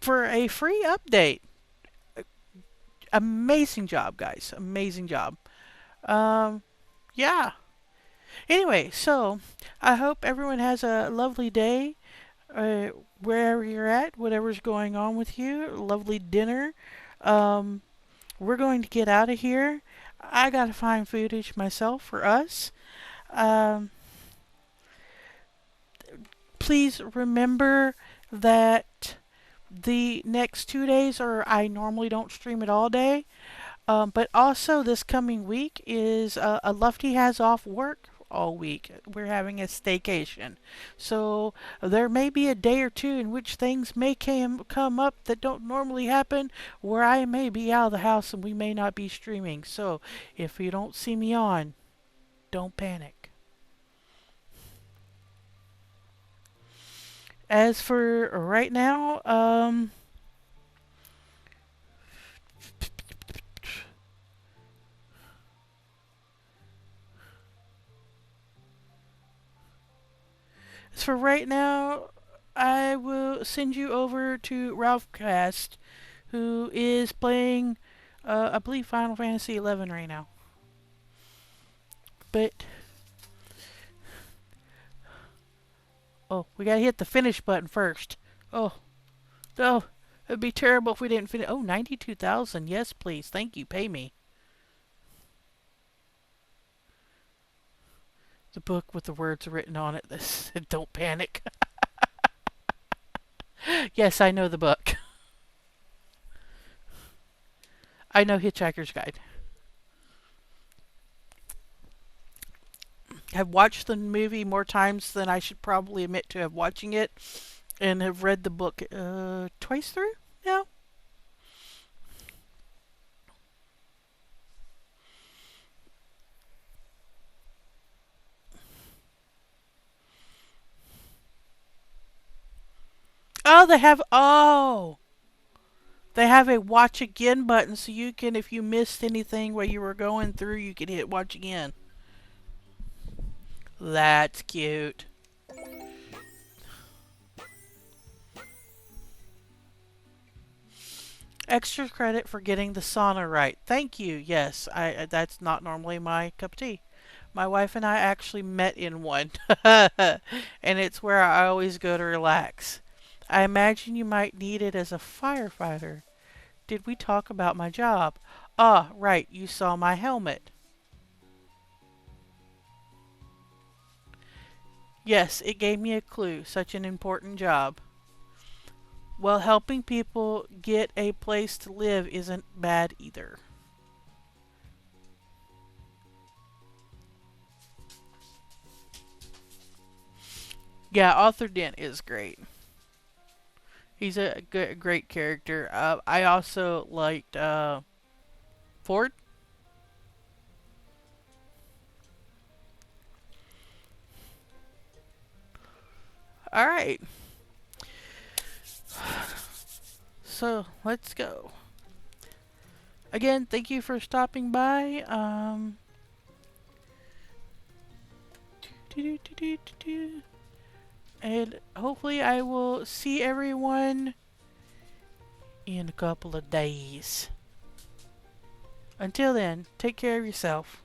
for a free update, amazing job, guys. Amazing job. Um, yeah. Anyway, so I hope everyone has a lovely day uh, wherever you're at, whatever's going on with you. Lovely dinner. Um, we're going to get out of here. I gotta find footage myself for us. Um, please remember that the next 2 days, or I normally don't stream it all day. But also this coming week is a Lufty has off work all week. We're having a staycation. So there may be a day or two in which things may come up that don't normally happen, where I may be out of the house and we may not be streaming. So if you don't see me on, don't panic. As for right now, I will send you over to Ralph Cast, who is playing, I believe, Final Fantasy 11 right now. But oh, we gotta hit the finish button first. Oh, no, it'd be terrible if we didn't finish. Oh, 92,000. Yes, please. Thank you. Pay me. The book with the words written on it that said, "Don't panic." Yes, I know the book. I know Hitchhiker's Guide. Have watched the movie more times than I should probably admit to have watching it, and have read the book twice through now. Oh, they have a watch again button, so you can, if you missed anything while you were going through, you can hit watch again. That's cute. Extra credit for getting the sauna right. Thank you. Yes, I that's not normally my cup of tea. My wife and I actually met in one, and it's where I always go to relax. I imagine you might need it as a firefighter. Did we talk about my job? Ah, right, you saw my helmet. Yes, it gave me a clue. Such an important job. Well, helping people get a place to live isn't bad either. Yeah, Arthur Dent is great. He's a great character. I also liked Ford. All right, so let's go. Again, thank you for stopping by. And hopefully I will see everyone in a couple of days. Until then, take care of yourself.